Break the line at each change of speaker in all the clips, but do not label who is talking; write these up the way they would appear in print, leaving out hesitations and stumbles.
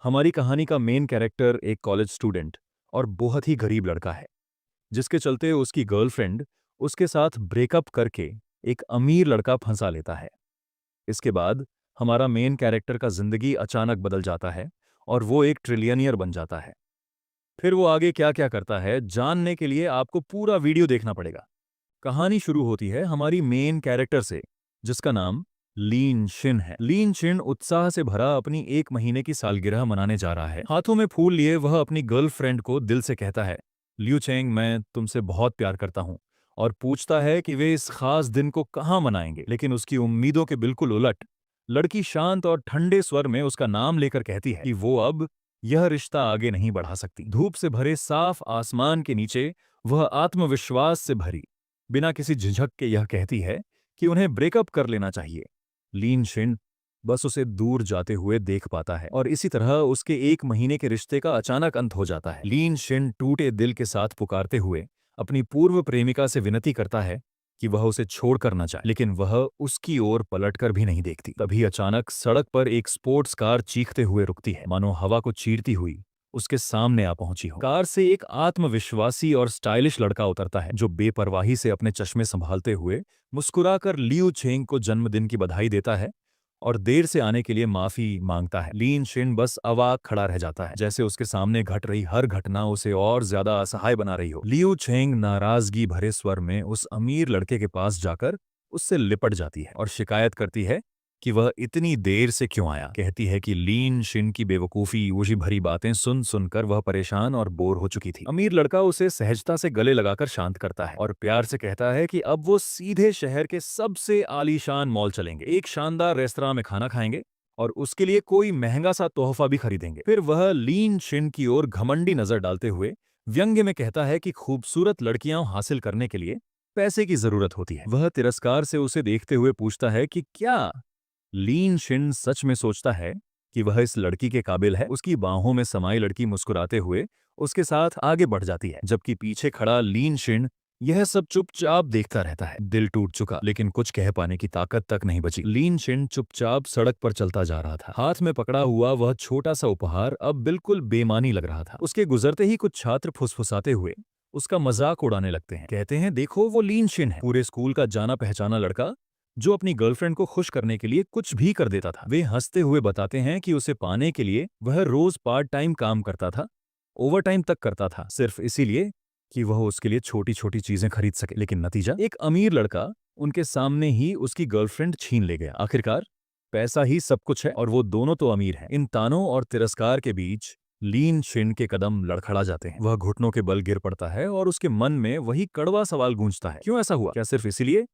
हमारी कहानी का मेन कैरेक्टर एक कॉलेज स्टूडेंट और बहुत ही गरीब लड़का है, जिसके चलते उसकी गर्लफ्रेंड उसके साथ ब्रेकअप करके एक अमीर लड़का फंसा लेता है। इसके बाद हमारा मेन कैरेक्टर का जिंदगी अचानक बदल जाता है और वो एक ट्रिलियनियर बन जाता है। फिर वो आगे क्या क्या करता है जानने के लिए आपको पूरा वीडियो देखना पड़ेगा। कहानी शुरू होती है हमारी मेन कैरेक्टर से, जिसका नाम लीन शिन है। लीन शिन उत्साह से भरा अपनी 1 महीने की सालगिरह मनाने जा रहा है। हाथों में फूल लिए वह अपनी गर्लफ्रेंड को दिल से कहता है, लियू चेंग, मैं तुमसे बहुत प्यार करता हूँ, और पूछता है कि वे इस खास दिन को कहाँ मनाएंगे। लेकिन उसकी उम्मीदों के बिल्कुल उलट, लड़की शांत और ठंडे स्वर में उसका नाम लेकर कहती है कि वो अब यह रिश्ता आगे नहीं बढ़ा सकती। धूप से भरे साफ आसमान के नीचे वह आत्मविश्वास से भरी, बिना किसी झिझक के यह कहती है कि उन्हें ब्रेकअप कर लेना चाहिए। लीन शिन बस उसे दूर जाते हुए देख पाता है और इसी तरह उसके 1 महीने के रिश्ते का अचानक अंत हो जाता है। लीन शिन टूटे दिल के साथ पुकारते हुए अपनी पूर्व प्रेमिका से विनती करता है कि वह उसे छोड़कर न जाए, लेकिन वह उसकी ओर पलटकर भी नहीं देखती। तभी अचानक सड़क पर एक स्पोर्ट्स कार चीखते हुए रुकती है, मानो हवा को चीरती हुई उसके सामने आ पहुंची हो। कार से एक आत्मविश्वासी और स्टाइलिश लड़का उतरता है, जो बेपरवाही से अपने चश्मे संभालते हुए मुस्कुराकर लियू चेंग को जन्मदिन की बधाई देता है और देर से आने के लिए माफी मांगता है। लीन शिन बस अवाक खड़ा रह जाता है, जैसे उसके सामने घट रही हर घटना उसे और ज्यादा असहाय बना रही हो। लियू चेंग नाराजगी भरे स्वर में उस अमीर लड़के के पास जाकर उससे लिपट जाती है और शिकायत करती है कि वह इतनी देर से क्यों आया। कहती है कि लीन शिन की बेवकूफी ऊजी भरी बातें सुन सुनकर वह परेशान और बोर हो चुकी थी। अमीर लड़का उसे सहजता से गले लगाकर शांत करता है और प्यार से कहता है कि अब वो सीधे शहर के सबसे आलीशान मॉल चलेंगे, एक शानदार रेस्तरां में खाना खाएंगे और उसके लिए कोई महंगा सा तोहफा भी खरीदेंगे। फिर वह लीन शिन की ओर घमंडी नजर डालते हुए व्यंग्य में कहता है कि खूबसूरत लड़कियां हासिल करने के लिए पैसे की जरूरत होती है। वह तिरस्कार से उसे देखते हुए पूछता है कि क्या लीन शिन सच में सोचता है कि वह इस लड़की के काबिल है। उसकी बाहों में समाई लड़की मुस्कुराते हुए उसके साथ आगे बढ़ जाती है, जबकि पीछे खड़ा लीन शिन यह सब चुपचाप देखता रहता है। दिल टूट चुका, लेकिन कुछ कह पाने की ताकत तक नहीं बची। लीन शिन चुपचाप सड़क पर चलता जा रहा था। हाथ में पकड़ा हुआ वह छोटा सा उपहार अब बिल्कुल बेमानी लग रहा था। उसके गुजरते ही कुछ छात्र फुसफुसाते हुए उसका मजाक उड़ाने लगते हैं। कहते हैं, देखो वो लीन शिन है, पूरे स्कूल का जाना पहचाना लड़का जो अपनी गर्लफ्रेंड को खुश करने के लिए कुछ भी कर देता था। वे हंसते हुए बताते हैं कि उसे पाने के लिए वह रोज पार्ट टाइम काम करता था, ओवर टाइम तक करता था, सिर्फ इसीलिए कि वह उसके लिए छोटी छोटी चीजें खरीद सके। लेकिन नतीजा, एक अमीर लड़का उनके सामने ही उसकी गर्लफ्रेंड छीन ले गया। आखिरकार पैसा ही सब कुछ है और वो दोनों तो अमीर हैं। इन तानों और तिरस्कार के बीच लीन शिन के कदम लड़खड़ा जाते हैं। वह घुटनों के बल गिर पड़ता है और उसके मन में वही कड़वा सवाल गूंजता है, क्यों ऐसा हुआ? क्या सिर्फ इसीलिए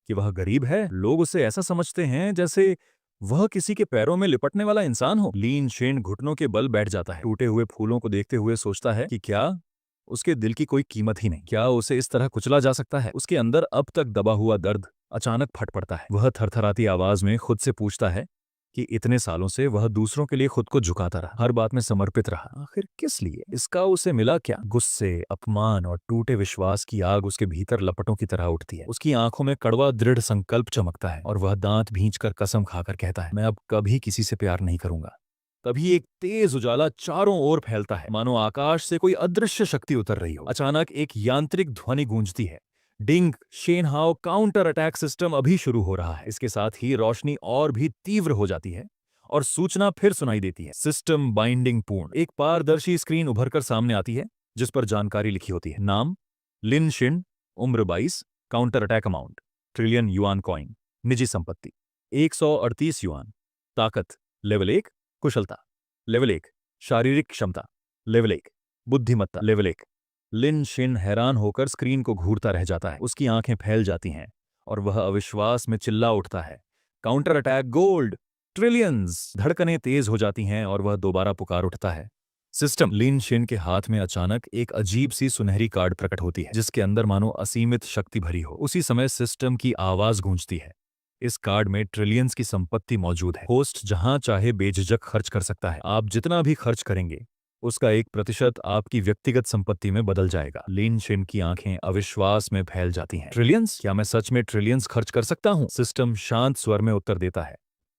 कि वह गरीब है? लोग उसे ऐसा समझते हैं जैसे वह किसी के पैरों में लिपटने वाला इंसान हो। लीन शेन घुटनों के बल बैठ जाता है, टूटे हुए फूलों को देखते हुए सोचता है कि क्या उसके दिल की कोई कीमत ही नहीं? क्या उसे इस तरह कुचला जा सकता है? उसके अंदर अब तक दबा हुआ दर्द अचानक फट पड़ता है। वह थरथराती आवाज में खुद से पूछता है कि इतने सालों से वह दूसरों के लिए खुद को झुकाता रहा, हर बात में समर्पित रहा, आखिर किस लिए? इसका उसे मिला क्या? गुस्से, अपमान और टूटे विश्वास की आग उसके भीतर लपटों की तरह उठती है। उसकी आंखों में कड़वा दृढ़ संकल्प चमकता है और वह दांत भींचकर कसम खाकर कहता है, मैं अब कभी किसी से प्यार नहीं करूंगा। तभी एक तेज उजाला चारों ओर फैलता है, मानो आकाश से कोई अदृश्य शक्ति उतर रही हो। अचानक एक यांत्रिक ध्वनि गूंजती है, डिंग शेनहाओ काउंटर अटैक सिस्टम अभी शुरू हो रहा है। इसके साथ ही रोशनी और भी तीव्र हो जाती है और सूचना फिर सुनाई देती है, सिस्टम बाइंडिंग पूर्ण। एक पारदर्शी स्क्रीन उभरकर सामने आती है, जिस पर जानकारी लिखी होती है, नाम लिन शिन, उम्र 22, counter attack amount trillion yuan coin, निजी संपत्ति 138 युआन, ताकत लेवल 1, कुशलता लेवल 1, शारीरिक क्षमता लेवल 1, बुद्धिमत्ता लेवल 1। लिन शिन हैरान होकर स्क्रीन को घूरता रह जाता है, उसकी आंखें फैल जाती हैं और वह अविश्वास में चिल्ला उठता है, काउंटर अटैक गोल्ड, ट्रिलियंस। धड़कनें तेज हो जाती हैं और वह दोबारा पुकार उठता है, सिस्टम। लिन शिन के हाथ में अचानक एक अजीब सी सुनहरी कार्ड प्रकट होती है, जिसके अंदर मानो असीमित शक्ति भरी हो। उसी समय सिस्टम की आवाज गूंजती है, इस कार्ड में ट्रिलियंस की संपत्ति मौजूद है, होस्ट जहां चाहे बेझिझक खर्च कर सकता है, आप जितना भी खर्च करेंगे उसका 1% आपकी व्यक्तिगत संपत्ति में बदल जाएगा। लिन शिन की आंखें अविश्वास में फैल जाती हैं, ट्रिलियंस? क्या मैं सच में ट्रिलियंस खर्च कर सकता हूं? सिस्टम शांत स्वर में उत्तर देता है,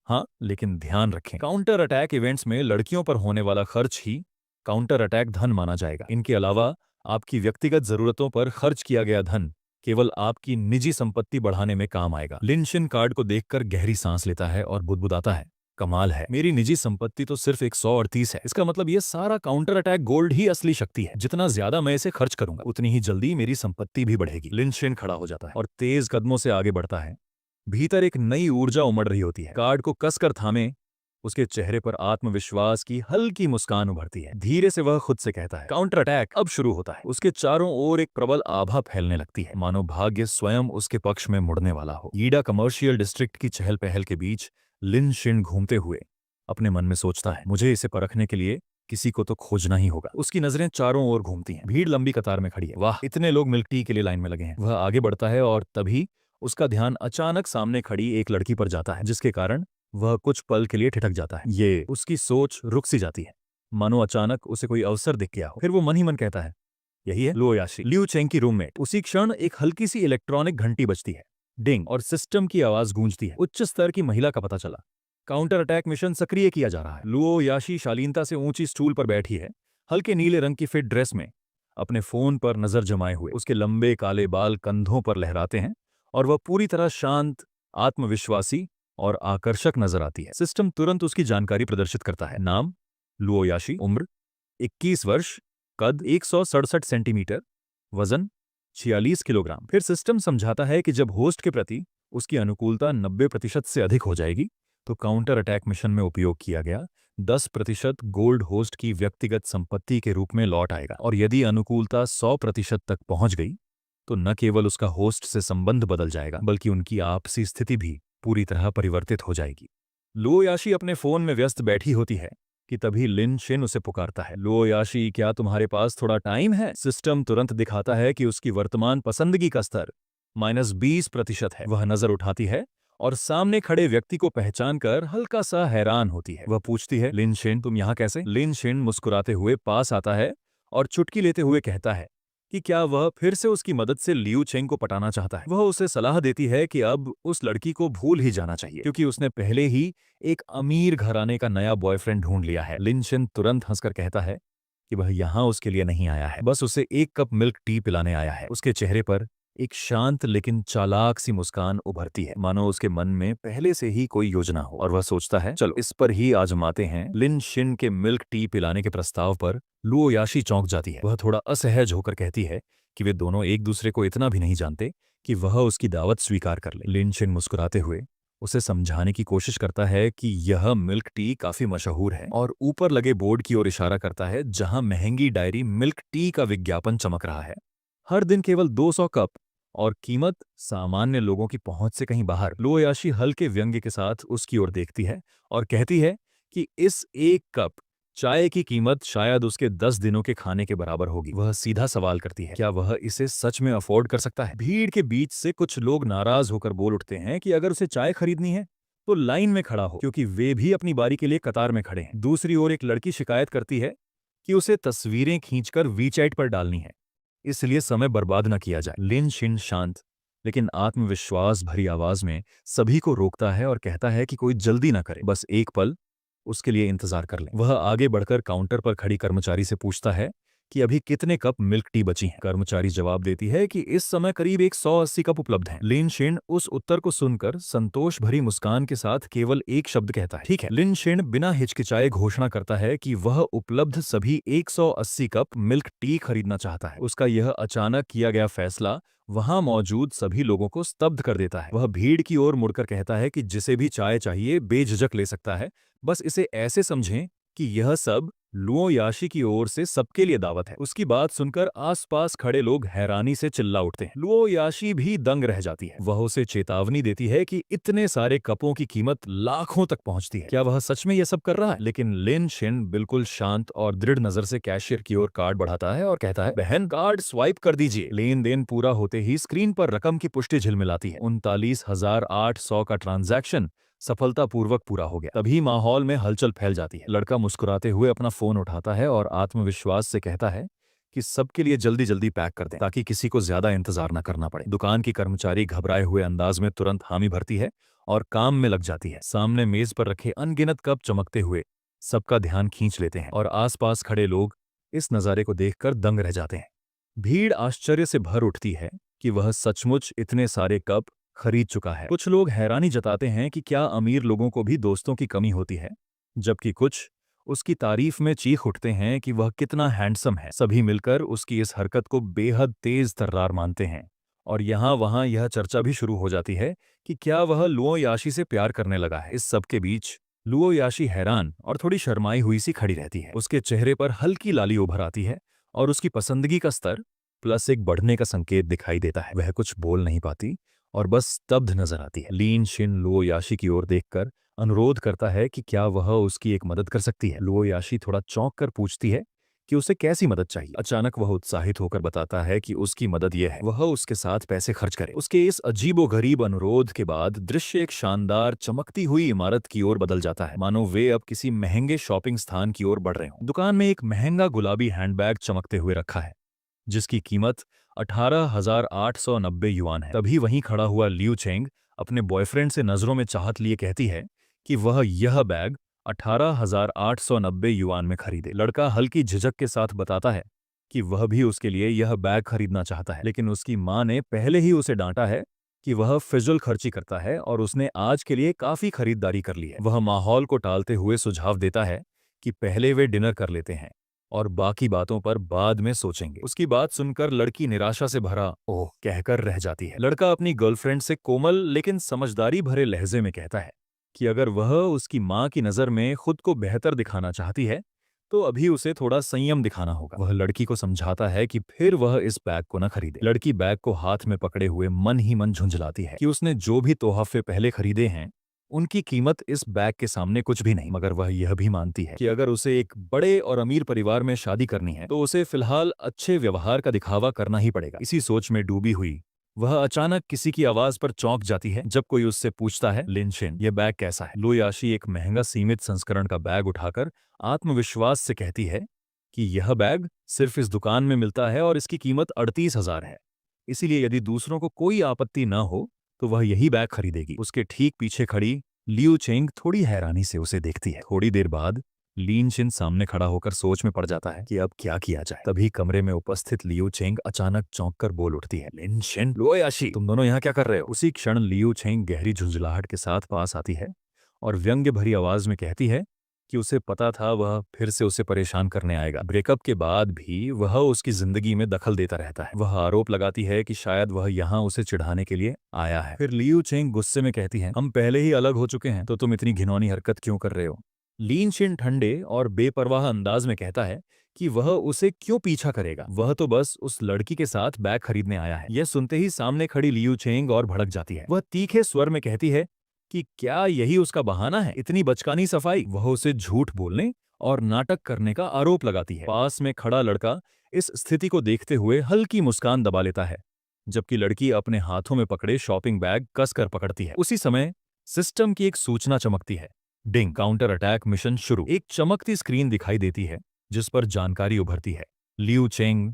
हाँ, लेकिन ध्यान रखें, काउंटर अटैक इवेंट्स में लड़कियों पर होने वाला खर्च ही काउंटर अटैक धन माना जाएगा। इनके अलावा आपकी व्यक्तिगत जरूरतों पर खर्च किया गया धन केवल आपकी निजी संपत्ति बढ़ाने में काम आएगा। लिन शिन कार्ड को देखकर गहरी सांस लेता है और बुदबुदाता है, कमाल है, मेरी निजी संपत्ति तो सिर्फ 138 है। इसका मतलब ये सारा काउंटर अटैक गोल्ड ही असली शक्ति है। जितना ज्यादा मैं इसे खर्च करूंगा उतनी ही जल्दी मेरी संपत्ति भी बढ़ेगी। लिन शिन खड़ा हो जाता है और तेज कदमों से आगे बढ़ता है। भीतर एक नई ऊर्जा उमड़ रही होती है। कार्ड को कसकर थामे उसके चेहरे पर आत्मविश्वास की हल्की मुस्कान उभरती है। धीरे से वह खुद से कहता है, काउंटर अटैक अब शुरू होता है। उसके चारों ओर एक प्रबल आभा फैलने लगती है, मानो भाग्य स्वयं उसके पक्ष में मुड़ने वाला हो। ईडा कमर्शियल डिस्ट्रिक्ट की चहल पहल के बीच लिन शिन घूमते हुए अपने मन में सोचता है, मुझे इसे परखने के लिए किसी को तो खोजना ही होगा। उसकी नजरें चारों ओर घूमती हैं। भीड़ लंबी कतार में खड़ी है। वाह, इतने लोग मिल्क टी के लिए लाइन में लगे हैं। वह आगे बढ़ता है और तभी उसका ध्यान अचानक सामने खड़ी एक लड़की पर जाता है, जिसके कारण वह कुछ पल के लिए ठिठक जाता है। ये उसकी सोच रुक सी जाती है, मानो अचानक उसे कोई अवसर दिख गया हो। फिर वो मन ही मन कहता है, यही है लुओ याशी, लियू चेंग की रूममेट। उसी क्षण एक हल्की सी इलेक्ट्रॉनिक घंटी बजती है, डिंग, और सिस्टम की आवाज गूंजती है। उच्च स्तर की महिला का पता चला, काउंटर अटैक मिशन सक्रिय किया जा रहा है। लुओ याशी शालीनता से ऊंची स्टूल पर बैठी है, हल्के नीले रंग की फिट ड्रेस में, अपने फोन पर नजर जमाए हुए। उसके लंबे काले बाल कंधों पर लहराते हैं और वह पूरी तरह शांत, आत्मविश्वासी और आकर्षक नजर आती है। सिस्टम तुरंत उसकी जानकारी प्रदर्शित करता है। नाम लुओ याशी, उम्र 21 वर्ष, कद 167 सेंटीमीटर, वजन 46 किलोग्राम। फिर सिस्टम समझाता है कि जब होस्ट के प्रति उसकी अनुकूलता 90% से अधिक हो जाएगी तो काउंटर अटैक मिशन में उपयोग किया गया 10% गोल्ड होस्ट की व्यक्तिगत संपत्ति के रूप में लौट आएगा, और यदि अनुकूलता 100% तक पहुंच गई तो न केवल उसका होस्ट से संबंध बदल जाएगा बल्कि उनकी आपसी स्थिति भी पूरी तरह परिवर्तित हो जाएगी। लुओ याशी अपने फोन में व्यस्त बैठी होती है कि तभी लिन शिन उसे पुकारता है, लुओ याशी, क्या तुम्हारे पास थोड़ा टाइम है? सिस्टम तुरंत दिखाता है कि उसकी वर्तमान पसंदगी का स्तर -20% है। वह नजर उठाती है और सामने खड़े व्यक्ति को पहचानकर हल्का सा हैरान होती है। वह पूछती है, लिन शिन, तुम यहाँ कैसे? लिन शिन मुस्कुराते हुए पास आता है और चुटकी लेते हुए कहता है कि क्या वह फिर से उसकी मदद से लियू चेंग को पटाना चाहता है। वह उसे सलाह देती है कि अब उस लड़की को भूल ही जाना चाहिए क्योंकि उसने पहले ही एक अमीर घराने का नया बॉयफ्रेंड ढूंढ लिया है। लिन शिन तुरंत हंसकर कहता है कि वह यहाँ उसके लिए नहीं आया है, बस उसे एक कप मिल्क टी पिलाने आया है। उसके चेहरे पर एक शांत लेकिन चालाक सी मुस्कान उभरती है, मानो उसके मन में पहले से ही कोई योजना हो, और वह सोचता है, चलो इस पर ही आजमाते हैं। लिन शिन के मिल्क टी पिलाने के प्रस्ताव पर लुओ याशी चौंक जाती है। वह थोड़ा असहज होकर कहती है कि वे दोनों एक दूसरे को इतना भी नहीं जानते कि वह उसकी दावत स्वीकार कर ले। लिन शिन मुस्कुराते हुए उसे समझाने की कोशिश करता है कि यह मिल्क टी काफी मशहूर है, और ऊपर लगे बोर्ड की ओर इशारा करता है जहां महंगी डायरी मिल्क टी का विज्ञापन चमक रहा है। हर दिन केवल 200 कप और कीमत सामान्य लोगों की पहुंच से कहीं बाहर। लुओ याशी हल्के व्यंग्य के साथ उसकी ओर देखती है और कहती है कि इस एक कप चाय की कीमत शायद उसके 10 दिनों के खाने के बराबर होगी। वह सीधा सवाल करती है, क्या वह इसे सच में अफोर्ड कर सकता है? भीड़ के बीच से कुछ लोग नाराज होकर बोल उठते हैं कि अगर उसे चाय खरीदनी है तो लाइन में खड़ा हो, क्योंकि वे भी अपनी बारी के लिए कतार में खड़े हैं। दूसरी ओर एक लड़की शिकायत करती है कि उसे तस्वीरें खींचकर वीचैट पर डालनी है, इसलिए समय बर्बाद न किया जाए। लिन शिन शांत लेकिन आत्मविश्वास भरी आवाज में सभी को रोकता है और कहता है कि कोई जल्दी न करे, बस एक पल उसके लिए इंतजार कर लें। वह आगे बढ़कर काउंटर पर खड़ी कर्मचारी से पूछता है कि अभी कितने कप मिल्क टी बची हैं। कर्मचारी जवाब देती है कि इस समय करीब 180 कप उपलब्ध हैं। लिन शिन उस उत्तर को सुनकर संतोष भरी मुस्कान के साथ केवल एक शब्द कहता है, ठीक है। लिन शिन बिना हिचकिचाए घोषणा करता है कि वह उपलब्ध सभी 180 कप मिल्क टी खरीदना चाहता है। उसका यह अचानक किया गया फैसला वहां मौजूद सभी लोगों को स्तब्ध कर देता है। वह भीड़ की ओर मुड़कर कहता है कि जिसे भी चाय चाहिए बेझिझक ले सकता है, बस इसे ऐसे समझें कि यह सब लुओ याशी की ओर से सबके लिए दावत है। उसकी बात सुनकर आसपास खड़े लोग हैरानी से चिल्ला उठते हैं। लुओ याशी भी दंग रह जाती है। वह उसे चेतावनी देती है कि इतने सारे कपों की कीमत लाखों तक पहुंचती है, क्या वह सच में यह सब कर रहा है? लेकिन लिन शिन बिल्कुल शांत और दृढ़ नजर से कैशियर की ओर कार्ड बढ़ाता है और कहता है, बहन कार्ड स्वाइप कर दीजिए। लेन देन पूरा होते ही स्क्रीन पर रकम की पुष्टि झिलमिलाती है। 39,800 का ट्रांजैक्शन सफलतापूर्वक पूरा हो गया। तभी माहौल में हलचल फैल जाती है। लड़का मुस्कुराते हुए अपना फोन उठाता है और आत्मविश्वास से कहता है कि सबके लिए जल्दी जल्दी पैक कर दें ताकि किसी को ज्यादा इंतजार न करना पड़े। दुकान की कर्मचारी घबराए हुए अंदाज में तुरंत हामी भरती है और काम में लग जाती है। सामने मेज पर रखे अनगिनत कप चमकते हुए सबका ध्यान खींच लेते हैं और आसपास खड़े लोग इस नज़ारे को देखकर दंग रह जाते हैं। भीड़ आश्चर्य से भर उठती है कि वह सचमुच इतने सारे कप खरीद चुका है। कुछ लोग हैरानी जताते हैं कि क्या अमीर लोगों को भी दोस्तों की कमी होती है, जबकि कुछ उसकी तारीफ में चीख उठते हैं कि वह कितना हैंडसम है। सभी मिलकर उसकी इस हरकत को बेहद तेज तर्रार मानते हैं और यहाँ वहाँ यह चर्चा भी शुरू हो जाती है कि क्या वह लुओ याशी से प्यार करने लगा है। इस सब के बीच लुओ याशी हैरान और थोड़ी शर्माई हुई सी खड़ी रहती है। उसके चेहरे पर हल्की लाली उभर आती है और उसकी पसंदगी का स्तर +1 बढ़ने का संकेत दिखाई देता है। वह कुछ बोल नहीं पाती और बस स्तब्ध नजर आती है। लीन शिन लुओ याशी की ओर देखकर अनुरोध करता है कि क्या वह उसकी एक मदद कर सकती है। लुओ याशी थोड़ा चौंक कर पूछती है कि उसे कैसी मदद चाहिए। अचानक वह उत्साहित होकर बताता है कि उसकी मदद यह है वह उसके साथ पैसे खर्च करे। उसके इस अजीबोगरीब अनुरोध के बाद दृश्य एक शानदार चमकती हुई इमारत की ओर बदल जाता है, मानो वे अब किसी महंगे शॉपिंग स्थान की ओर बढ़ रहे हों। दुकान में एक महंगा गुलाबी हैंडबैग चमकते हुए रखा है जिसकी कीमत 18,890 युआन है। तभी वहीं खड़ा हुआ लियू चेंग अपने बॉयफ्रेंड से नजरों में चाहत लिए कहती है कि वह यह बैग 18,890 युआन में खरीदे। लड़का हल्की झिझक के साथ बताता है कि वह भी उसके लिए यह बैग खरीदना चाहता है, लेकिन उसकी मां ने पहले ही उसे डांटा है कि वह फिजूल खर्ची करता है और उसने आज के लिए काफी खरीदारी कर ली है। वह माहौल को टालते हुए सुझाव देता है कि पहले वे डिनर कर लेते हैं और बाकी बातों पर बाद में सोचेंगे। उसकी बात सुनकर लड़की निराशा से भरा ओह कहकर रह जाती है। लड़का अपनी गर्लफ्रेंड से कोमल लेकिन समझदारी भरे लहजे में कहता है कि अगर वह उसकी मां की नजर में खुद को बेहतर दिखाना चाहती है तो अभी उसे थोड़ा संयम दिखाना होगा। वह लड़की को समझाता है कि फिर वह इस बैग को न खरीदे। लड़की बैग को हाथ में पकड़े हुए मन ही मन झुंझलाती है कि उसने जो भी तोहफे पहले खरीदे हैं उनकी कीमत इस बैग के सामने कुछ भी नहीं। मगर वह यह भी मानती है कि अगर उसे एक बड़े और अमीर परिवार में शादी करनी है तो उसे फिलहाल अच्छे व्यवहार का दिखावा करना ही पड़ेगा। इसी सोच में डूबी हुई वह अचानक किसी की आवाज पर चौंक जाती है जब कोई उससे पूछता है लिनशिन यह बैग कैसा है। लुओ याशी एक महंगा सीमित संस्करण का बैग उठाकर आत्मविश्वास से कहती है कि यह बैग सिर्फ इस दुकान में मिलता है और इसकी कीमत 38,000 है, इसीलिए यदि दूसरों को कोई आपत्ति न हो तो वह यही बैग खरीदेगी। उसके ठीक पीछे खड़ी लियू चेंग थोड़ी हैरानी से उसे देखती है। थोड़ी देर बाद लीन शिन सामने खड़ा होकर सोच में पड़ जाता है कि अब क्या किया जाए। तभी कमरे में उपस्थित लियू चेंग अचानक चौंककर बोल उठती है लिन शिन लुओ याशी तुम दोनों यहाँ क्या कर रहे हो। उसी क्षण लियू चेंग गहरी झुंझलाहट के साथ पास आती है और व्यंग्य भरी आवाज में कहती है कि उसे पता था वह फिर से उसे परेशान करने आएगा। ब्रेकअप के बाद भी वह उसकी जिंदगी में दखल देता रहता है। वह आरोप लगाती है कि शायद वह यहाँ उसे चिढ़ाने के लिए आया है। फिर लियू चेंग गुस्से में कहती है हम पहले ही अलग हो चुके हैं तो तुम इतनी घिनौनी हरकत क्यों कर रहे हो। लीन शिन ठंडे और बेपरवाह अंदाज में कहता है कि वह उसे क्यों पीछा करेगा, वह तो बस उस लड़की के साथ बैग खरीदने आया है। यह सुनते ही सामने खड़ी लियू चेंग और भड़क जाती है। वह तीखे स्वर में कहती है कि क्या यही उसका बहाना है। इतनी बचकानी सफाई। वह उसे झूठ बोलने और नाटक करने का आरोप लगाती है। पास में खड़ा लड़का इस स्थिति को देखते हुए हल्की मुस्कान दबा लेता है जबकि लड़की अपने हाथों में पकड़े शॉपिंग बैग कसकर पकड़ती है। उसी समय सिस्टम की एक सूचना चमकती है डिंग काउंटर अटैक मिशन शुरू। एक चमकती स्क्रीन दिखाई देती है जिस पर जानकारी उभरती है लियू चेंग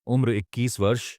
उम्र 21 वर्ष,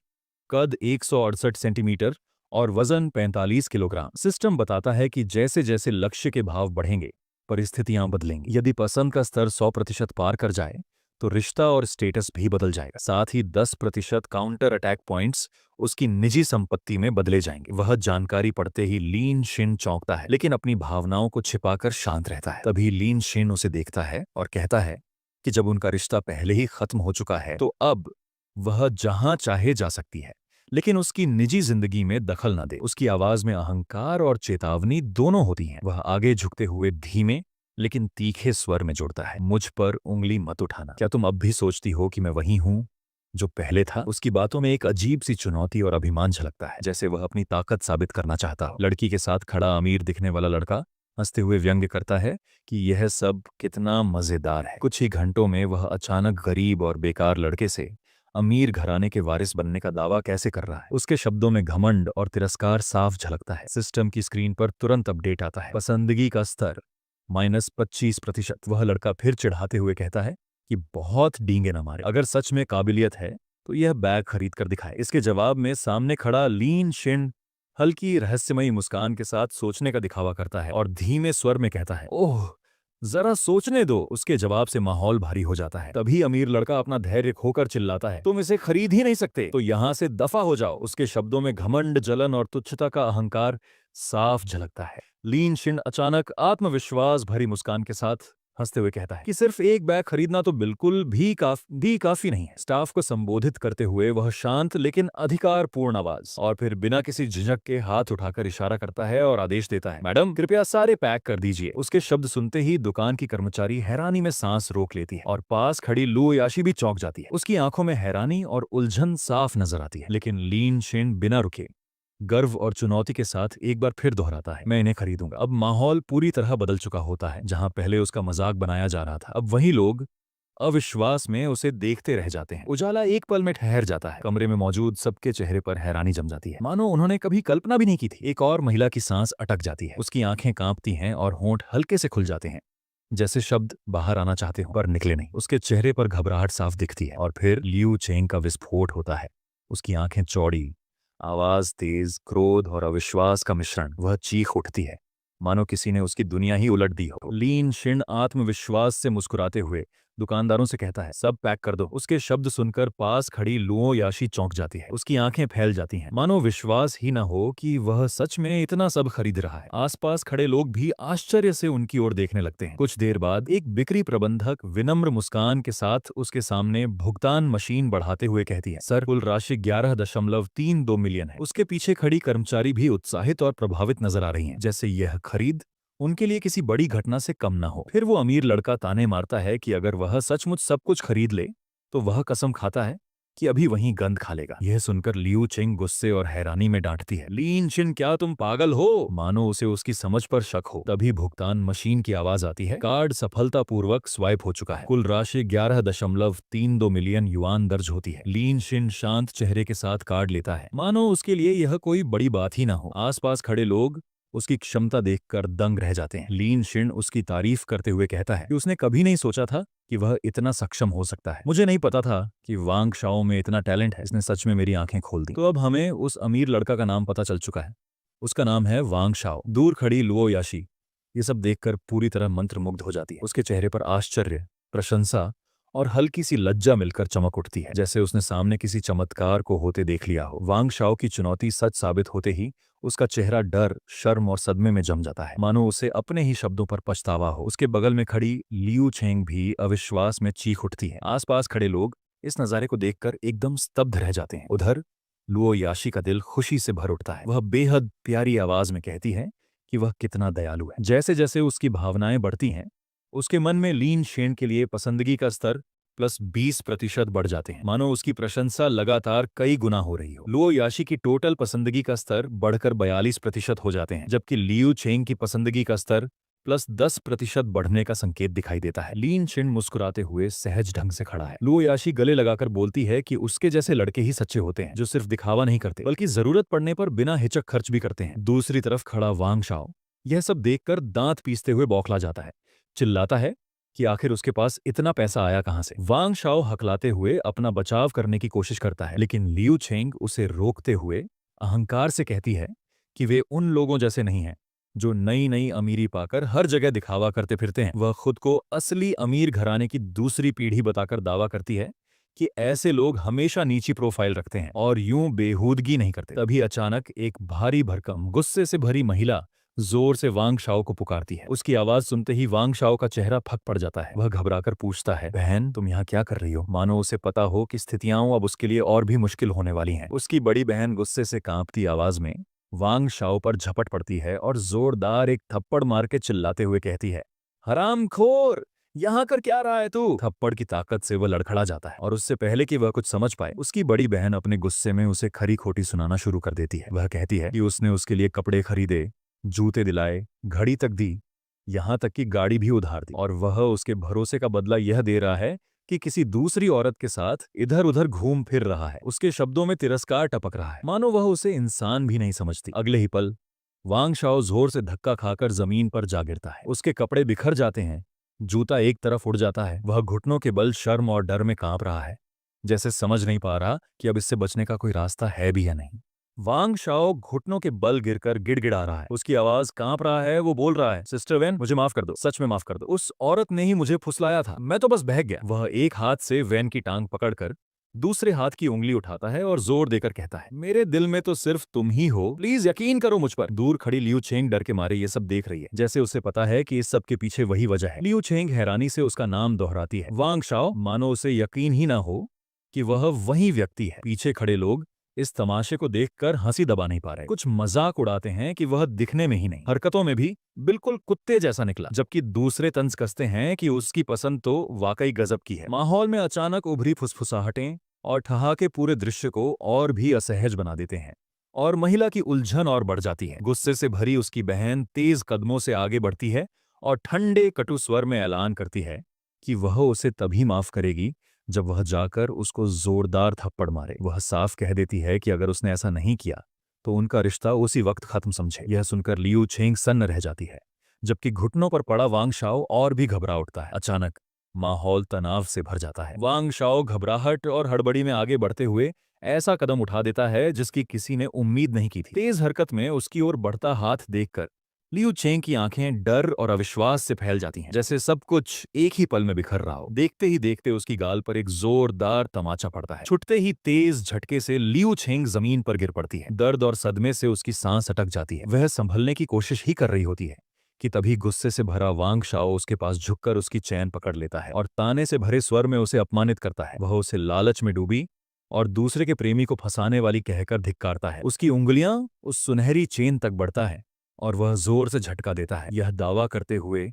कद 168 सेंटीमीटर और वजन 45 किलोग्राम। सिस्टम बताता है कि जैसे जैसे लक्ष्य के भाव बढ़ेंगे परिस्थितियां बदलेंगी। यदि पसंद का स्तर 100% पार कर जाए तो रिश्ता और स्टेटस भी बदल जाएगा। साथ ही 10% काउंटर अटैक पॉइंट्स उसकी निजी संपत्ति में बदले जाएंगे। वह जानकारी पढ़ते ही लीन शिन चौंकता है लेकिन अपनी भावनाओं को छिपाकर शांत रहता है। तभी लीन शिन उसे देखता है और कहता है कि जब उनका रिश्ता पहले ही खत्म हो चुका है तो अब वह जहां चाहे जा सकती है, लेकिन उसकी निजी जिंदगी में दखल न दे। उसकी आवाज में अहंकार और चेतावनी दोनों होती हैं। वह आगे झुकते हुए धीमे लेकिन तीखे स्वर में जोड़ता है मुझ पर उंगली मत उठाना। क्या तुम अब भी सोचती हो कि मैं वही हूं जो पहले था। उसकी बातों में एक अजीब सी चुनौती और अभिमान झलकता है जैसे वह अपनी ताकत साबित करना चाहता हो। लड़की के साथ खड़ा अमीर दिखने वाला लड़का हंसते हुए व्यंग्य करता है कि यह सब कितना मजेदार है। कुछ ही घंटों में वह अचानक गरीब और बेकार लड़के से अमीर घराने के वारिस बनने का दावा कैसे कर रहा है। उसके शब्दों में घमंड और तिरस्कार साफ झलकता है। सिस्टम की स्क्रीन पर तुरंत अपडेट आता है पसंदगी का स्तर -25%। वह लड़का फिर चिढ़ाते हुए कहता है कि बहुत डींगे न मारे। अगर सच में काबिलियत है तो यह बैग खरीद कर दिखाए। इसके जवाब में सामने खड़ा लीन शिन हल्की रहस्यमयी मुस्कान के साथ सोचने का दिखावा करता है और धीमे स्वर में कहता है, ओह जरा सोचने दो। उसके जवाब से माहौल भारी हो जाता है। तभी अमीर लड़का अपना धैर्य खोकर चिल्लाता है, तुम इसे खरीद ही नहीं सकते, तो यहां से दफा हो जाओ। उसके शब्दों में घमंड, जलन और तुच्छता का अहंकार साफ झलकता है। लीन शिन अचानक आत्मविश्वास भरी मुस्कान के साथ हंसते हुए कहता है कि सिर्फ एक बैग खरीदना तो बिल्कुल भी काफी नहीं है। स्टाफ को संबोधित करते हुए वह शांत लेकिन अधिकारपूर्ण आवाज और फिर बिना किसी झिझक के हाथ उठाकर इशारा करता है और आदेश देता है, मैडम कृपया सारे पैक कर दीजिए। उसके शब्द सुनते ही दुकान की कर्मचारी हैरानी में सांस रोक लेती है और पास खड़ी लू याशी भी चौंक जाती है। उसकी आंखों में हैरानी और उलझन साफ नजर आती है, लेकिन लीन शिन बिना रुके गर्व और चुनौती के साथ एक बार फिर दोहराता है, मैं इन्हें खरीदूंगा। अब माहौल पूरी तरह बदल चुका होता है। जहां पहले उसका मजाक बनाया जा रहा था, अब वही लोग अविश्वास में उसे देखते रह जाते हैं। उजाला एक पल में ठहर जाता है। कमरे में मौजूद सबके चेहरे पर हैरानी जम जाती है, मानो उन्होंने कभी कल्पना भी नहीं की थी। एक और महिला की सांस अटक जाती है, उसकी आंखें कांपती हैं और होंठ हल्के से खुल जाते हैं, जैसे शब्द बाहर आना चाहते हो पर निकले नहीं। उसके चेहरे पर घबराहट साफ दिखती है और फिर लियू चेंग का विस्फोट होता है। उसकी आंखें चौड़ी, आवाज तेज, क्रोध और अविश्वास का मिश्रण। वह चीख उठती है, मानो किसी ने उसकी दुनिया ही उलट दी हो। लीन शिन आत्मविश्वास से मुस्कुराते हुए दुकानदारों से कहता है, सब पैक कर दो। उसके शब्द सुनकर पास खड़ी लुओ याशी चौंक जाती है। उसकी आंखें फैल जाती हैं, मानो विश्वास ही न हो कि वह सच में इतना सब खरीद रहा है। आसपास खड़े लोग भी आश्चर्य से उनकी ओर देखने लगते हैं। कुछ देर बाद एक बिक्री प्रबंधक विनम्र मुस्कान के साथ उसके सामने भुगतान मशीन बढ़ाते हुए कहती है, सर कुल राशि 11.32 मिलियन है। उसके पीछे खड़ी कर्मचारी भी उत्साहित और प्रभावित नजर आ रही हैं, जैसे यह खरीद उनके लिए किसी बड़ी घटना से कम ना हो। फिर वो अमीर लड़का ताने मारता है कि अगर वह सचमुच सब कुछ खरीद ले तो वह कसम खाता है कि अभी वहीं गंद खा लेगा। यह सुनकर लियू चिंग गुस्से और हैरानी में डांटती है, लीन शिन क्या तुम पागल हो? मानो उसे उसकी समझ पर शक हो। तभी भुगतान मशीन की आवाज आती है, कार्ड सफलतापूर्वक स्वाइप हो चुका है। कुल राशि 11.32 मिलियन युआन दर्ज होती है। लीन शिन शांत चेहरे के साथ कार्ड लेता है, मानो उसके लिए यह कोई बड़ी बात ही ना हो। आसपास खड़े लोग उसकी क्षमता देखकर दंग रह जाते हैं। लीन शिन उसकी तारीफ करते हुए कहता है कि उसने कभी नहीं सोचा था कि वह इतना सक्षम हो सकता है। मुझे नहीं पता था कि वांग शाओ में इतना टैलेंट है। इसने सच में मेरी आंखें खोल दी। तो अब हमें उस अमीर लड़का का नाम पता चल चुका है। उसका नाम है वांग शाओ। दूर खड़ी लुओ याशी ये सब देखकर पूरी तरह मंत्रमुग्ध हो जाती है। उसके चेहरे पर आश्चर्य, प्रशंसा और हल्की सी लज्जा मिलकर चमक उठती है, जैसे उसने सामने किसी चमत्कार को होते देख लिया हो। वांग शाओ की चुनौती सच साबित होते ही उसका चेहरा डर, शर्म और सदमे में जम जाता है, मानो उसे अपने ही शब्दों पर पछतावा हो। उसके बगल में खड़ी लियू चेंग भी अविश्वास में चीख उठती है। आसपास खड़े लोग इस नजारे को देखकर एकदम स्तब्ध रह जाते हैं। उधर लुओ याशी का दिल खुशी से भर उठता है। वह बेहद प्यारी आवाज में कहती है कि वह कितना दयालु है। जैसे जैसे उसकी भावनाएं बढ़ती हैं, उसके मन में लीन शेन के लिए पसंदगी का स्तर +20% बढ़ जाते हैं, मानो उसकी प्रशंसा लगातार कई गुना हो रही हो। लुओ याशी की टोटल पसंदगी का स्तर बढ़कर 42% हो जाते हैं, जबकि लियू चेंग की पसंदगी का स्तर +10% बढ़ने का संकेत दिखाई देता है। लीन शिन मुस्कुराते हुए सहज ढंग से खड़ा है। लुओ याशी गले लगाकर बोलती है कि उसके जैसे लड़के ही सच्चे होते हैं, जो सिर्फ दिखावा नहीं करते बल्कि जरूरत पड़ने पर बिना हिचक खर्च भी करते हैं। दूसरी तरफ खड़ा वांग शाओ यह सब देखकर दांत पीसते हुए बौखला जाता है, चिल्लाता है कि आखिर उसके पास इतना पैसा आया कहां से। वांग शाओ हकलाते हुए अपना बचाव करने की कोशिश करता है, लेकिन लियू चेंग उसे रोकते हुए अहंकार से कहती है कि वे उन लोगों जैसे नहीं हैं जो नई नई अमीरी पाकर हर जगह दिखावा करते फिरते हैं। वह खुद को असली अमीर घराने की दूसरी पीढ़ी बताकर दावा करती है कि ऐसे लोग हमेशा नीची प्रोफाइल रखते हैं और यूं बेहूदगी नहीं करते। तभी अचानक एक भारी भरकम गुस्से से भरी महिला जोर से वांग शाओ को पुकारती है। उसकी आवाज सुनते ही वांग शाओ का चेहरा फक पड़ जाता है। वह घबराकर पूछता है, बहन तुम यहाँ क्या कर रही हो? मानो उसे पता हो कि स्थितियां अब उसके लिए और भी मुश्किल होने वाली हैं। उसकी बड़ी बहन गुस्से से कांपती आवाज में वांग शाओ पर झपट पड़ती है और जोरदार एक थप्पड़ मार के चिल्लाते हुए कहती है, हरामखोर, यहाँ कर क्या रहा है तू? थप्पड़ की ताकत से वह लड़खड़ा जाता है और उससे पहले कि वह कुछ समझ पाए, उसकी बड़ी बहन अपने गुस्से में उसे खरी खोटी सुनाना शुरू कर देती है। वह कहती है कि उसने उसके लिए कपड़े खरीदे, जूते दिलाए, घड़ी तक दी, यहाँ तक कि गाड़ी भी उधार दी, और वह उसके भरोसे का बदला यह दे रहा है कि किसी दूसरी औरत के साथ इधर उधर घूम फिर रहा है। उसके शब्दों में तिरस्कार टपक रहा है, मानो वह उसे इंसान भी नहीं समझती। अगले ही पल वांग शाओ जोर से धक्का खाकर जमीन पर जा गिरता है। उसके कपड़े बिखर जाते हैं जूता एक तरफ उड़ जाता है। वह घुटनों के बल शर्म और डर में कांप रहा है, जैसे समझ नहीं पा रहा कि अब इससे बचने का कोई रास्ता है भी या नहीं। वांग शाओ घुटनों के बल गिरकर गिड़गिड़ा रहा है। उसकी आवाज कांप रहा है। वो बोल रहा है, सिस्टर वेन, मुझे माफ कर दो, सच में माफ कर दो। उस औरत ने ही मुझे फुसलाया था, मैं तो बस बहक गया। वह एक हाथ से वेन की टांग पकड़कर दूसरे हाथ की उंगली उठाता है और जोर देकर कहता है, मेरे दिल में तो सिर्फ तुम ही हो, प्लीज यकीन करो मुझ पर। दूर खड़ी लियू चेंग डर के मारे ये सब देख रही है, जैसे उसे पता है कि इस सब के पीछे वही वजह है। लियू चेंग हैरानी से उसका नाम दोहराती है, वांग शाओ, मानो उसे यकीन ही ना हो कि वह वही व्यक्ति है। पीछे खड़े लोग इस तमाशे को देखकर हंसी दबा नहीं पा रहे। कुछ मजाक उड़ाते हैं कि वह दिखने में ही नहीं, हरकतों में भी बिल्कुल कुत्ते जैसा निकला, जबकि दूसरे तंज कसते हैं कि उसकी पसंद तो वाकई गजब की है। माहौल में अचानक उभरी फुसफुसाहटें और ठहाके पूरे दृश्य को और भी असहज बना देते हैं, और महिला की उलझन और बढ़ जाती है। गुस्से से भरी उसकी बहन तेज कदमों से आगे बढ़ती है और ठंडे कटु स्वर में ऐलान करती है कि वह उसे तभी माफ करेगी जब वह जाकर उसको जोरदार थप्पड़ मारे। वह साफ कह देती है कि अगर उसने ऐसा नहीं किया तो उनका रिश्ता उसी वक्त खत्म समझे। यह सुनकर लियू छेंग सन्न रह जाती है, जबकि घुटनों पर पड़ा वांग शाओ और भी घबरा उठता है। अचानक माहौल तनाव से भर जाता है। वांग शाओ घबराहट और हड़बड़ी में आगे बढ़ते हुए ऐसा कदम उठा देता है जिसकी किसी ने उम्मीद नहीं की थी। तेज हरकत में उसकी ओर बढ़ता हाथ देखकर लियू चेंग की आंखें डर और अविश्वास से फैल जाती हैं, जैसे सब कुछ एक ही पल में बिखर रहा हो। देखते ही देखते उसकी गाल पर एक जोरदार तमाचा पड़ता है। छुटते ही तेज झटके से लियू चेंग जमीन पर गिर पड़ती है। दर्द और सदमे से उसकी सांस अटक जाती है। वह संभलने की कोशिश ही कर रही होती है कि तभी गुस्से से भरा वांग शाओ उसके पास झुककर उसकी चैन पकड़ लेता है और ताने से भरे स्वर में उसे अपमानित करता है। वह उसे लालच में डूबी और दूसरे के प्रेमी को फंसाने वाली कहकर धिक्कारता है। उसकी उंगलियां उस सुनहरी चेन तक बढ़ता है और वह जोर से झटका देता है, यह दावा करते हुए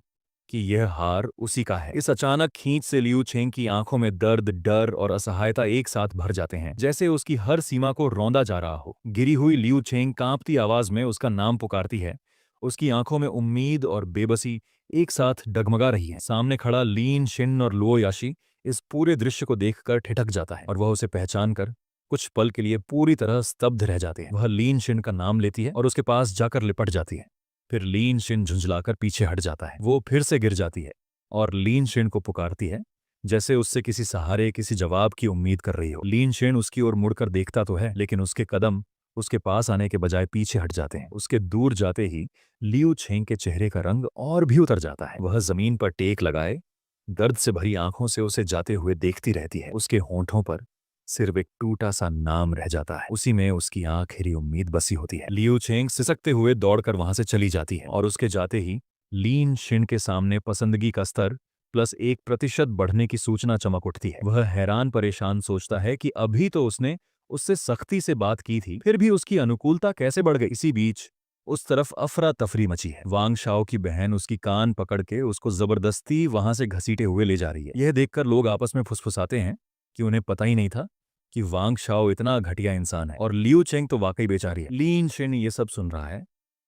कि यह हार उसी का है। इस अचानक खींच से लियू चेंग की आंखों में दर्द, डर और असहायता एक साथ भर जाते हैं, जैसे उसकी हर सीमा को रौंदा जा रहा हो। गिरी हुई लियू चेंग कांपती आवाज में उसका नाम पुकारती है। उसकी आंखों में उम्मीद और बेबसी एक साथ डगमगा रही है। सामने खड़ा लीन शिन और लुओ याशी इस पूरे दृश्य को देखकर ठिठक जाता है और वह उसे पहचान कर कुछ पल के लिए पूरी तरह स्तब्ध रह जाते हैं। वह लीन शिन का नाम लेती है और उसके पास जाकर लिपट जाती है। फिर लीन शिन झुंझलाकर पीछे हट जाता है। वो फिर से गिर जाती है और लीन शिन को पुकारती है, जैसे उससे किसी सहारे, किसी जवाब की उम्मीद कर रही हो। लीन शिन उसकी ओर मुड़कर देखता तो है, लेकिन उसके कदम उसके पास आने के बजाय पीछे हट जाते हैं। उसके दूर जाते ही लियू छेंग के चेहरे का रंग और भी उतर जाता है। वह जमीन पर टेक लगाए दर्द से भरी आंखों से उसे जाते हुए देखती रहती है। उसके होंठों पर सिर्फ एक टूटा सा नाम रह जाता है, उसी में उसकी आखिरी उम्मीद बसी होती है। लियू छेंग सिसकते हुए दौड़कर वहां से चली जाती है और उसके जाते ही लीन शिन के सामने पसंदगी का स्तर +1% बढ़ने की सूचना चमक उठती है। वह हैरान परेशान सोचता है कि अभी तो उसने उससे सख्ती से बात की थी, फिर भी उसकी अनुकूलता कैसे बढ़ गई। इसी बीच उस तरफ अफरा तफरी मची है। वांग शाओ की बहन उसकी कान पकड़ के उसको जबरदस्ती वहां से घसीटे हुए ले जा रही है। यह देखकर लोग आपस में फुसफुसाते हैं कि उन्हें पता ही नहीं था कि वांग शाओ इतना घटिया इंसान है और लियू चेंग तो वाकई बेचारी है। लीन शिन ये सब सुन रहा है।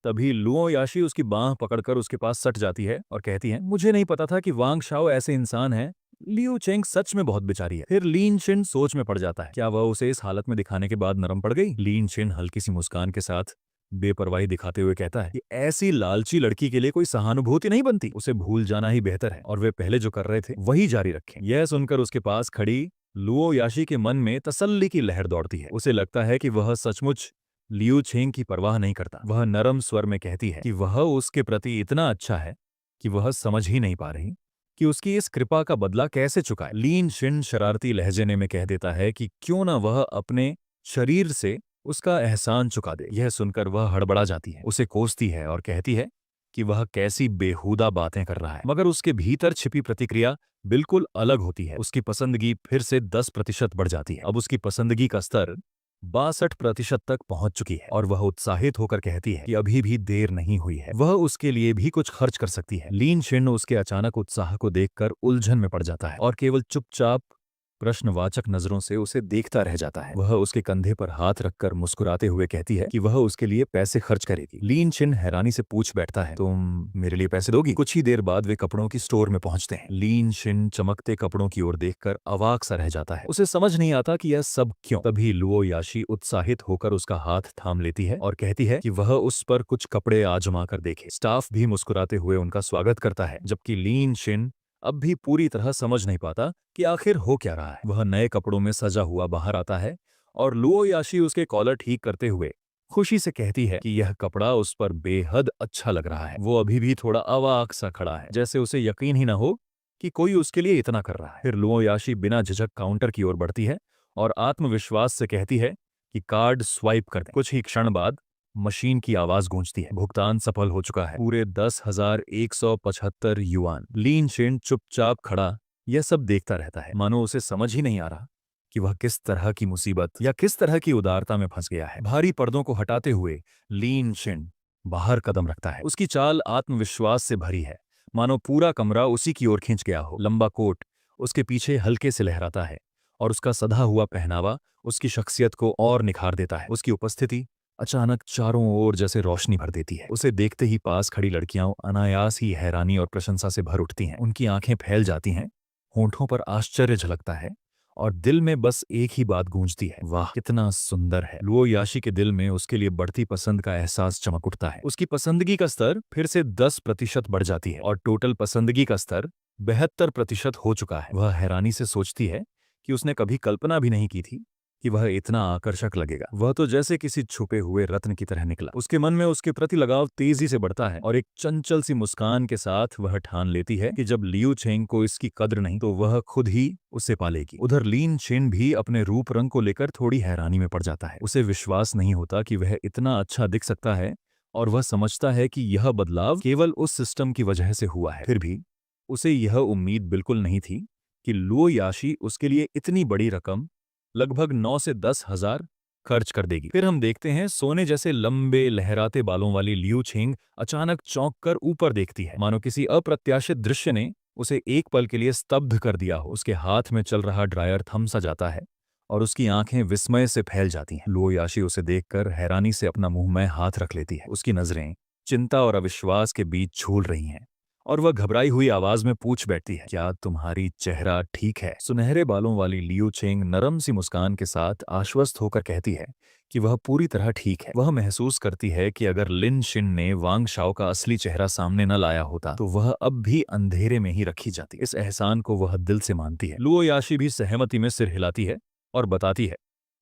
तभी लुओ याशी उसकी बांह पकड़कर उसके पास सट जाती है और कहती है, मुझे नहीं पता था कि वांग शाओ ऐसे इंसान है। लियू चेंग सच में बहुत बेचारी है। फिर लीन शिन सोच में पड़ जाता है, क्या वह उसे इस हालत में दिखाने के बाद नरम पड़ गई। लीन शिन हल्की सी मुस्कान के साथ बेपरवाही दिखाते हुए कहता है कि ऐसी लालची लड़की के लिए कोई सहानुभूति नहीं बनती, उसे भूल जाना ही बेहतर है और वे पहले जो कर रहे थे वही जारी रखें। यह सुनकर उसके पास खड़ी लुओ याशी के मन में तसल्ली की लहर दौड़ती है। उसे लगता है कि वह सचमुच लियू छेंग की परवाह नहीं करता। वह नरम स्वर में कहती है कि वह उसके प्रति इतना अच्छा है कि वह समझ ही नहीं पा रही कि उसकी इस कृपा का बदला कैसे चुकाए। लीन शिन शरारती लहजेने में कह देता है कि क्यों ना वह अपने शरीर से उसका एहसान चुका दे। यह सुनकर वह हड़बड़ा जाती है, उसे कोसती है और कहती है कि वह कैसी बेहुदा बातें कर रहा है, मगर उसके भीतर छिपी प्रतिक्रिया बिल्कुल अलग होती है। उसकी पसंदगी फिर से 10% बढ़ जाती है। अब उसकी पसंदगी का स्तर 62% तक पहुंच चुकी है और वह उत्साहित होकर कहती है कि अभी भी देर नहीं हुई है, वह उसके लिए भी कुछ खर्च कर सकती है। लीन शिन उसके अचानक उत्साह को देखकर उलझन में पड़ जाता है और केवल चुपचाप प्रश्नवाचक नजरों से उसे देखता रह जाता है। वह उसके कंधे पर हाथ रखकर मुस्कुराते हुए कहती है कि वह उसके लिए पैसे खर्च करेगी। लीन शिन हैरानी से पूछ बैठता है, तुम मेरे लिए पैसे दोगी? कुछ ही देर बाद वे कपड़ों की स्टोर में पहुंचते हैं। लीन शिन चमकते कपड़ों की ओर देखकर अवाक सा रह जाता है। उसे समझ नहीं आता कि यह सब क्यों। तभी लुओ याशी उत्साहित होकर उसका हाथ थाम लेती है और कहती है कि वह उस पर कुछ कपड़े आजमा कर देखे। स्टाफ भी मुस्कुराते हुए उनका स्वागत करता है, जबकि लीन शिन अब भी पूरी तरह समझ नहीं पाता कि आखिर हो क्या रहा है। वह नए कपड़ों में सजा हुआ बाहर आता है और लुओ याशी उसके कॉलर ठीक करते हुए खुशी से कहती है कि यह कपड़ा उस पर बेहद अच्छा लग रहा है। वो अभी भी थोड़ा अवाक सा खड़ा है, जैसे उसे यकीन ही ना हो कि कोई उसके लिए इतना कर रहा है। फिर लुओ याशी बिना झिझक काउंटर की ओर बढ़ती है और आत्मविश्वास से कहती है कि कार्ड स्वाइप कर दें। कुछ ही क्षण बाद मशीन की आवाज गूंजती है। भुगतान सफल हो चुका है, पूरे 10,175 युआन। लीन शेन चुपचाप खड़ा यह सब देखता रहता है, मानो उसे समझ ही नहीं आ रहा कि वह किस तरह की मुसीबत या किस तरह की उदारता में फंस गया है। भारी पर्दों को हटाते हुए लीन शेन बाहर कदम रखता है। उसकी चाल आत्मविश्वास से भरी है, मानो पूरा कमरा उसी की ओर खींच गया हो। लंबा कोट उसके पीछे हल्के से लहराता है और उसका सधा हुआ पहनावा उसकी शख्सियत को और निखार देता है। उसकी उपस्थिति अचानक चारों ओर जैसे रोशनी भर देती है। उसे देखते ही पास खड़ी लड़कियां अनायास ही हैरानी और प्रशंसा से भर उठती हैं। उनकी आंखें फैल जाती हैं, होंठों पर आश्चर्य झलकता है और दिल में बस एक ही बात गूंजती है, वाह कितना सुंदर है। लुओ याशी के दिल में उसके लिए बढ़ती पसंद का एहसास चमक उठता है। उसकी पसंदगी का स्तर फिर से 10% बढ़ जाती है और टोटल पसंदगी का स्तर 72% हो चुका है। वह हैरानी से सोचती है कि उसने कभी कल्पना भी नहीं की थी कि वह इतना आकर्षक लगेगा। वह तो जैसे किसी छुपे हुए रत्न की तरह निकला। उसके मन में उसके प्रति लगाव तेजी से बढ़ता है और एक चंचल सी मुस्कान के साथ वह ठान लेती है कि जब लियू चेंग को इसकी कद्र नहीं तो वह खुद ही उसे पालेगी। उधर लीन शेन भी अपने रूप रंग को लेकर थोड़ी हैरानी में पड़ जाता है। उसे विश्वास नहीं होता कि वह इतना अच्छा दिख सकता है और वह समझता है कि यह बदलाव केवल उस सिस्टम की वजह से हुआ है। फिर भी उसे यह उम्मीद बिल्कुल नहीं थी कि लुओ याशी उसके लिए इतनी बड़ी रकम, लगभग 9 से 10 हजार खर्च कर देगी। फिर हम देखते हैं सोने जैसे लंबे लहराते बालों वाली लियू छेंग अचानक चौंक कर ऊपर देखती है, मानो किसी अप्रत्याशित दृश्य ने उसे एक पल के लिए स्तब्ध कर दिया हो। उसके हाथ में चल रहा ड्रायर थम सा जाता है और उसकी आंखें विस्मय से फैल जाती हैं। लुओ याशी उसे देखकर हैरानी से अपना मुंह में हाथ रख लेती है। उसकी नजरें चिंता और अविश्वास के बीच झूल रही हैं और वह घबराई हुई आवाज में पूछ बैठती है, क्या तुम्हारी चेहरा ठीक है? सुनहरे बालों वाली लियू चेंग नरम सी मुस्कान के साथ आश्वस्त होकर कहती है कि वह पूरी तरह ठीक है। वह महसूस करती है कि अगर लिन शिन ने वांग शाओ का असली चेहरा सामने न लाया होता तो वह अब भी अंधेरे में ही रखी जाती। इस एहसान को वह दिल से मानती है। लुओ याशी भी सहमति में सिर हिलाती है और बताती है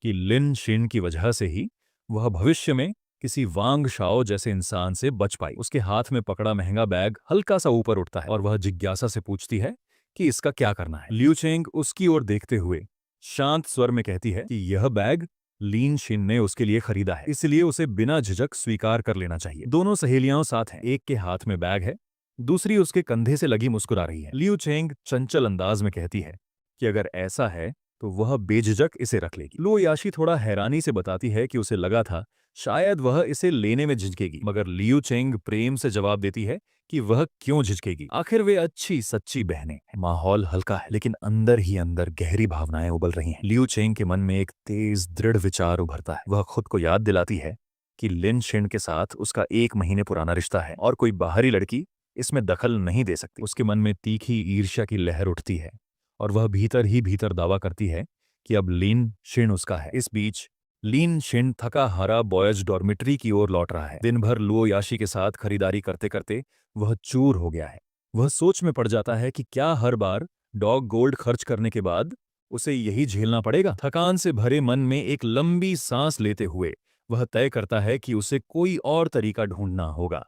कि लिन शिन की वजह से ही वह भविष्य में किसी वांग शाओ जैसे इंसान से बच पाई। उसके हाथ में पकड़ा महंगा बैग हल्का सा ऊपर उठता है और वह जिज्ञासा से पूछती है कि इसका क्या करना है। लियू चेंग उसकी ओर देखते हुए शांत स्वर में कहती है कि यह बैग लीन शिन ने उसके लिए खरीदा है, इसलिए उसे बिना झिझक स्वीकार कर लेना चाहिए। दोनों सहेलियां साथ हैं, एक के हाथ में बैग है, दूसरी उसके कंधे से लगी मुस्कुरा रही है। लियू चेंग चंचल अंदाज में कहती है कि अगर ऐसा है तो वह बेझिझक इसे रख लेगी। लुओ याशी थोड़ा हैरानी से बताती है कि उसे लगा था शायद वह इसे लेने में झिझकेगी, मगर लियू चेंग प्रेम से जवाब देती है कि वह क्यों झिझकेगी, आखिर वे अच्छी सच्ची बहनें हैं। माहौल हल्का है लेकिन अंदर ही अंदर गहरी भावनाएं उबल रही हैं। लियू चेंग के मन में एक तेज दृढ़ विचार उभरता है। वह खुद को याद दिलाती है कि लिन शिन के साथ उसका 1 महीने पुराना रिश्ता है और कोई बाहरी लड़की इसमें दखल नहीं दे सकती। उसके मन में तीखी ईर्ष्या की लहर उठती है और वह भीतर ही भीतर दावा करती है कि अब लिन शिन उसका है। इस बीच लीन शिन थका हारा बॉयज डॉर्मिटरी की ओर लौट रहा है। दिन भर लुओ याशी के साथ खरीदारी करते करते वह चूर हो गया है। वह सोच में पड़ जाता है कि क्या हर बार डॉग गोल्ड खर्च करने के बाद उसे यही झेलना पड़ेगा। थकान से भरे मन में एक लंबी सांस लेते हुए वह तय करता है कि उसे कोई और तरीका ढूंढना होगा।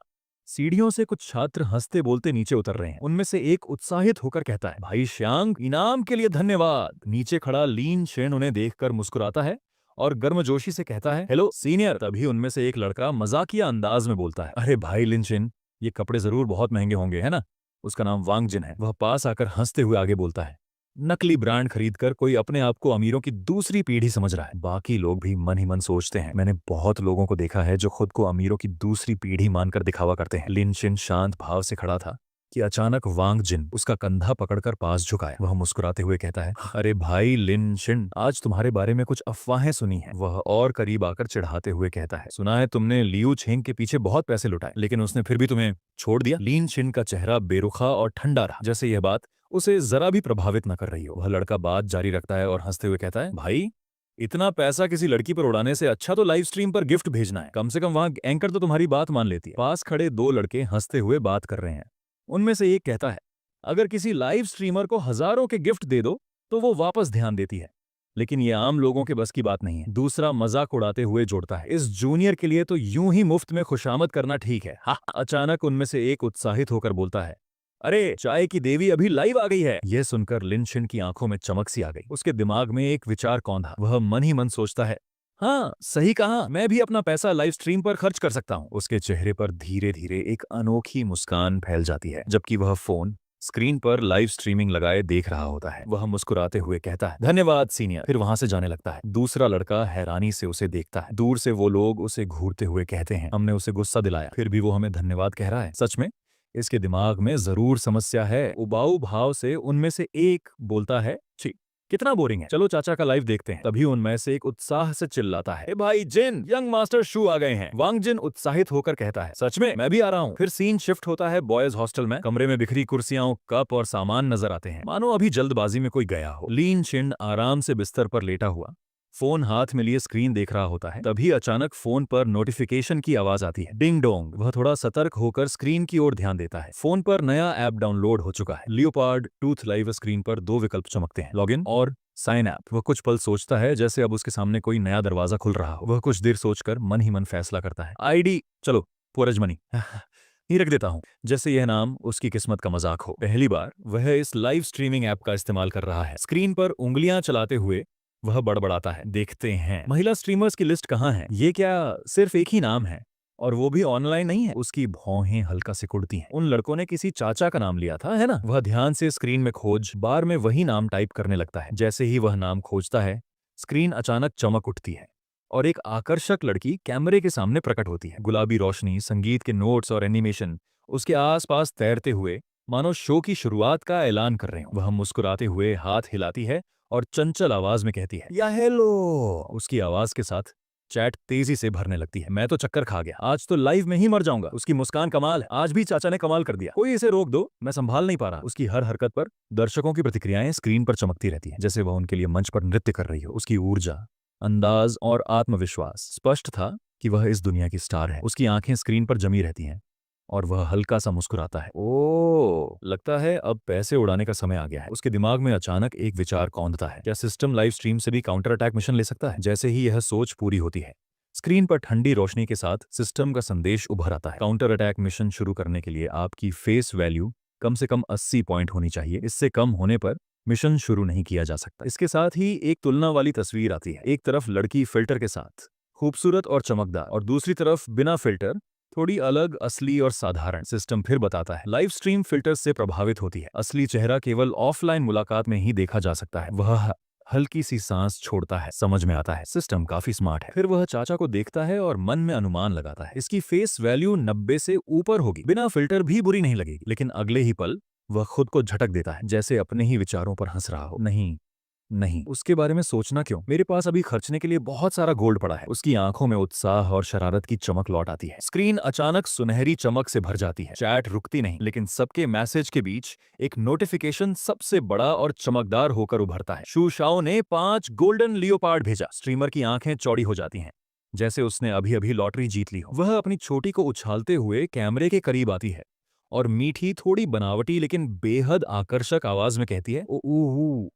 सीढ़ियों से कुछ छात्र हंसते बोलते नीचे उतर रहे हैं। उनमें से एक उत्साहित होकर कहता है, भाई श्यांग, इनाम के लिए धन्यवाद। नीचे खड़ा लीन शेन उन्हें देखकर मुस्कुराता है और गर्मजोशी से कहता है, हेलो सीनियर। तभी उनमें से एक लड़का मजाकिया अंदाज में बोलता है, अरे भाई लिन शेन, ये कपड़े जरूर बहुत महंगे होंगे, है ना? उसका नाम वांग जिन है। वह पास आकर हंसते हुए आगे बोलता है, नकली ब्रांड खरीदकर कोई अपने आप को अमीरों की दूसरी पीढ़ी समझ रहा है। बाकी लोग भी मन ही मन सोचते हैं, मैंने बहुत लोगों को देखा है जो खुद को अमीरों की दूसरी पीढ़ी मानकर दिखावा करते हैं। लिन शिन शांत भाव से खड़ा था कि अचानक वांग जिन उसका कंधा पकड़कर पास झुकाया। वह मुस्कुराते हुए कहता है, अरे भाई लिन शिन, आज तुम्हारे बारे में कुछ अफवाहें सुनी हैं। वह और करीब आकर चिढ़ाते हुए कहता है, सुना है तुमने लियू छेंग के पीछे बहुत पैसे लुटाए, लेकिन उसने फिर भी तुम्हें छोड़ दिया। लीन शिन का चेहरा बेरुखा और ठंडा रहा, जैसे यह बात उसे जरा भी प्रभावित न कर रही हो। वह लड़का बात जारी रखता है और हंसते हुए कहता है, भाई इतना पैसा किसी लड़की पर उड़ाने से अच्छा तो लाइव स्ट्रीम पर गिफ्ट भेजना है, कम से कम वहां एंकर तो तुम्हारी बात मान लेती है। पास खड़े दो लड़के हंसते हुए बात कर रहे हैं। उनमें से एक कहता है, अगर किसी लाइव स्ट्रीमर को हजारों के गिफ्ट दे दो तो वो वापस ध्यान देती है, लेकिन ये आम लोगों के बस की बात नहीं है। दूसरा मजाक उड़ाते हुए जोड़ता है, इस जूनियर के लिए तो यूं ही मुफ्त में खुशामद करना ठीक है। हाँ। अचानक उनमें से एक उत्साहित होकर बोलता है, अरे चाय की देवी अभी लाइव आ गई है। यह सुनकर लिन शिन की आंखों में चमक सी आ गई। उसके दिमाग में एक विचार कौंधा। वह मन ही मन सोचता है, हाँ सही कहा, मैं भी अपना पैसा लाइव स्ट्रीम पर खर्च कर सकता हूँ। उसके चेहरे पर धीरे धीरे एक अनोखी मुस्कान फैल जाती है, जबकि वह फोन स्क्रीन पर लाइव स्ट्रीमिंग लगाए देख रहा होता है। वह मुस्कुराते हुए कहता है, धन्यवाद सीनियर, फिर वहां से जाने लगता है। दूसरा लड़का हैरानी से उसे देखता है। दूर से वो लोग उसे घूरते हुए कहते हैं, हमने उसे गुस्सा दिलाया, फिर भी वो हमें धन्यवाद कह रहा है। सच में इसके दिमाग में जरूर समस्या है। उबाऊ भाव से उनमें से एक बोलता है, छी कितना बोरिंग है, चलो चाचा का लाइव देखते हैं। तभी उनमें से एक उत्साह से चिल्लाता है, भाई जिन, यंग मास्टर शू आ गए हैं। वांग जिन उत्साहित होकर कहता है, सच में, मैं भी आ रहा हूँ। फिर सीन शिफ्ट होता है बॉयज हॉस्टल में। कमरे में बिखरी कुर्सियां, कप और सामान नजर आते हैं, मानो अभी जल्दबाजी में कोई गया हो। लीन शिन आराम से बिस्तर पर लेटा हुआ फोन हाथ में लिए स्क्रीन देख रहा होता है। तभी अचानक फोन पर नोटिफिकेशन की आवाज आती है, डिंग डोंग। वह थोड़ा सतर्क होकर स्क्रीन की ओर ध्यान देता है। फोन पर नया ऐप डाउनलोड हो चुका है, लियोपार्ड टूथ लाइव। स्क्रीन पर दो विकल्प चमकते हैं, लॉगिन और साइन ऐप। वह कुछ पल सोचता है, जैसे अब उसके सामने कोई नया दरवाजा खुल रहा हो। वह कुछ देर सोचकर मन ही मन फैसला करता है, आईडी, चलो पूरज मनी ही रख देता हूँ, जैसे यह नाम उसकी किस्मत का मजाक हो। पहली बार वह इस लाइव स्ट्रीमिंग ऐप का इस्तेमाल कर रहा है। स्क्रीन पर उंगलियां चलाते हुए वह बड़बड़ाता है, देखते हैं महिला स्ट्रीमर्स की लिस्ट कहाँ है। ये क्या सिर्फ एक ही नाम है, और वो भी ऑनलाइन नहीं है। उसकी भौहें हल्का सिकुड़ती हैं। उन लड़कों ने किसी चाचा का नाम लिया था, है ना। वह ध्यान से स्क्रीन में खोज बार में वही नाम टाइप करने लगता है। जैसे ही वह नाम खोजता है, स्क्रीन अचानक चमक उठती है और एक आकर्षक लड़की कैमरे के सामने प्रकट होती है। गुलाबी रोशनी, संगीत के नोट्स और एनिमेशन उसके आसपास तैरते हुए मानो शो की शुरुआत का ऐलान कर रहे हो। वह मुस्कुराते हुए हाथ हिलाती है और चंचल आवाज में कहती है, या हेलो। उसकी आवाज के साथ चैट तेजी से भरने लगती है। मैं तो चक्कर खा गया, आज तो लाइव में ही मर जाऊंगा। उसकी मुस्कान कमाल है, आज भी चाचा ने कमाल कर दिया, कोई इसे रोक दो, मैं संभाल नहीं पा रहा। उसकी हर हरकत पर दर्शकों की प्रतिक्रियाएं स्क्रीन पर चमकती रहती है, जैसे वह उनके लिए मंच पर नृत्य कर रही हो। उसकी ऊर्जा, अंदाज और आत्मविश्वास स्पष्ट था कि वह इस दुनिया की स्टार है। उसकी आंखें स्क्रीन पर जमी रहती हैं और वह हल्का सा मुस्कुराता है। ओ, लगता है अब पैसे उड़ाने का समय आ गया है। उसके दिमाग में अचानक एक विचार कौंधता है, क्या सिस्टम लाइव स्ट्रीम से भी काउंटर अटैक मिशन ले सकता है। जैसे ही यह सोच पूरी होती है, स्क्रीन पर ठंडी रोशनी के साथ सिस्टम का संदेश उभर आता है, काउंटर अटैक मिशन शुरू करने के लिए आपकी फेस वैल्यू कम से कम 80 पॉइंट होनी चाहिए। इससे कम होने पर मिशन शुरू नहीं किया जा सकता। इसके साथ ही एक तुलना वाली तस्वीर आती है। एक तरफ लड़की फिल्टर के साथ खूबसूरत और चमकदार, और दूसरी तरफ बिना फिल्टर, थोड़ी अलग, असली और साधारण। सिस्टम फिर बताता है, लाइव स्ट्रीम फिल्टर से प्रभावित होती है, असली चेहरा केवल ऑफलाइन मुलाकात में ही देखा जा सकता है। वह हल्की सी सांस छोड़ता है, समझ में आता है सिस्टम काफी स्मार्ट है। फिर वह चाचा को देखता है और मन में अनुमान लगाता है, इसकी फेस वैल्यू 90 से ऊपर होगी, बिना फिल्टर भी बुरी नहीं लगेगी। लेकिन अगले ही पल वह खुद को झटक देता है, जैसे अपने ही विचारों पर हंस रहा हो। नहीं नहीं, उसके बारे में सोचना क्यों, मेरे पास अभी खर्चने के लिए बहुत सारा गोल्ड पड़ा है। उसकी आंखों में उत्साह और शरारत की चमक लौट आती है। स्क्रीन अचानक सुनहरी चमक से भर जाती है। चैट रुकती नहीं, लेकिन सबके मैसेज के बीच एक नोटिफिकेशन सबसे बड़ा और चमकदार होकर उभरता है, शू शाओ ने 5 गोल्डन लियोपार्ड भेजा। स्ट्रीमर की आंखें चौड़ी हो जाती हैं, जैसे उसने अभी अभी लॉटरी जीत ली हो। वह अपनी छोटी को उछालते हुए कैमरे के करीब आती है और मीठी, थोड़ी बनावटी लेकिन बेहद आकर्षक आवाज में कहती है, ओ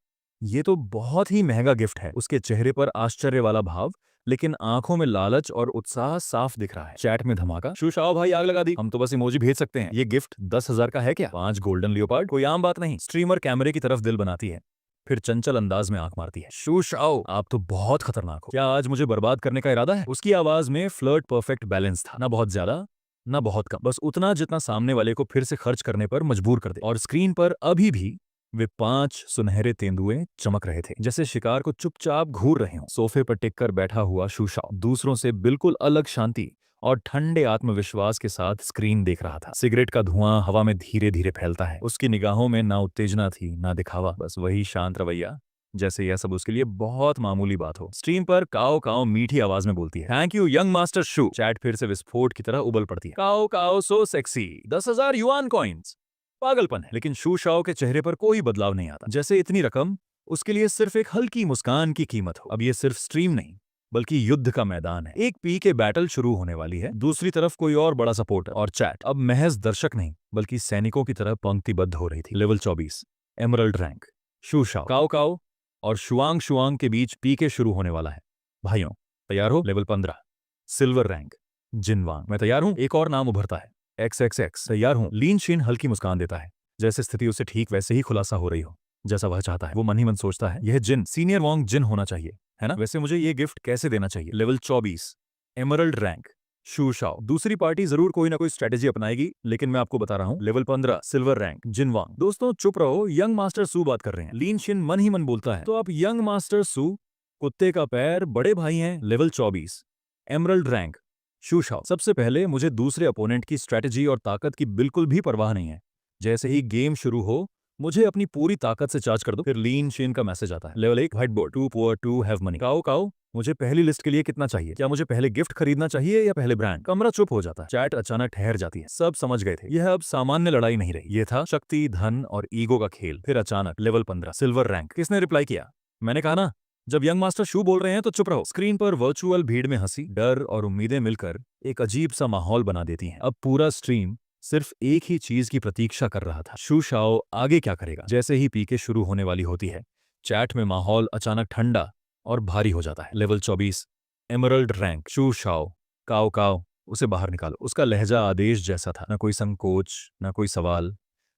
ये तो बहुत ही महंगा गिफ्ट है। उसके चेहरे पर आश्चर्य वाला भाव, लेकिन आंखों में लालच और उत्साह साफ दिख रहा है। चैट में धमाका, शूशाओ भाई आग लगा दी, हम तो बस इमोजी भेज सकते हैं। ये गिफ्ट 10,000 का है क्या? 5 गोल्डन लियोपार्ड, कोई आम बात नहीं। स्ट्रीमर कैमरे की तरफ दिल बनाती है, फिर चंचल अंदाज में आंख मारती है, शूशाओ आप तो बहुत खतरनाक हो, क्या आज मुझे बर्बाद करने का इरादा है? उसकी आवाज में फ्लर्ट परफेक्ट बैलेंस था, ना बहुत ज्यादा ना बहुत कम, बस उतना जितना सामने वाले को फिर से खर्च करने पर मजबूर कर दे। और स्क्रीन पर अभी भी वे 5 सुनहरे तेंदुए चमक रहे थे, जैसे शिकार को चुपचाप घूर रहे हों। सोफे पर टिककर बैठा हुआ शूशाओ दूसरों से बिल्कुल अलग शांति और ठंडे आत्मविश्वास के साथ स्क्रीन देख रहा था। सिगरेट का धुआं हवा में धीरे धीरे फैलता है। उसकी निगाहों में ना उत्तेजना थी ना दिखावा, बस वही शांत रवैया, जैसे यह सब उसके लिए बहुत मामूली बात हो। स्ट्रीम पर काओ काओ मीठी आवाज में बोलती है, thank you young master shoe. Chat फिर से विस्फोट की तरह उबल पड़ती है, काओ काओ सो सेक्सी, 10,000 युआन कॉइन्स। पागलपन है, लेकिन शू शाओ के चेहरे पर कोई बदलाव नहीं आता, जैसे इतनी रकम उसके लिए सिर्फ एक हल्की मुस्कान की कीमत हो। अब ये सिर्फ स्ट्रीम नहीं, बल्कि युद्ध का मैदान है। एक पी के बैटल शुरू होने वाली है, दूसरी तरफ कोई और बड़ा सपोर्ट और चैट अब महज दर्शक नहीं बल्कि सैनिकों की तरह पंक्तिबद्ध हो रही थी। Level 24 emerald rank. शू शाओ, काओ काओ और शुआंग शुआंग के बीच पीके शुरू होने वाला है। भाइयों तैयार हो? Level 15 silver rank. जिनवांग, मैं तैयार हूं। एक और नाम उभरता है, XXX। तैयार हूं। लीन शिन हल्की मुस्कान देता है, जैसे स्थिति उसे ठीक वैसे ही खुलासा हो रही हो जैसा वह चाहता है। वो मन ही मन सोचता है, यह जिन सीनियर वांग जिन होना चाहिए, है ना? वैसे मुझे ये गिफ्ट कैसे देना चाहिए? Level 24 emerald rank. शू शाओ, दूसरी पार्टी जरूर कोई ना कोई स्ट्रेटेजी अपनाएगी, लेकिन मैं आपको बता रहा हूं। Level 15 silver rank. जिनवांग, दोस्तों चुप रहो, यंग मास्टर सू बात कर रहे हैं। लीन शिन मन ही मन बोलता है, तो आप यंग मास्टर सू, कुत्ते का पैर, बड़े भाई हैं। Level 24 emerald rank. शू शाओ, सबसे पहले मुझे दूसरे अपोनेंट की स्ट्रेटेजी और ताकत की बिल्कुल भी परवाह नहीं है। जैसे ही गेम शुरू हो मुझे अपनी पूरी ताकत से चार्ज कर दो। फिर लीन शेन का मैसेज आता है। Level 1 white board, too poor to have money. काओ काओ, मुझे पहली लिस्ट के लिए कितना चाहिए? क्या मुझे पहले गिफ्ट खरीदना चाहिए या पहले ब्रांड? कमरा चुप हो जाता है। चैट अचानक ठहर जाती है। सब समझ गए थे, यह अब सामान्य लड़ाई नहीं रही, यह था शक्ति, धन और ईगो का खेल। फिर अचानक लेवल 15 सिल्वर रैंक। किसने रिप्लाई किया? मैंने कहा ना, जब यंग मास्टर शू बोल रहे हैं तो चुप रहो। स्क्रीन पर वर्चुअल भीड़ में हंसी, डर और उम्मीदें मिलकर एक अजीब सा माहौल बना देती हैं। अब पूरा स्ट्रीम सिर्फ एक ही चीज की प्रतीक्षा कर रहा था, शू शाओ आगे क्या करेगा। जैसे ही पीके शुरू होने वाली होती है, चैट में माहौल अचानक ठंडा और भारी हो जाता है। Level 24 emerald rank. शू शाओ, काओ काओ, उसे बाहर निकालो। उसका लहजा आदेश जैसा था, न कोई संकोच न कोई सवाल,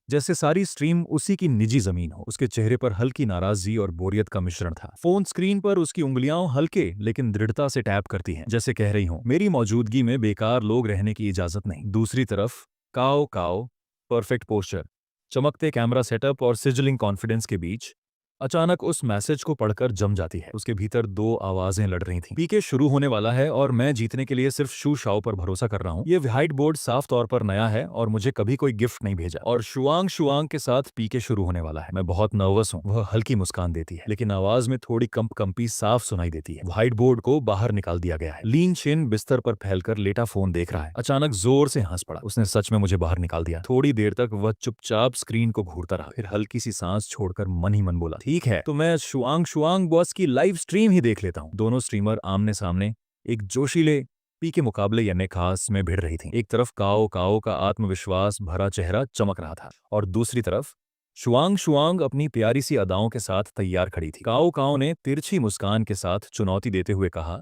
जैसे सारी स्ट्रीम उसी की निजी जमीन हो। उसके चेहरे पर हल्की नाराजगी और बोरियत का मिश्रण था। फोन स्क्रीन पर उसकी उंगलियां हल्के लेकिन दृढ़ता से टैप करती हैं, जैसे कह रही हों, मेरी मौजूदगी में बेकार लोग रहने की इजाजत नहीं। दूसरी तरफ काओ काओ, परफेक्ट पोस्चर, चमकते कैमरा सेटअप और सिजलिंग कॉन्फिडेंस के बीच अचानक उस मैसेज को पढ़कर जम जाती है। उसके भीतर दो आवाजें लड़ रही थीं। पीके शुरू होने वाला है और मैं जीतने के लिए सिर्फ शू शाओ पर भरोसा कर रहा हूँ। ये व्हाइट बोर्ड साफ तौर पर नया है और मुझे कभी कोई गिफ्ट नहीं भेजा। और शुआंग शुआंग के साथ पीके शुरू होने वाला है। मैं बहुत नर्वस हूँ। वह हल्की मुस्कान देती है, लेकिन आवाज में थोड़ी कंपी साफ सुनाई देती है। व्हाइट बोर्ड को बाहर निकाल दिया गया है। लीन शिन बिस्तर पर फैलकर लेटा फोन देख रहा है। अचानक जोर से हंस पड़ा। उसने सच में मुझे बाहर निकाल दिया। थोड़ी देर तक वह चुपचाप स्क्रीन को घूरता रहा, फिर हल्की सी सांस छोड़कर मन ही मन बोला, ठीक है तो मैं शुआंग शुआंग बॉस की लाइव स्ट्रीम ही देख लेता हूँ। दोनों स्ट्रीमर आमने सामने एक जोशीले पी के मुकाबले यानी खास में भिड़ रही थी। एक तरफ काओ काओ का आत्मविश्वास भरा चेहरा चमक रहा था और दूसरी तरफ शुआंग शुआंग अपनी प्यारी सी अदाओं के साथ तैयार खड़ी थी। काओ काओ ने तिरछी मुस्कान के साथ चुनौती देते हुए कहा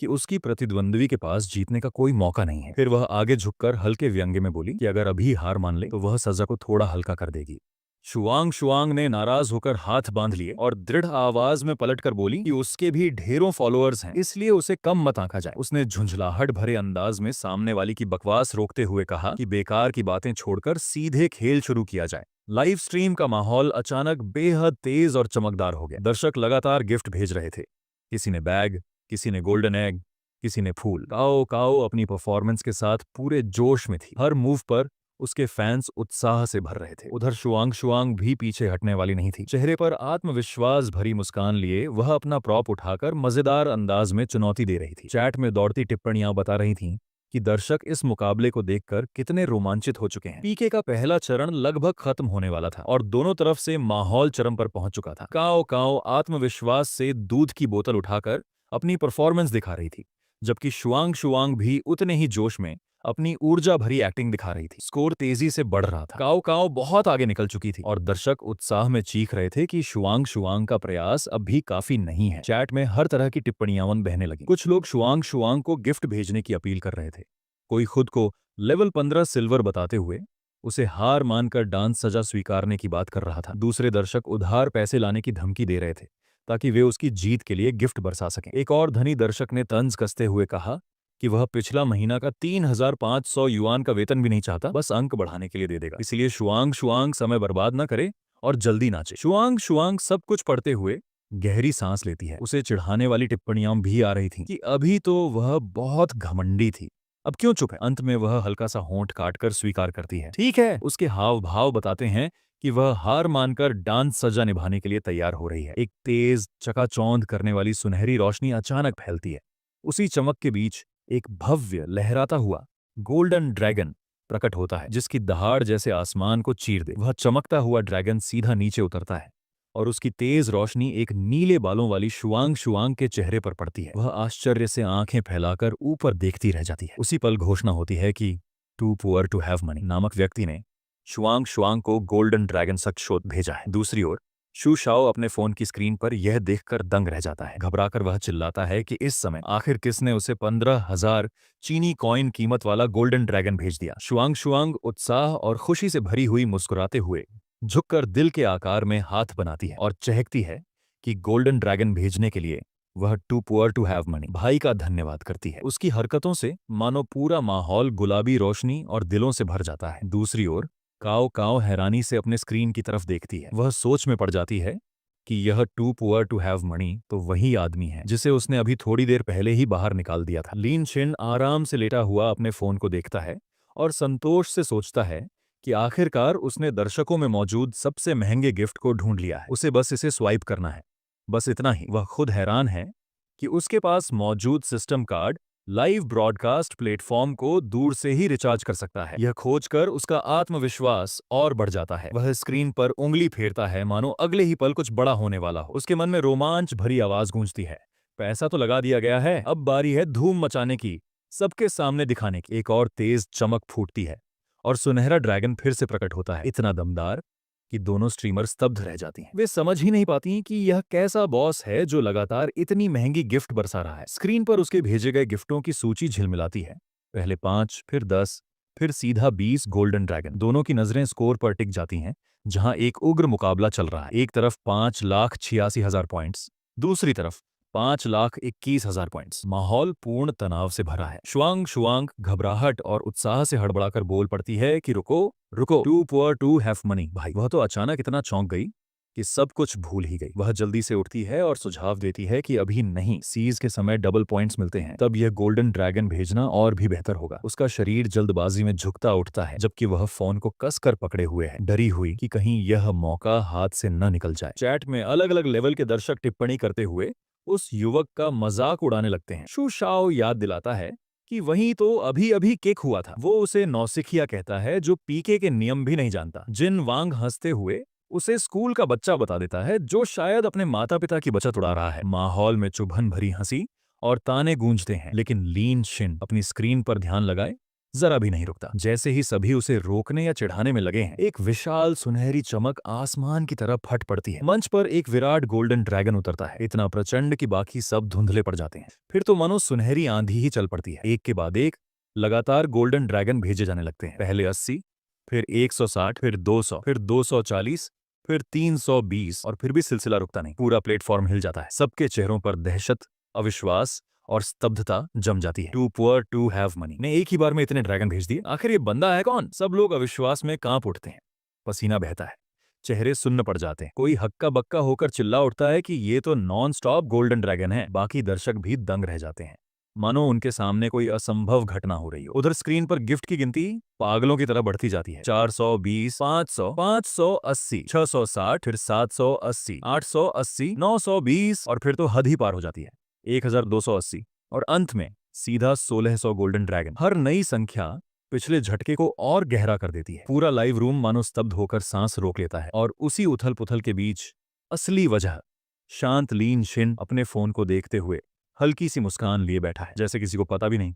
कि उसकी प्रतिद्वंद्वी के पास जीतने का कोई मौका नहीं है। फिर वह आगे झुककर हल्के व्यंग्य में बोली कि अगर अभी हार मान ले तो वह सजा को थोड़ा हल्का कर देगी। शुआंग शुआंग ने नाराज होकर हाथ बांध लिए और दृढ़ आवाज में पलटकर बोली कि उसके भी ढेरों फॉलोअर्स हैं, इसलिए उसे कम मत आंका जाए। उसने झुंझलाहट भरे अंदाज में सामने वाली की बकवास रोकते हुए कहा कि बेकार की बातें छोड़कर सीधे खेल शुरू किया जाए। लाइव स्ट्रीम का माहौल अचानक बेहद तेज और चमकदार हो गया। दर्शक लगातार गिफ्ट भेज रहे थे, किसी ने बैग, किसी ने गोल्डन एग, किसी ने फूल। काओ काओ अपनी परफॉर्मेंस के साथ पूरे जोश में थी। हर मूव पर उसके फैंस उत्साह से भर रहे थे। उधर शुआंग शुआंग भी पीछे हटने वाली नहीं थी। चेहरे पर आत्मविश्वास भरी मुस्कान लिए वह अपना प्रॉप उठाकर मजेदार अंदाज में चुनौती दे रही थी। चैट में दौड़ती टिप्पणियां बता रही थीं कि दर्शक इस मुकाबले को देखकर कितने रोमांचित हो चुके हैं। पीके का पहला चरण लगभग खत्म होने वाला था और दोनों तरफ से माहौल चरम पर पहुंच चुका था। काओ काओ आत्मविश्वास से दूध की बोतल उठाकर अपनी परफॉर्मेंस दिखा रही थी, जबकि शुआंग शुआंग भी उतने ही जोश में अपनी ऊर्जा भरी एक्टिंग दिखा रही थी। स्कोर तेजी से बढ़ रहा था। काओ काओ बहुत आगे निकल चुकी थी और दर्शक उत्साह में चीख रहे थे कि शुआंग शुआंग का प्रयास अब भी काफी नहीं है। चैट में हर तरह की टिप्पणियां बहने लगी। कुछ लोग शुआंग शुआंग को गिफ्ट भेजने की अपील कर रहे थे, कोई खुद को लेवल 15 सिल्वर बताते हुए उसे हार मानकर डांस सजा स्वीकारने की बात कर रहा था। दूसरे दर्शक उधार पैसे लाने की धमकी दे रहे थे ताकि वे उसकी जीत के लिए गिफ्ट बरसा सकें। एक और धनी दर्शक ने तंज कसते हुए कहा कि वह पिछला महीना का 3500 युआन का वेतन भी नहीं चाहता, बस अंक बढ़ाने के लिए दे देगा। इसलिए शुआंग शुआंग समय बर्बाद न करे और जल्दी नाचे। शुआंग शुआंग सब कुछ पढ़ते हुए गहरी सांस लेती है। उसे चिढ़ाने वाली टिप्पणियां भी आ रही थीं कि अभी तो वह बहुत घमंडी थी, अब क्यों चुप है। अंत में वह हल्का सा होंठ काटकर स्वीकार करती है, ठीक है। उसके हाव भाव बताते हैं कि वह हार मानकर डांस सजा निभाने के लिए तैयार हो रही है। एक तेज चकाचौंध करने वाली सुनहरी रोशनी अचानक फैलती है। उसी चमक के बीच एक भव्य लहराता हुआ गोल्डन ड्रैगन प्रकट होता है, जिसकी दहाड़ जैसे आसमान को चीर दे। वह चमकता हुआ ड्रैगन सीधा नीचे उतरता है और उसकी तेज रोशनी एक नीले बालों वाली शुआंग शुआंग के चेहरे पर पड़ती है। वह आश्चर्य से आंखें फैलाकर ऊपर देखती रह जाती है। उसी पल घोषणा होती है कि too poor to have money नामक व्यक्ति ने शुआंग शुआंग को गोल्डन ड्रैगन सक्षोत भेजा है। दूसरी ओर शू शाओ अपने फोन की स्क्रीन पर यह देखकर दंग रह जाता है। घबराकर वह चिल्लाता है कि इस समय आखिर किसने उसे 15,000 चीनी कॉइन कीमत वाला गोल्डन ड्रैगन भेज दिया। शुआंग शुआंग उत्साह और खुशी से भरी हुई मुस्कुराते हुए झुककर दिल के आकार में हाथ बनाती है और चहकती है कि गोल्डन ड्रैगन भेजने के लिए वह too poor to have money भाई का धन्यवाद करती है। उसकी हरकतों से मानो पूरा माहौल गुलाबी रोशनी और दिलों से भर जाता है। दूसरी ओर काओ काओ हैरानी से अपने स्क्रीन की तरफ देखती है। वह सोच में पड़ जाती है कि यह too poor to have money तो वही आदमी है जिसे उसने अभी थोड़ी देर पहले ही बाहर निकाल दिया था। लीन शिन आराम से लेटा हुआ अपने फोन को देखता है और संतोष से सोचता है कि आखिरकार उसने दर्शकों में मौजूद सबसे महंगे गिफ्ट को ढूंढ लिया है। उसे बस इसे स्वाइप करना है, बस इतना ही। वह खुद हैरान है कि उसके पास मौजूद system card live broadcast platform को दूर से ही रिचार्ज कर सकता है। यह खोजकर उसका आत्मविश्वास और बढ़ जाता है। वह स्क्रीन पर उंगली फेरता है मानो अगले ही पल कुछ बड़ा होने वाला हो। उसके मन में रोमांच भरी आवाज गूंजती है, पैसा तो लगा दिया गया है, अब बारी है धूम मचाने की, सबके सामने दिखाने की। एक और तेज चमक फूटती है और सुनहरा ड्रैगन फिर से प्रकट होता है, इतना दमदार कि दोनों स्ट्रीमर स्तब्ध रह जाती हैं। वे समझ ही नहीं पाती कि यह कैसा बॉस है जो लगातार इतनी महंगी गिफ्ट बरसा रहा है। स्क्रीन पर उसके भेजे गए गिफ्टों की सूची झिलमिलाती है, पहले 5, फिर 10, फिर सीधा 20 गोल्डन ड्रैगन। दोनों की नजरें स्कोर पर टिक जाती हैं, जहां एक उग्र मुकाबला चल रहा है। एक तरफ 5,86,000 पॉइंट्स, दूसरी तरफ 5,21,000 पॉइंट्स। माहौल पूर्ण तनाव से भरा है। शुआंग शुआंग घबराहट और उत्साह से हड़बड़ाकर बोल पड़ती है कि रुको रुको, too poor to have money. भाई वह तो अचानक इतना चौंक गई कि सब कुछ भूल ही गई। वह जल्दी से उठती है और सुझाव देती है कि अभी नहीं, सीज के समय डबल पॉइंट्स मिलते हैं, तब यह गोल्डन ड्रैगन भेजना और भी बेहतर होगा। उसका शरीर जल्दबाजी में झुकता उठता है, जबकि वह फोन को कसकर पकड़े हुए है, डरी हुई कि कहीं यह मौका हाथ से न निकल जाए। चैट में अलग अलग लेवल के दर्शक टिप्पणी करते हुए उस युवक का मजाक उड़ाने लगते हैं। शू शाओ याद दिलाता है कि वहीं तो अभी अभी केक हुआ था। वो उसे नौसिखिया कहता है जो पीके के नियम भी नहीं जानता। जिन वांग हंसते हुए उसे स्कूल का बच्चा बता देता है जो शायद अपने माता पिता की बचत उड़ा रहा है। माहौल में चुभन भरी हंसी और ताने गूंजते हैं, लेकिन लीन शिन अपनी स्क्रीन पर ध्यान लगाए जरा भी नहीं रुकता। जैसे ही सभी उसे रोकने या चिढ़ाने में लगे हैं, एक विशाल सुनहरी चमक आसमान की तरफ फट पड़ती है। मंच पर एक विराट गोल्डन ड्रैगन उतरता है, इतना प्रचंड कि बाकी सब धुंधले पड़ जाते हैं। फिर तो मानो सुनहरी आंधी ही चल पड़ती है। एक के बाद एक लगातार गोल्डन ड्रैगन भेजे जाने लगते हैं। पहले 80, फिर 160, फिर 200, फिर 240, फिर 320 और फिर भी सिलसिला रुकता नहीं। पूरा प्लेटफॉर्म हिल जाता है। सबके चेहरों पर दहशत, अविश्वास और स्तब्धता जम जाती है। Too poor to have money ने एक ही बार में इतने ड्रैगन भेज दिए, आखिर ये बंदा है कौन? सब लोग अविश्वास में कांप उठते हैं, पसीना बहता है, चेहरे सुन्न पड़ जाते हैं। कोई हक्का बक्का होकर चिल्ला उठता है कि ये तो नॉन स्टॉप गोल्डन ड्रैगन है। बाकी दर्शक भी दंग रह जाते हैं, मानो उनके सामने कोई असंभव घटना हो रही हो। उधर स्क्रीन पर गिफ्ट की गिनती पागलों की तरह बढ़ती जाती है। 420, 500, 580, 660, फिर 780, 880, 920 और फिर तो हद ही पार हो जाती है, 1280 और अंत में सीधा 1600 गोल्डन ड्रैगन। हर नई संख्या पिछले झटके को और गहरा कर देती है। पूरा लाइव रूम मानो स्तब्ध होकर सांस रोक लेता है और उसी उथल पुथल के बीच असली वजह शांत लीन शिन अपने फोन को देखते हुए हल्की सी मुस्कान लिए बैठा है, जैसे किसी को पता भी नहीं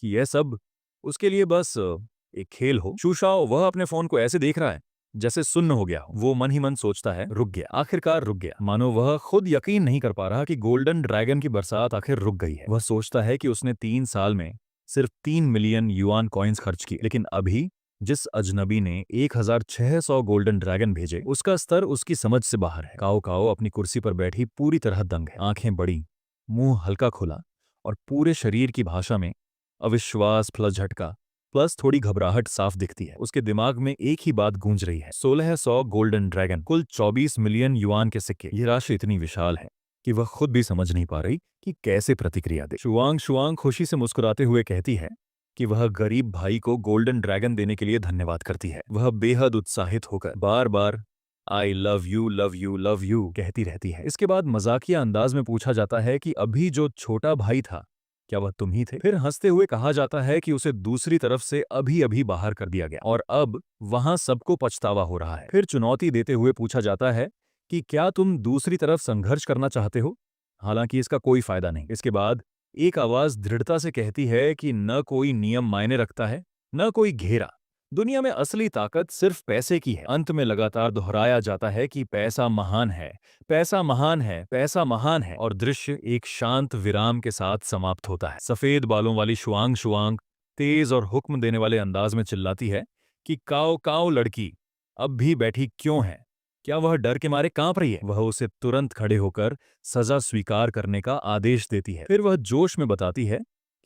कि यह सब उसके लिए बस एक खेल हो। शूशाओ वह अपने फोन को ऐसे देख रहा है जैसे सुन्न हो गया हो। वो मन ही मन सोचता है, रुक गया, आखिरकार रुक गया। मानो वह खुद यकीन नहीं कर पा रहा कि गोल्डन ड्रैगन की बरसात आखिर रुक गई है। वह सोचता है कि उसने 3 साल में सिर्फ 3 मिलियन युआन कॉइन्स खर्च किए, लेकिन अभी जिस अजनबी ने 1600 गोल्डन ड्रैगन भेजे, उसका स्तर उसकी समझ से बाहर है। काओ काओ अपनी कुर्सी पर बैठी पूरी तरह दंग है, आंखें बड़ी, मुंह हल्का खुला और पूरे शरीर की भाषा में अविश्वास प्लस झटका प्लस थोड़ी घबराहट साफ दिखती है। उसके दिमाग में एक ही बात गूंज रही है, 1600 गोल्डन ड्रैगन, कुल 24 मिलियन युआन के सिक्के। ये राशि इतनी विशाल है कि वह खुद भी समझ नहीं पा रही कि कैसे प्रतिक्रिया दे। शुआंग शुआंग खुशी से मुस्कुराते हुए कहती है कि वह गरीब भाई को गोल्डन ड्रैगन देने के लिए धन्यवाद करती है। वह बेहद उत्साहित होकर बार बार I love you love you love you कहती रहती है। इसके बाद मजाकिया अंदाज में पूछा जाता है कि अभी जो छोटा भाई था क्या वह तुम ही थे? फिर हंसते हुए कहा जाता है कि उसे दूसरी तरफ से अभी अभी बाहर कर दिया गया और अब वहां सबको पछतावा हो रहा है। फिर चुनौती देते हुए पूछा जाता है कि क्या तुम दूसरी तरफ संघर्ष करना चाहते हो? हालांकि इसका कोई फायदा नहीं। इसके बाद एक आवाज दृढ़ता से कहती है कि न कोई नियम मायने रखता है, न कोई घेरा। दुनिया में असली ताकत सिर्फ पैसे की है। अंत में लगातार दोहराया जाता है कि पैसा महान है, पैसा महान है, पैसा महान है, और दृश्य एक शांत विराम के साथ समाप्त होता है। सफेद बालों वाली शुआंग शुआंग तेज और हुक्म देने वाले अंदाज में चिल्लाती है कि काओ काओ लड़की, अब भी बैठी क्यों है? क्या वह डर के मारे कांप रही है? वह उसे तुरंत खड़े होकर सजा स्वीकार करने का आदेश देती है। फिर वह जोश में बताती है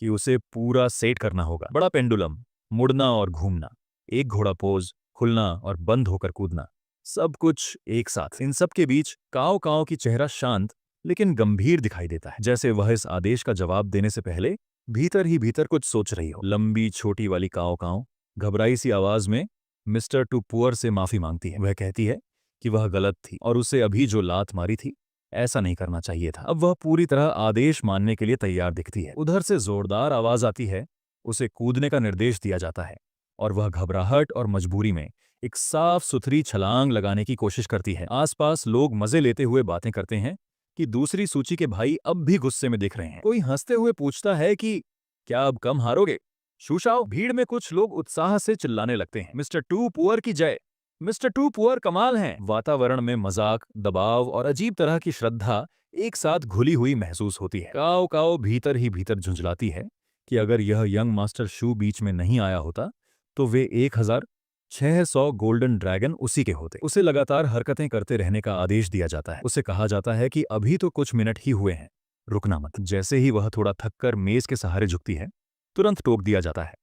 कि उसे पूरा सेट करना होगा। बड़ा पेंडुलम, मुड़ना और घूमना, एक घोड़ा पोज, खुलना और बंद होकर कूदना, सब कुछ एक साथ। इन सब के बीच काओ काओ की चेहरा शांत लेकिन गंभीर दिखाई देता है, जैसे वह इस आदेश का जवाब देने से पहले भीतर ही भीतर कुछ सोच रही हो। लंबी छोटी वाली काओ काओ घबराई सी आवाज में मिस्टर टू पुअर से माफी मांगती है। वह कहती है कि वह गलत थी और उसे अभी जो लात मारी थी ऐसा नहीं करना चाहिए था। अब वह पूरी तरह आदेश मानने के लिए तैयार दिखती है। उधर से जोरदार आवाज आती है, उसे कूदने का निर्देश दिया जाता है और वह घबराहट और मजबूरी में एक साफ सुथरी छलांग लगाने की कोशिश करती है। आसपास लोग मजे लेते हुए बातें करते हैं कि दूसरी सूची के भाई अब भी गुस्से में दिख रहे हैं। कोई हंसते हुए पूछता है कि क्या अब कम हारोगे शूशाओ? भीड़ में कुछ लोग उत्साह से चिल्लाने लगते हैं, मिस्टर टू पुअर की जय, मिस्टर टू पुअर कमाल हैं। वातावरण में मजाक, दबाव और अजीब तरह की श्रद्धा एक साथ घुली हुई महसूस होती है। काओ काओ भीतर ही भीतर झुंझलाती है कि अगर यह यंग मास्टर शू बीच में नहीं आया होता तो वे 1600 गोल्डन ड्रैगन उसी के होते। उसे लगातार हरकतें करते रहने का आदेश दिया जाता है। उसे कहा जाता है कि अभी तो कुछ मिनट ही हुए हैं, रुकना मत। जैसे ही वह थोड़ा थककर मेज के सहारे झुकती है, तुरंत टोक दिया जाता है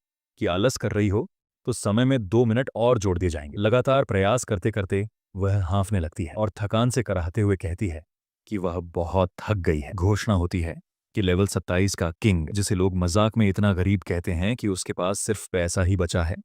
कि आलस कर रही हो तो समय में 2 मिनट और जोड़ दिए जाएंगे। लगातार प्रयास करते करते वह हाँफने लगती है और थकान से कराहते हुए कहती है कि वह बहुत थक गई है। घोषणा होती है कि लेवल 27 का किंग, जिसे लोग मजाक में इतना गरीब कहते हैं कि उसके पास सिर्फ पैसा ही बचा है,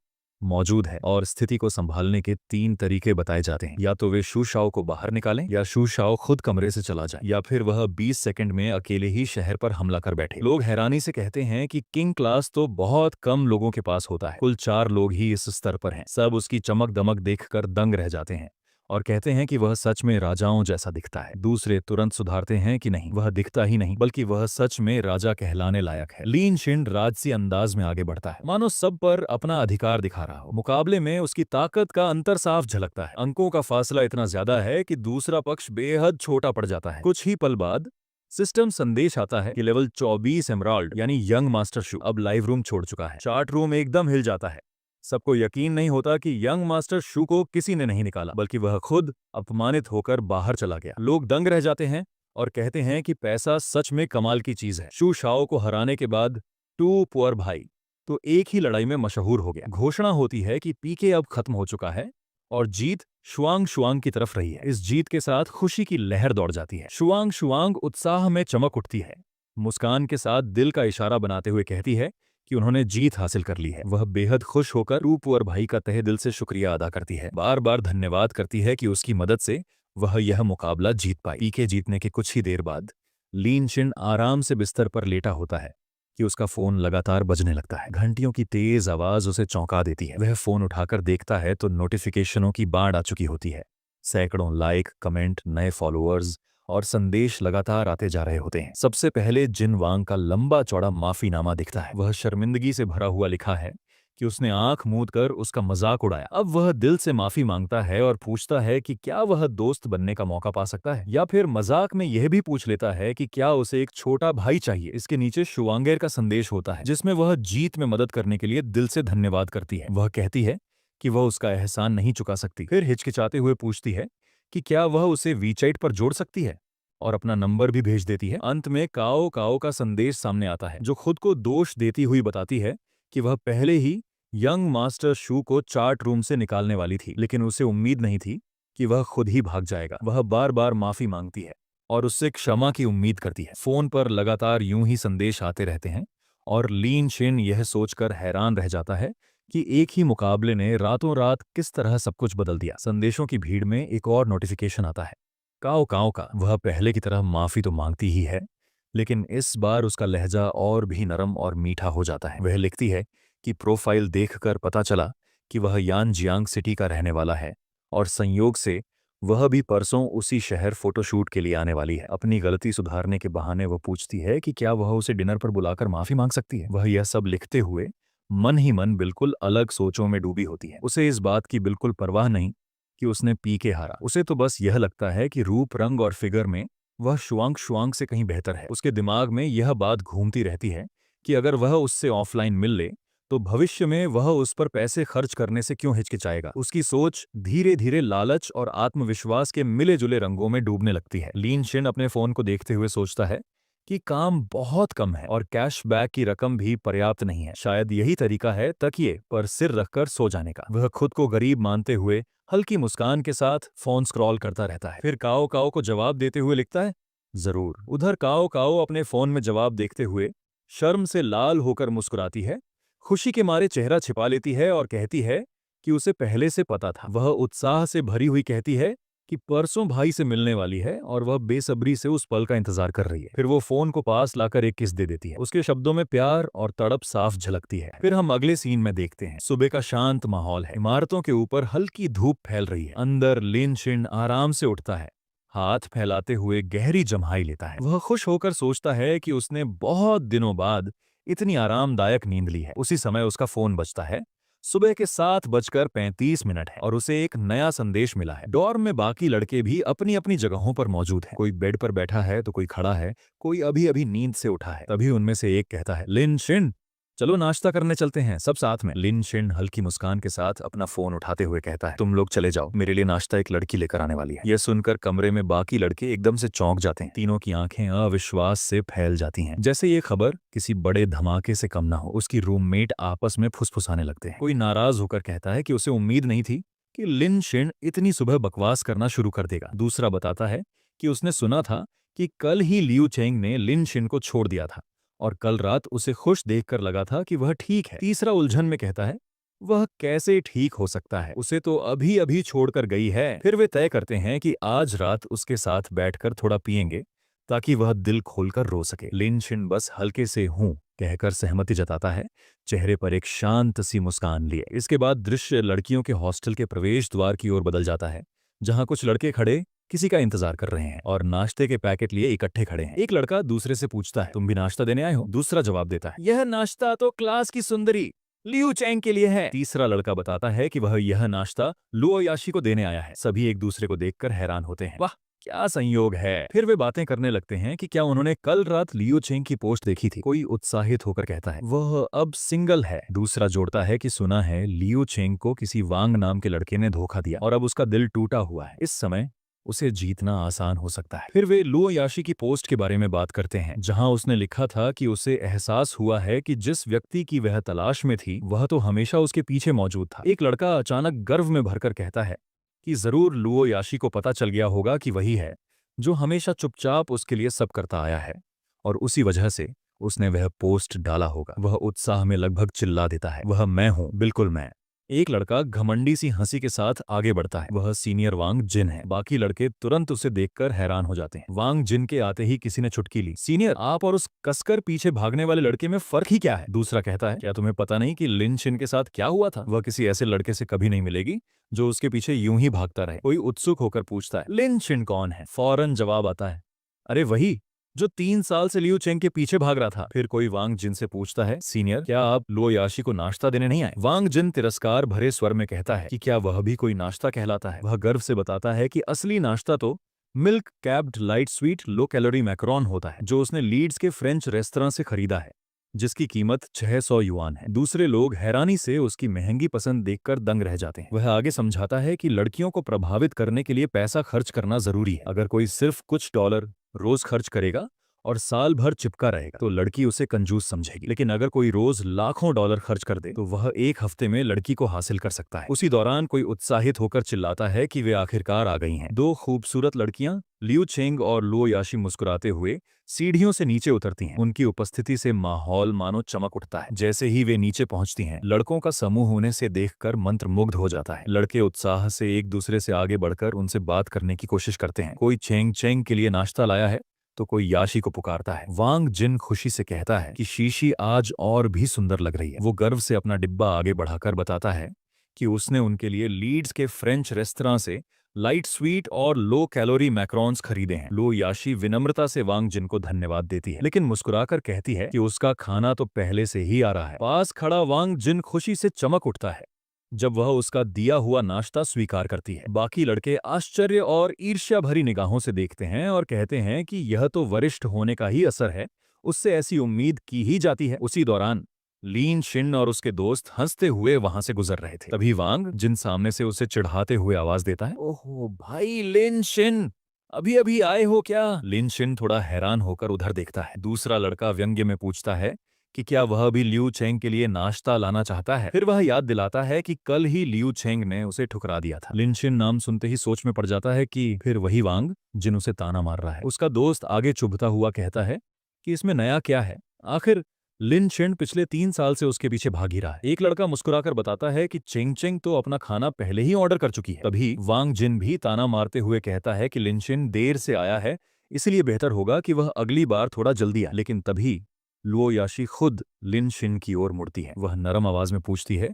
मौजूद है। और स्थिति को संभालने के 3 तरीके बताए जाते हैं। या तो वे शूशाओ को बाहर निकालें, या शूशाओ खुद कमरे से चला जाए, या फिर वह 20 सेकंड में अकेले ही शहर पर हमला कर बैठे। लोग हैरानी से कहते हैं कि किंग क्लास तो बहुत कम लोगों के पास होता है, कुल 4 लोग ही इस स्तर पर हैं। सब उसकी चमक दमक देखकर दंग रह जाते हैं और कहते हैं कि वह सच में राजाओं जैसा दिखता है। दूसरे तुरंत सुधारते हैं कि नहीं, वह दिखता ही नहीं बल्कि वह सच में राजा कहलाने लायक है। लीन शिन राजसी अंदाज में आगे बढ़ता है, मानो सब पर अपना अधिकार दिखा रहा हो। मुकाबले में उसकी ताकत का अंतर साफ झलकता है। अंकों का फासला इतना ज्यादा है कि दूसरा पक्ष बेहद छोटा पड़ जाता है। कुछ ही पल बाद सिस्टम संदेश आता है कि लेवल 24 एमराल्ड यानी यंग मास्टर शू अब लाइव रूम छोड़ चुका है। चार्ट रूम एकदम हिल जाता है। सबको यकीन नहीं होता कि यंग मास्टर शू को किसी ने नहीं निकाला, बल्कि वह खुद अपमानित होकर बाहर चला गया। लोग दंग रह जाते हैं और कहते हैं कि पैसा सच में कमाल की चीज है। शू शाओ को हराने के बाद टू पुअर भाई तो एक ही लड़ाई में मशहूर हो गया। घोषणा होती है कि पीके अब खत्म हो चुका है और जीत शुआंग शुआंग की तरफ रही है। इस जीत के साथ खुशी की लहर दौड़ जाती है। शुआंग शुआंग उत्साह में चमक उठती है, मुस्कान के साथ दिल का इशारा बनाते हुए कहती है कि उन्होंने जीत हासिल कर ली है। वह बेहद खुश होकर टू पुअर भाई का तहे दिल से शुक्रिया अदा करती है, बार बार धन्यवाद करती है कि उसकी मदद से वह यह मुकाबला जीत पाई। पीके जीतने के कुछ ही देर बाद लीन शिन आराम से बिस्तर पर लेटा होता है कि उसका फोन लगातार बजने लगता है। घंटियों की तेज आवाज उसे चौंका देती है। वह फोन उठाकर देखता है तो नोटिफिकेशनों की बाढ़ आ चुकी होती है। सैकड़ों लाइक, कमेंट, नए फॉलोअर्स और संदेश लगातार आते जा रहे होते हैं। सबसे पहले जिन वांग का लंबा चौड़ा माफीनामा दिखता है। वह शर्मिंदगी से भरा हुआ लिखा है कि उसने आंख मूंद कर उसका मजाक उड़ाया। अब वह दिल से माफी मांगता है और पूछता है कि क्या वह दोस्त बनने का मौका पा सकता है, या फिर मजाक में यह भी पूछ लेता है कि क्या उसे एक छोटा भाई चाहिए। इसके नीचे शुआंगेर का संदेश होता है जिसमें वह जीत में मदद करने के लिए दिल से धन्यवाद करती है। वह कहती है कि वह उसका एहसान नहीं चुका सकती। फिर हिचकिचाते हुए पूछती है कि क्या वह उसे वीचैट पर जोड़ सकती है, और अपना नंबर भी भेज देती है। अंत में काओ काओ का संदेश सामने आता है जो खुद को दोष देती हुई बताती है कि वह पहले ही यंग मास्टर शू को चार्ट रूम से निकालने वाली थी, लेकिन उसे उम्मीद नहीं थी कि वह खुद ही भाग जाएगा। वह बार बार माफी मांगती है और उससे क्षमा की उम्मीद करती है। फोन पर लगातार यूं ही संदेश आते रहते हैं और लीन शिन यह सोचकर हैरान रह जाता है कि एक ही मुकाबले ने रातों रात किस तरह सब कुछ बदल दिया। संदेशों की भीड़ में एक और नोटिफिकेशन आता है, काओ काओ का। वह पहले की तरह माफी तो मांगती ही है, लेकिन इस बार उसका लहजा और भी नरम और मीठा हो जाता है। वह लिखती है कि प्रोफाइल देखकर पता चला कि वह यान जियांग सिटी का रहने वाला है और संयोग से वह भी परसों उसी शहर फोटोशूट के लिए आने वाली है। अपनी गलती सुधारने के बहाने वह पूछती है कि क्या वह उसे डिनर पर बुलाकर माफी मांग सकती है। वह यह सब लिखते हुए मन ही मन बिल्कुल अलग सोचों में डूबी होती है। उसे इस बात की बिल्कुल परवाह नहीं कि उसने पी के हारा। उसे तो बस यह लगता है कि रूप, रंग और फिगर में वह शुआंग शुआंग से कहीं बेहतर है। उसके दिमाग में यह बात घूमती रहती है कि अगर वह उससे ऑफलाइन मिल ले तो भविष्य में वह उस पर पैसे खर्च करने से क्यों हिचकिचाएगा। उसकी सोच धीरे धीरे लालच और आत्मविश्वास के मिले जुले रंगों में डूबने लगती है। लीन शिन अपने फोन को देखते हुए सोचता है कि काम बहुत कम है और कैशबैक की रकम भी पर्याप्त नहीं है। शायद यही तरीका है तकिए पर सिर रखकर सो जाने का। वह खुद को गरीब मानते हुए हल्की मुस्कान के साथ फोन स्क्रॉल करता रहता है। फिर काओ काओ को जवाब देते हुए लिखता है, जरूर। उधर काओ काओ अपने फोन में जवाब देखते हुए शर्म से लाल होकर मुस्कुराती है, खुशी के मारे चेहरा छिपा लेती है और कहती है कि उसे पहले से पता था। वह उत्साह से भरी हुई कहती है कि परसों भाई से मिलने वाली है और वह बेसब्री से उस पल का इंतजार कर रही है। फिर वो फोन को पास लाकर एक किस दे देती है। उसके शब्दों में प्यार और तड़प साफ झलकती है। फिर हम अगले सीन में देखते हैं। सुबह का शांत माहौल है। इमारतों के ऊपर हल्की धूप फैल रही है। अंदर लिन शिन आराम से उठता है, हाथ फैलाते हुए गहरी जम्हाई लेता है। वह खुश होकर सोचता है कि उसने बहुत दिनों बाद इतनी आरामदायक नींद ली है। उसी समय उसका फोन बजता है। सुबह के 7:35 है और उसे एक नया संदेश मिला है। डॉर्म में बाकी लड़के भी अपनी अपनी जगहों पर मौजूद हैं। कोई बेड पर बैठा है तो कोई खड़ा है, कोई अभी अभी नींद से उठा है। तभी उनमें से एक कहता है, लिन शिन, चलो नाश्ता करने चलते हैं सब साथ में। लिन शिन हल्की मुस्कान के साथ अपना फोन उठाते हुए कहता है, तुम लोग चले जाओ, मेरे लिए नाश्ता एक लड़की लेकर आने वाली है। यह सुनकर कमरे में बाकी लड़के एकदम से चौंक जाते हैं। तीनों की आंखें अविश्वास से फैल जाती हैं, जैसे ये खबर किसी बड़े धमाके से कम ना हो। उसकी रूममेट आपस में फुसफुसाने लगते हैं। कोई नाराज होकर कहता है कि उसे उम्मीद नहीं थी कि लिन शिन इतनी सुबह बकवास करना शुरू कर देगा। दूसरा बताता है कि उसने सुना था कि कल ही लियू चेंग ने लिन शिन को छोड़ दिया था और कल रात उसे खुश देखकर लगा था कि वह ठीक है। तीसरा उलझन में कहता है, वह कैसे ठीक हो सकता है, उसे तो अभी अभी छोड़कर गई है। फिर वे तय करते हैं कि आज रात उसके साथ बैठकर थोड़ा पिएंगे ताकि वह दिल खोलकर रो सके। लिन शिन बस हल्के से हूं कहकर सहमति जताता है, चेहरे पर एक शांत सी मुस्कान लिए। इसके बाद दृश्य लड़कियों के हॉस्टल के प्रवेश द्वार की ओर बदल जाता है, जहां कुछ लड़के खड़े किसी का इंतजार कर रहे हैं और नाश्ते के पैकेट लिए इकट्ठे खड़े हैं। एक लड़का दूसरे से पूछता है, तुम भी नाश्ता देने आए हो? दूसरा जवाब देता है, यह नाश्ता तो क्लास की सुंदरी लियू चैंग के लिए है। तीसरा लड़का बताता है कि वह यह नाश्ता लुओ याशी को देने आया है। सभी एक दूसरे को देखकर हैरान होते हैं, वाह क्या संयोग है। फिर वे बातें करने लगते हैं कि क्या उन्होंने कल रात लियू चेंग की पोस्ट देखी थी। कोई उत्साहित होकर कहता है, वह अब सिंगल है। दूसरा जोड़ता है कि सुना है लियू चेंग को किसी वांग नाम के लड़के ने धोखा दिया और अब उसका दिल टूटा हुआ है। इस समय उसे जीतना आसान हो सकता है। फिर वे लुओ याशी की पोस्ट के बारे में बात करते हैं, जहां उसने लिखा था कि उसे एहसास हुआ है कि जिस व्यक्ति की वह तलाश में थी वह तो हमेशा उसके पीछे मौजूद था। एक लड़का अचानक गर्व में भरकर कहता है कि जरूर लुओ याशी को पता चल गया होगा कि वही है जो हमेशा चुपचाप उसके लिए सब करता आया है और उसी वजह से उसने वह पोस्ट डाला होगा। वह उत्साह में लगभग चिल्ला देता है, वह मैं हूं, बिल्कुल मैं। एक लड़का घमंडी सी हंसी के साथ आगे बढ़ता है, वह सीनियर वांग जिन है। बाकी लड़के तुरंत उसे देखकर हैरान हो जाते हैं। वांग जिन के आते ही किसी ने चुटकी ली, सीनियर, आप और उस कसकर पीछे भागने वाले लड़के में फर्क ही क्या है? दूसरा कहता है, क्या तुम्हें पता नहीं कि लिन शिन के साथ क्या हुआ था? वह किसी ऐसे लड़के से कभी नहीं मिलेगी जो उसके पीछे यूं ही भागता रहे। कोई उत्सुक होकर पूछता है, लिन शिन कौन है? फौरन जवाब आता है, अरे वही जो 3 साल से लियू चेंग के पीछे भाग रहा था। फिर कोई वांग जिन से पूछता है, सीनियर, क्या आप लुओ याशी को नाश्ता देने नहीं आए? वांग जिन तिरस्कार भरे स्वर में कहता है कि क्या वह भी कोई नाश्ता कहलाता है। वह गर्व से बताता है कि असली नाश्ता तो milk capped light sweet low calorie macaron होता है, जो उसने लीड्स के फ्रेंच रेस्तरां से खरीदा है, जिसकी कीमत 600 युआन है। दूसरे लोग हैरानी से उसकी महंगी पसंद देखकर दंग रह जाते हैं। वह आगे समझाता है कि लड़कियों को प्रभावित करने के लिए पैसा खर्च करना जरूरी है। अगर कोई सिर्फ कुछ डॉलर रोज खर्च करेगा और साल भर चिपका रहेगा तो लड़की उसे कंजूस समझेगी, लेकिन अगर कोई रोज लाखों डॉलर खर्च कर दे तो वह एक हफ्ते में लड़की को हासिल कर सकता है। उसी दौरान कोई उत्साहित होकर चिल्लाता है कि वे आखिरकार आ गई हैं। दो खूबसूरत लड़कियां लियू चेंग और लुओ याशी मुस्कुराते हुए सीढ़ियों से नीचे उतरती हैं। उनकी उपस्थिति से माहौल मानो चमक उठता है। जैसे ही वे नीचे पहुंचती हैं, लड़कों का समूह होने से देखकर मंत्रमुग्ध हो जाता है। लड़के उत्साह से एक दूसरे से आगे बढ़कर उनसे बात करने की कोशिश करते हैं। कोई चेंग चेंग के लिए नाश्ता लाया है तो कोई याशी को पुकारता है। वांग जिन खुशी से कहता है कि शीशी आज और भी सुंदर लग रही है। वो गर्व से अपना डिब्बा आगे बढ़ाकर बताता है कि उसने उनके लिए लीड्स के फ्रेंच रेस्तरां से लाइट स्वीट और लो कैलोरी मैक्रोन्स खरीदे हैं। लो याशी विनम्रता से वांग जिन को धन्यवाद देती है, लेकिन मुस्कुराकर कहती है कि उसका खाना तो पहले से ही आ रहा है। पास खड़ा वांग जिन खुशी से चमक उठता है जब वह उसका दिया हुआ नाश्ता स्वीकार करती है। बाकी लड़के आश्चर्य और ईर्ष्या भरी निगाहों से देखते हैं और कहते हैं कि यह तो वरिष्ठ होने का ही असर है, उससे ऐसी उम्मीद की ही जाती है। उसी दौरान लीन शिन और उसके दोस्त हंसते हुए वहां से गुजर रहे थे। तभी वांग जिन सामने से उसे चिढ़ाते हुए आवाज देता है, ओहो भाई लिन शिन, अभी अभी आए हो क्या? लिन शिन थोड़ा हैरान होकर उधर देखता है। दूसरा लड़का व्यंग्य में पूछता है कि क्या वह भी लियू चेंग के लिए नाश्ता लाना चाहता है। फिर वह याद दिलाता है कि कल ही लियू चेंग ने उसे ठुकरा दिया था। लिन शिन नाम सुनते ही सोच में पड़ जाता है कि फिर वही वांग जिन उसे ताना मार रहा है। उसका दोस्त आगे चुभता हुआ कहता है कि इसमें नया क्या है, आखिर लिन शिन पिछले 3 साल से उसके पीछे भाग ही रहा है। एक लड़का मुस्कुराकर बताता है कि चेंग चेंग तो अपना खाना पहले ही ऑर्डर कर चुकी है। तभी वांग जिन भी ताना मारते हुए कहता है कि लिन शिन देर से आया है, इसलिए बेहतर होगा कि वह अगली बार थोड़ा जल्दी आए। लेकिन तभी लुओ याशी खुद लिन शिन की ओर मुड़ती है। वह नरम आवाज में पूछती है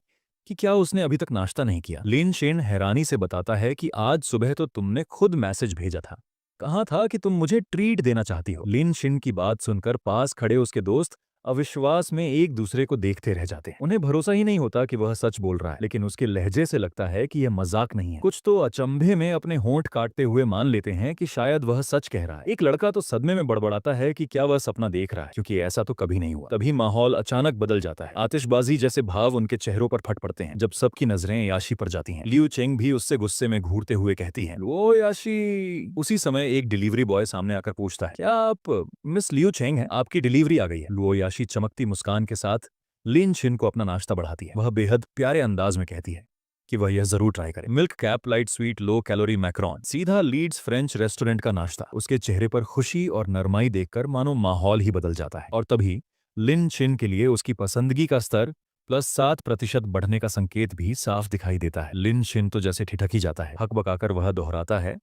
कि क्या उसने अभी तक नाश्ता नहीं किया। लिन शिन हैरानी से बताता है कि आज सुबह तो तुमने खुद मैसेज भेजा था, कहा था कि तुम मुझे ट्रीट देना चाहती हो। लिन शिन की बात सुनकर पास खड़े उसके दोस्त अविश्वास में एक दूसरे को देखते रह जाते हैं। उन्हें भरोसा ही नहीं होता कि वह सच बोल रहा है, लेकिन उसके लहजे से लगता है कि यह मजाक नहीं है। कुछ तो अचंभे में अपने होंठ काटते हुए मान लेते हैं कि शायद वह सच कह रहा है। एक लड़का तो सदमे में बड़बड़ाता है कि क्या वह सपना देख रहा है, क्योंकि ऐसा तो कभी नहीं हुआ। तभी माहौल अचानक बदल जाता है। आतिशबाजी जैसे भाव उनके चेहरों पर फट पड़ते हैं जब सबकी नजरें याशी पर जाती हैं। लियू चेंग भी उससे गुस्से में घूरते हुए कहती है, वो याशी। उसी समय एक डिलीवरी बॉय सामने आकर पूछता है, क्या आप मिस लियू चेंग हैं? आपकी डिलीवरी आ गई है। लुओ याशी चमकती मुस्कान के साथ लिन शिन को अपना नाश्ता बढ़ाती है। वह बेहद प्यारे अंदाज में कहती है कि वह यह जरूर ट्राई करे। Milk cap light sweet low calorie Macron, सीधा लीड्स फ्रेंच रेस्टोरेंट का नाश्ता। उसके चेहरे पर खुशी और नरमाई देखकर मानो माहौल ही बदल जाता है। और तभी लिन शिन के लिए उसकी पसंदगी का स्तर +7% बढ़ने का संकेत भी साफ दिखाई देता है। लिन शिन तो जैसे ठिठक ही जाता है। हकबकाकर वह दोहराता है,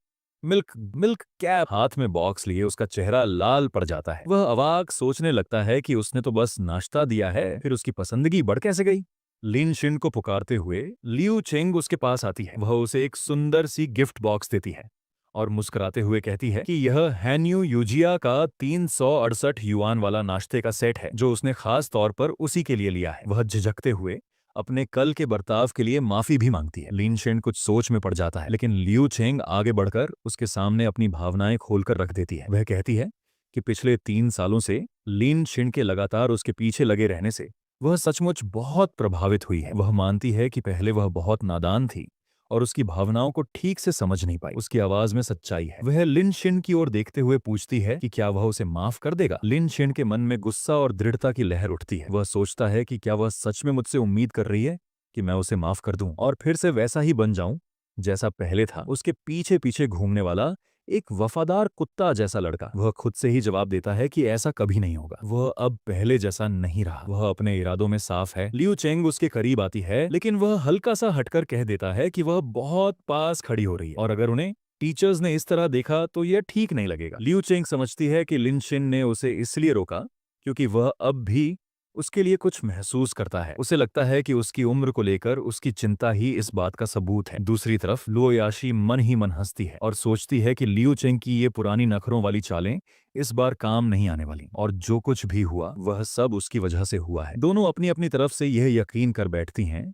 मिल्क मिल्क कैप। हाथ में बॉक्स लिए उसका चेहरा लाल पड़ जाता है। वह अवाक सोचने लगता है कि उसने तो बस नाश्ता दिया है, फिर उसकी पसंदगी बढ़ कैसे गई। लिन शिन को पुकारते हुए लियू चेंग उसके पास आती है। वह उसे एक सुंदर सी गिफ्ट बॉक्स देती है और मुस्कुराते हुए कहती है कि यह हैन्यू यूजिया का 368 युआन वाला नाश्ते का सेट है, जो उसने खास तौर पर उसी के लिए लिया है। वह झिझकते हुए अपने कल के बर्ताव के लिए माफी भी मांगती है। लिन शेन कुछ सोच में पड़ जाता है, लेकिन लियू चेंग आगे बढ़कर उसके सामने अपनी भावनाएं खोलकर रख देती है। वह कहती है कि पिछले 3 सालों से लिन शिन के लगातार उसके पीछे लगे रहने से वह सचमुच बहुत प्रभावित हुई है। वह मानती है कि पहले वह बहुत नादान थी और उसकी भावनाओं को ठीक से समझ नहीं पाई। उसकी आवाज में सच्चाई है। वह लिन शिन की ओर देखते हुए पूछती है कि क्या वह उसे माफ कर देगा। लिन शिन के मन में गुस्सा और दृढ़ता की लहर उठती है। वह सोचता है कि क्या वह सच में मुझसे उम्मीद कर रही है कि मैं उसे माफ कर दूं और फिर से वैसा ही बन जाऊं जैसा पहले था, उसके पीछे पीछे घूमने वाला एक वफादार कुत्ता जैसा लड़का। वह खुद से ही जवाब देता है कि ऐसा कभी नहीं होगा। वह अब पहले जैसा नहीं रहा। वह अपने इरादों में साफ है। लियू चेंग उसके करीब आती है, लेकिन वह हल्का सा हटकर कह देता है कि वह बहुत पास खड़ी हो रही है और अगर उन्हें टीचर्स ने इस तरह देखा तो यह ठीक नहीं लगेगा। लियू चेंग समझती है कि लिन शिन ने उसे इसलिए रोका क्योंकि वह अब भी उसके लिए कुछ महसूस करता है। उसे लगता है कि उसकी उम्र को लेकर उसकी चिंता ही इस बात का सबूत है। दूसरी तरफ लुओ याशी मन ही मन हंसती है और सोचती है कि लियू चेंग की ये पुरानी नखरों वाली चालें इस बार काम नहीं आने वाली और जो कुछ भी हुआ वह सब उसकी वजह से हुआ है। दोनों अपनी अपनी तरफ से यह यकीन कर बैठती हैं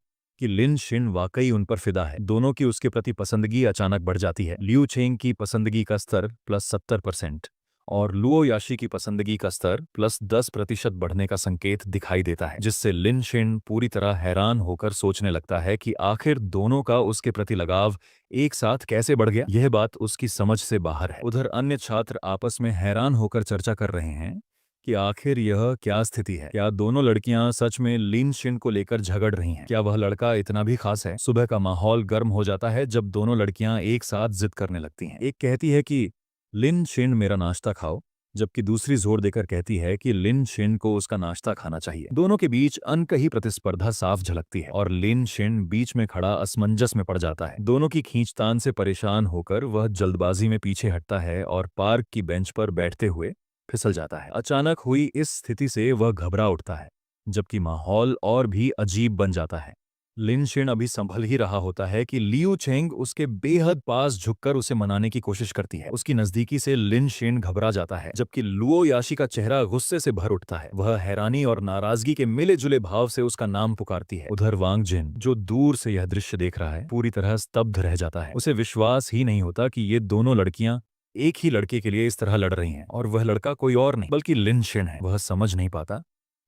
कि लिन शिन वाकई उन पर फिदा है। दोनों की उसके प्रति पसंदगी अचानक बढ़ जाती है। लियू चेंग की पसंदगी का स्तर +70% और लुओ याशी की पसंदगी का स्तर +10% बढ़ने का संकेत दिखाई देता है, जिससे लिन शिन पूरी तरह हैरान होकर सोचने लगता है कि आखिर दोनों का उसके प्रति लगाव एक साथ कैसे बढ़ गया। यह बात उसकी समझ से बाहर है। उधर अन्य छात्र आपस में हैरान होकर चर्चा कर रहे हैं कि आखिर यह क्या स्थिति है। क्या दोनों लड़कियां सच में लिन शिन को लेकर झगड़ रही हैं? क्या वह लड़का इतना भी खास है? सुबह का माहौल गर्म हो जाता है जब दोनों लड़कियां एक साथ जिद करने लगती हैं। एक कहती है कि लिन शिन मेरा नाश्ता खाओ, जबकि दूसरी जोर देकर कहती है कि लिन शिन को उसका नाश्ता खाना चाहिए। दोनों के बीच अनकही प्रतिस्पर्धा साफ झलकती है और लिन शिन बीच में खड़ा असमंजस में पड़ जाता है। दोनों की खींचतान से परेशान होकर वह जल्दबाजी में पीछे हटता है और पार्क की बेंच पर बैठते हुए फिसल जाता है। अचानक हुई इस स्थिति से वह घबरा उठता है, जबकि माहौल और भी अजीब बन जाता है। लिन शिन अभी संभल ही रहा होता है कि लियू चेंग उसके बेहद पास झुककर उसे मनाने की कोशिश करती है। उसकी नजदीकी से लिन शिन घबरा जाता है, जबकि लुओ याशी का चेहरा गुस्से से भर उठता है। वह हैरानी और नाराजगी के मिले जुले भाव से उसका नाम पुकारती है। उधर वांग जिन, जो दूर से यह दृश्य देख रहा है, पूरी तरह स्तब्ध रह जाता है। उसे विश्वास ही नहीं होता कि ये दोनों लड़कियां एक ही लड़के के लिए इस तरह लड़ रही हैं, और वह लड़का कोई और नहीं बल्कि लिन शिन है। वह समझ नहीं पाता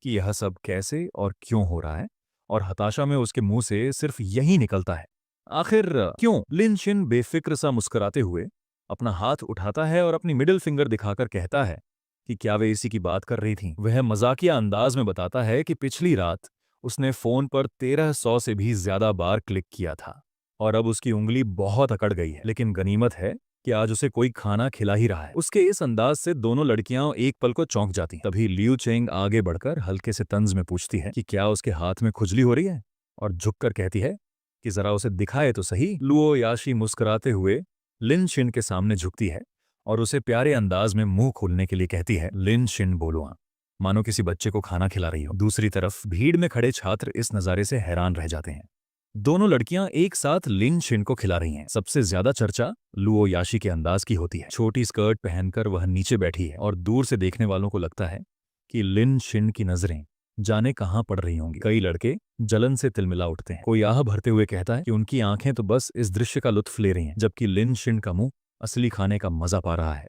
कि यह सब कैसे और क्यों हो रहा है, और हताशा में उसके मुंह से सिर्फ यही निकलता है, आखिर क्यों? लिन शिन बेफिक्र सा मुस्कुराते हुए अपना हाथ उठाता है और अपनी मिडिल फिंगर दिखाकर कहता है कि क्या वे इसी की बात कर रही थीं। वह मजाकिया अंदाज में बताता है कि पिछली रात उसने फोन पर 1300 से भी ज्यादा बार क्लिक किया था, और अब उसकी उंगली बहुत अकड़ गई है। लेकिन गनीमत है कि आज उसे कोई खाना खिला ही रहा है। उसके इस अंदाज से दोनों लड़कियां एक पल को चौंक जाती। तभी लियू चेंग आगे बढ़कर हल्के से तंज में पूछती है कि क्या उसके हाथ में खुजली हो रही है, और झुककर कहती है कि जरा उसे दिखाए तो सही। लुओ याशी मुस्कुराते हुए लिन शिन के सामने झुकती है और उसे प्यारे अंदाज में मुंह खोलने के लिए कहती है, लिन शिन बोलो, मानो किसी बच्चे को खाना खिला रही हो। दूसरी तरफ भीड़ में खड़े छात्र इस नजारे से हैरान रह जाते हैं। दोनों लड़कियां एक साथ लिन शिन को खिला रही हैं। सबसे ज्यादा चर्चा लुओ याशी के अंदाज की होती है। छोटी स्कर्ट पहनकर वह नीचे बैठी है और दूर से देखने वालों को लगता है कि लिन शिन की नजरें जाने कहां पड़ रही होंगी। कई लड़के जलन से तिलमिला उठते हैं। कोई आह भरते हुए कहता है कि उनकी आंखें तो बस इस दृश्य का लुत्फ ले रही हैं, जबकि लिन शिन का मुंह असली खाने का मजा पा रहा है।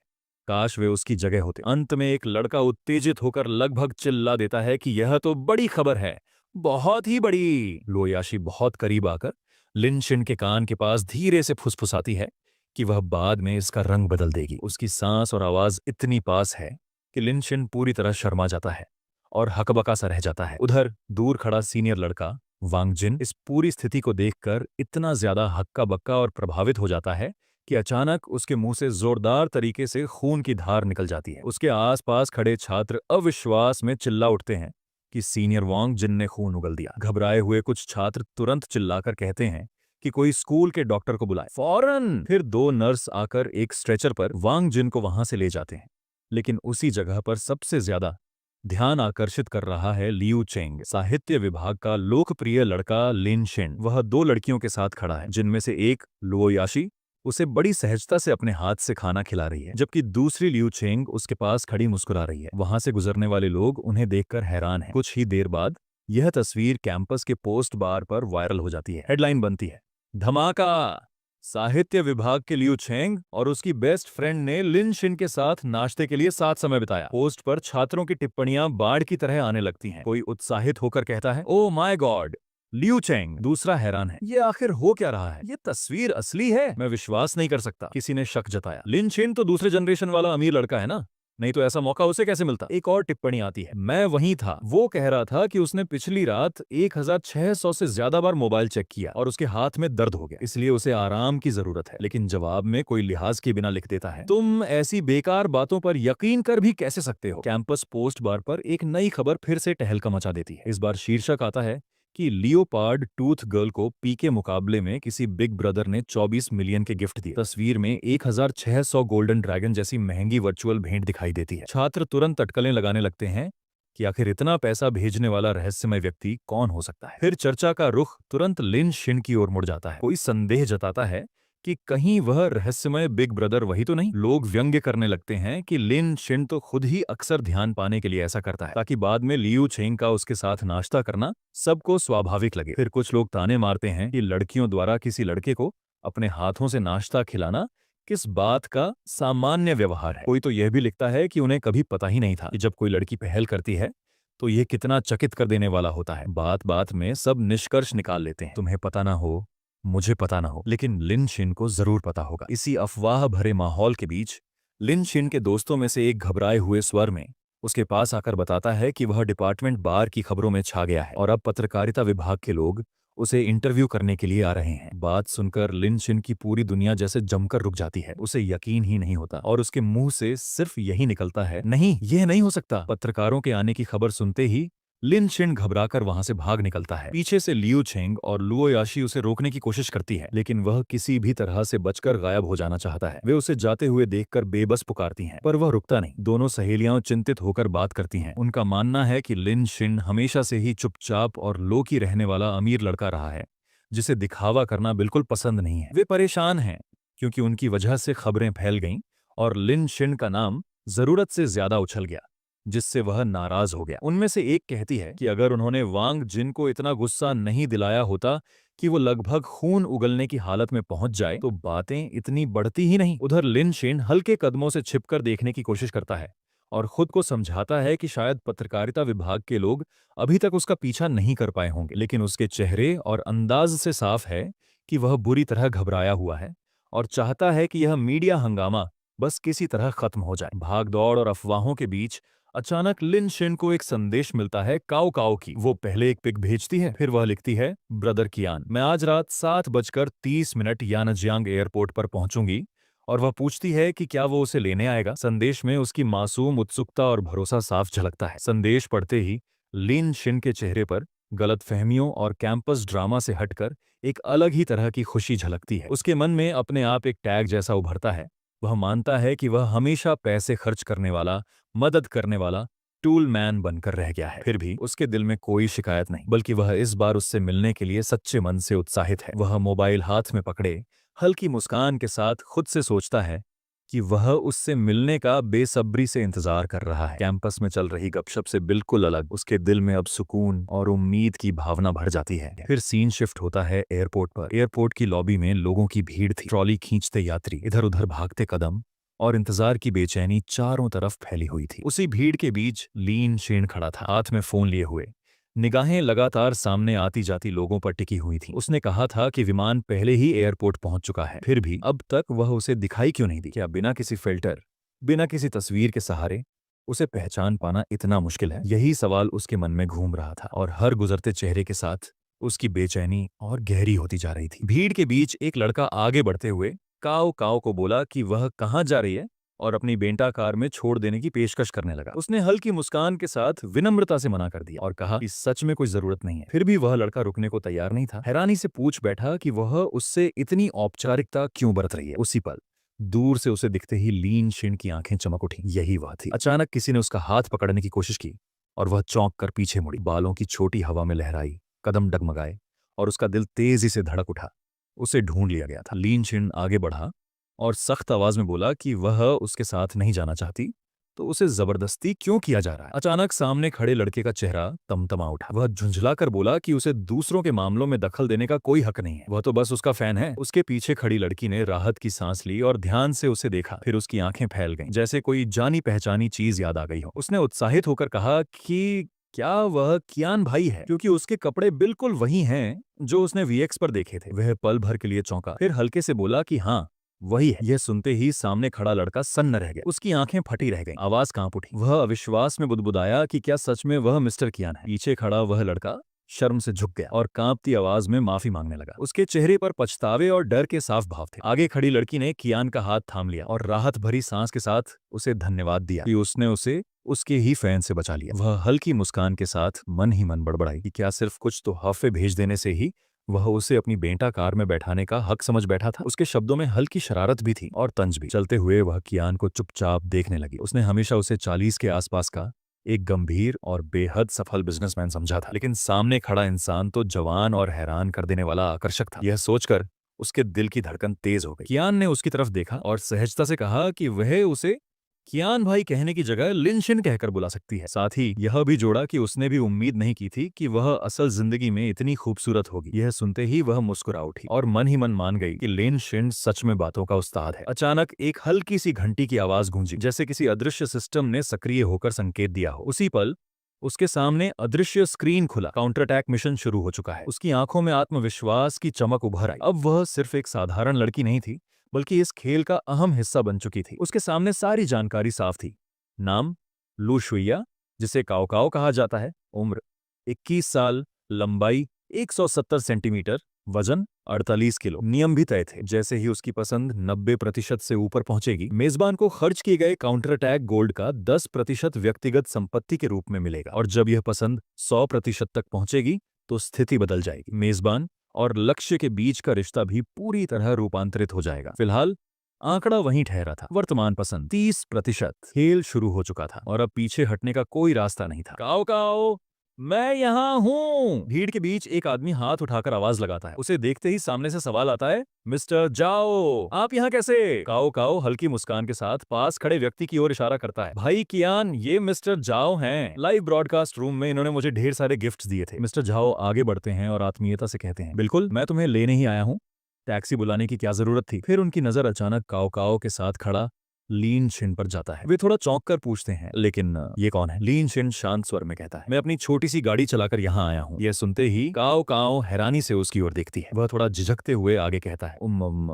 काश वे उसकी जगह होते। अंत में एक लड़का उत्तेजित होकर लगभग चिल्ला देता है कि यह तो बड़ी खबर है, बहुत ही बड़ी। लोयाशी बहुत करीब आकर लिन शिन के कान के पास धीरे से फुसफुसाती है कि वह बाद में इसका रंग बदल देगी। उसकी सांस और आवाज इतनी पास है कि लिन शिन पूरी तरह शर्मा जाता है और हकबका सा रह जाता है। उधर दूर खड़ा सीनियर लड़का वांग जिन इस पूरी स्थिति को देखकर इतना ज्यादा हक्का बक्का और प्रभावित हो जाता है कि अचानक उसके मुंह से जोरदार तरीके से खून की धार निकल जाती है। उसके आसपास खड़े छात्र अविश्वास में चिल्ला उठते हैं कि सीनियर वांग जिन ने खून उगल दिया। घबराए हुए कुछ छात्र तुरंत चिल्लाकर कहते हैं कि कोई स्कूल के डॉक्टर को बुलाए फौरन। फिर दो नर्स आकर एक स्ट्रेचर पर वांग जिन को वहां से ले जाते हैं। लेकिन उसी जगह पर सबसे ज्यादा ध्यान आकर्षित कर रहा है लियू चेंग, साहित्य विभाग का लोकप्रिय लड़का लिन शिन। वह दो लड़कियों के साथ खड़ा है, जिनमें से एक लुओ याशी उसे बड़ी सहजता से अपने हाथ से खाना खिला रही है, जबकि दूसरी लियू चेंग उसके पास खड़ी मुस्कुरा रही है। वहां से गुजरने वाले लोग उन्हें देखकर हैरान हैं। कुछ ही देर बाद यह तस्वीर कैंपस के पोस्ट बार पर वायरल हो जाती है। हेडलाइन बनती है, धमाका, साहित्य विभाग के लियू चेंग और उसकी बेस्ट फ्रेंड ने लिन शिन के साथ नाश्ते के लिए साथ समय बिताया। पोस्ट पर छात्रों की टिप्पणियां बाढ़ की तरह आने लगती हैं। कोई उत्साहित होकर कहता है, oh my God, Liu Cheng. दूसरा हैरान है, ये आखिर हो क्या रहा है? ये तस्वीर असली है? मैं विश्वास नहीं कर सकता। किसी ने शक जताया, लिन शिन तो दूसरे जनरेशन वाला अमीर लड़का है ना, नहीं तो ऐसा मौका उसे कैसे मिलता? एक और टिप्पणी आती है, मैं वहीं था। वो कह रहा था कि उसने पिछली रात 1600 से ज्यादा बार मोबाइल चेक किया और उसके हाथ में दर्द हो गया, इसलिए उसे आराम की जरूरत है। लेकिन जवाब में कोई लिहाज के बिना लिख देता है, तुम ऐसी बेकार बातों पर यकीन कर भी कैसे सकते हो? कैंपस पोस्ट बार पर एक नई खबर फिर से टहलका मचा देती है। इस बार शीर्षक आता है कि लियोपार्ड टूथ गर्ल को पी के मुकाबले में किसी बिग ब्रदर ने 24 मिलियन के गिफ्ट दिए। तस्वीर में 1600 गोल्डन ड्रैगन जैसी महंगी वर्चुअल भेंट दिखाई देती है। छात्र तुरंत अटकलें लगाने लगते हैं कि आखिर इतना पैसा भेजने वाला रहस्यमय व्यक्ति कौन हो सकता है। फिर चर्चा का रुख तुरंत लिन शिन की ओर मुड़ जाता है। कोई संदेह जताता है कि कहीं वह रहस्यमय बिग ब्रदर वही तो नहीं। लोग व्यंग्य करने लगते हैं कि लिन शिन तो खुद ही अक्सर ध्यान पाने के लिए ऐसा करता है, ताकि बाद में लियू चेंग का उसके साथ नाश्ता करना सबको स्वाभाविक लगे। फिर कुछ लोग ताने मारते हैं कि लड़कियों द्वारा किसी लड़के को अपने हाथों से नाश्ता खिलाना किस बात का सामान्य व्यवहार है। कोई तो यह भी लिखता है कि उन्हें कभी पता ही नहीं था कि जब कोई लड़की पहल करती है तो यह कितना चकित कर देने वाला होता है। बात बात में सब निष्कर्ष निकाल लेते हैं, तुम्हें पता ना हो, मुझे पता ना हो, लेकिन लिन शिन को जरूर पता होगा। इसी अफवाह भरे माहौल के बीच लिन शिन के दोस्तों में से एक घबराए हुए स्वर में उसके पास आकर बताता है कि वह डिपार्टमेंट बार की खबरों में छा गया है और अब पत्रकारिता विभाग के लोग उसे इंटरव्यू करने के लिए आ रहे हैं। बात सुनकर लिन शिन की पूरी दुनिया जैसे जमकर रुक जाती है। उसे यकीन ही नहीं होता और उसके मुंह से सिर्फ यही निकलता है, नहीं, यह नहीं हो सकता। पत्रकारों के आने की खबर सुनते ही लिन शिन घबराकर वहां से भाग निकलता है। पीछे से लियू छेंग और लुओ याशी उसे रोकने की कोशिश करती है, लेकिन वह किसी भी तरह से बचकर गायब हो जाना चाहता है। वे उसे जाते हुए देखकर बेबस पुकारती हैं, पर वह रुकता नहीं। दोनों सहेलियां चिंतित होकर बात करती हैं। उनका मानना है कि लिन शिन हमेशा से ही चुपचाप और लो की रहने वाला अमीर लड़का रहा है, जिसे दिखावा करना बिल्कुल पसंद नहीं है। वे परेशान हैं क्योंकि उनकी वजह से खबरें फैल गईं और लिन शिन का नाम जरूरत से ज्यादा उछल गया, जिससे वह नाराज हो गया। उनमें से एक कहती है कि अगर उन्होंने वांग जिन को इतना गुस्सा नहीं दिलाया होता कि वो लगभग खून उगलने की हालत में पहुंच जाए, तो बातें इतनी बढ़ती ही नहीं। उधर लिन शेन हल्के कदमों से छिपकर देखने की कोशिश करता है और खुद को समझाता है कि शायद पत्रकारिता विभाग के लोग अभी तक उसका पीछा नहीं कर पाए होंगे, लेकिन उसके चेहरे और अंदाज से साफ है कि वह बुरी तरह घबराया हुआ है और चाहता है कि यह मीडिया हंगामा बस किसी तरह खत्म हो जाए। भाग दौड़ और अफवाहों के बीच अचानक लिन शेन को एक संदेश मिलता है काओ काओ की। वो पहले एक पिक भेजती है, फिर वह लिखती है, ब्रदर कियान, मैं आज रात 7:30 यानजियांग एयरपोर्ट पर पहुंचूंगी। और वह पूछती है कि क्या वो उसे लेने आएगा। संदेश में उसकी मासूम उत्सुकता और भरोसा साफ झलकता है। संदेश पढ़ते ही लिन शिन के चेहरे पर गलतफहमियों और कैंपस ड्रामा से हटकर एक अलग ही तरह की खुशी झलकती है। उसके मन में अपने आप एक टैग जैसा उभरता है। वह मानता है कि वह हमेशा पैसे खर्च करने वाला, मदद करने वाला टूल मैन बनकर रह गया है। फिर भी उसके दिल में कोई शिकायत नहीं, बल्कि वह इस बार उससे मिलने के लिए सच्चे मन से उत्साहित है। वह मोबाइल हाथ में पकड़े हल्की मुस्कान के साथ खुद से सोचता है कि वह उससे मिलने का बेसब्री से इंतजार कर रहा है। कैंपस में चल रही गपशप से बिल्कुल अलग उसके दिल में अब सुकून और उम्मीद की भावना भर जाती है। फिर सीन शिफ्ट होता है एयरपोर्ट पर। एयरपोर्ट की लॉबी में लोगों की भीड़ थी। ट्रॉली खींचते यात्री, इधर उधर भागते कदम और इंतजार की बेचैनी चारों तरफ फैली हुई थी। उसी भीड़ के बीच लीन शेन खड़ा था, हाथ में फोन लिए हुए, निगाहें लगातार सामने आती जाती लोगों पर टिकी हुई थी। उसने कहा था कि विमान पहले ही एयरपोर्ट पहुंच चुका है, फिर भी अब तक वह उसे दिखाई क्यों नहीं दी? क्या बिना किसी फिल्टर, बिना किसी तस्वीर के सहारे उसे पहचान पाना इतना मुश्किल है? यही सवाल उसके मन में घूम रहा था और हर गुजरते चेहरे के साथ उसकी बेचैनी और गहरी होती जा रही थी। भीड़ के बीच एक लड़का आगे बढ़ते हुए काओ काओ को बोला कि वह कहाँ जा रही है और अपनी बेंटा कार में छोड़ देने की पेशकश करने लगा। उसने हल्की मुस्कान के साथ विनम्रता से मना कर दिया और कहा कि सच में कोई जरूरत नहीं है। फिर भी वह लड़का रुकने को तैयार नहीं था। हैरानी से पूछ बैठा कि वह उससे इतनी औपचारिकता क्यों बरत रही है। उसी पल दूर से उसे दिखते ही लीन शिन की आंखें चमक उठी। यही वह थी। अचानक किसी ने उसका हाथ पकड़ने की कोशिश की और वह चौंक कर पीछे मुड़ी। बालों की छोटी हवा में लहराई, कदम डगमगाए और उसका दिल तेजी से धड़क उठा। उसे ढूंढ लिया गया था। लीन शिन आगे बढ़ा और सख्त आवाज में बोला कि वह उसके साथ नहीं जाना चाहती, तो उसे जबरदस्ती क्यों किया जा रहा है। अचानक सामने खड़े लड़के का चेहरा तमतमा उठा। वह झुंझलाकर बोला कि उसे दूसरों के मामलों में दखल देने का कोई हक नहीं है, वह तो बस उसका फैन है। उसके पीछे खड़ी लड़की ने राहत की सांस ली और ध्यान से उसे देखा। फिर उसकी आंखें फैल गईं, जैसे कोई जानी पहचानी चीज याद आ गई हो। उसने उत्साहित होकर कहा कि क्या वह कियान भाई है, क्योंकि उसके कपड़े बिल्कुल वही हैं जो उसने वीएक्स पर देखे थे। वह पल भर के लिए चौंका, फिर हल्के से बोला कि हाँ वही है। यह सुनते ही सामने खड़ा लड़का सन्न रह गया। उसकी आंखें फटी रह गईं, आवाज कांप उठी। वह अविश्वास में बुदबुदाया कि क्या सच में वह मिस्टर कियान है। पीछे खड़ा वह लड़का शर्म से झुक गया और कांपती आवाज में माफी मांगने लगा। उसके चेहरे पर पछतावे और डर के साफ भाव थे। आगे खड़ी लड़की ने कियान का हाथ थाम लिया और राहत भरी सांस के साथ उसे धन्यवाद दिया कि उसने उसे उसके ही फैन से बचा लिया। वह हल्की मुस्कान के साथ मन ही मन बड़बड़ाई कि क्या सिर्फ कुछ तोहफे भेज देने से ही वह उसे अपनी बेंटा कार में बैठाने का हक समझ बैठा था। उसके शब्दों में हल्की शरारत भी थी और तंज भी। चलते हुए वह कियान को चुपचाप देखने लगी। उसने हमेशा उसे 40 के आसपास का एक गंभीर और बेहद सफल बिजनेसमैन समझा था, लेकिन सामने खड़ा इंसान तो जवान और हैरान कर देने वाला आकर्षक था। यह सोचकर उसके दिल की धड़कन तेज हो गई। कियान ने उसकी तरफ देखा और सहजता से कहा कि वह उसे कियान भाई कहने की जगह लिनशिन कहकर बुला सकती है। साथ ही यह भी जोड़ा कि उसने भी उम्मीद नहीं की थी कि वह असल जिंदगी में इतनी खूबसूरत होगी। यह सुनते ही वह मुस्कुरा उठी और मन ही मन मान गई कि लिनशिन सच में बातों का उस्ताद है। अचानक एक हल्की सी घंटी की आवाज गूंजी, जैसे किसी अदृश्य सिस्टम ने सक्रिय होकर संकेत दिया हो। उसी पल उसके सामने अदृश्य स्क्रीन खुला। काउंटर अटैक मिशन शुरू हो चुका है। उसकी आंखों में आत्मविश्वास की चमक उभर आई। अब वह सिर्फ एक साधारण लड़की नहीं थी, बल्कि इस खेल का अहम हिस्सा बन चुकी थी। उसके सामने सारी जानकारी साफ थी। नाम लू शुइया, जिसे काओ काओ कहा जाता है। उम्र 21 साल, लंबाई 170 सेंटीमीटर, वजन 48 किलो। नियम भी तय थे, जैसे ही उसकी पसंद 90% से ऊपर पहुंचेगी, मेजबान को खर्च किए गए काउंटर अटैक गोल्ड का 10% व्यक्तिगत संपत्ति के रूप में मिलेगा। और जब यह पसंद 100% तक पहुंचेगी तो स्थिति बदल जाएगी। मेजबान और लक्ष्य के बीच का रिश्ता भी पूरी तरह रूपांतरित हो जाएगा। फिलहाल आंकड़ा वहीं ठहरा था। वर्तमान पसंद 30%। खेल शुरू हो चुका था और अब पीछे हटने का कोई रास्ता नहीं था। काओ काओ, मैं यहाँ हूँ। भीड़ के बीच एक आदमी हाथ उठाकर आवाज लगाता है। उसे देखते ही सामने से सवाल आता है, मिस्टर जाओ, आप यहाँ कैसे? काओ काओ हल्की मुस्कान के साथ पास खड़े व्यक्ति की ओर इशारा करता है। भाई कियान, ये मिस्टर जाओ हैं। लाइव ब्रॉडकास्ट रूम में इन्होंने मुझे ढेर सारे गिफ्ट्स दिए थे। मिस्टर जाओ आगे बढ़ते हैं और आत्मीयता से कहते हैं, बिल्कुल, मैं तुम्हें लेने ही आया हूँ। टैक्सी बुलाने की क्या जरूरत थी? फिर उनकी नजर अचानक काओ काओ के साथ खड़ा लीन शिन पर जाता है। वे थोड़ा चौंक कर पूछते हैं, लेकिन ये कौन है? लीन शिन शांत स्वर में कहता है, मैं अपनी छोटी सी गाड़ी चलाकर यहाँ आया हूँ। यह सुनते ही काओ काओ हैरानी से उसकी ओर देखती है। वह थोड़ा झिझकते हुए आगे कहता है,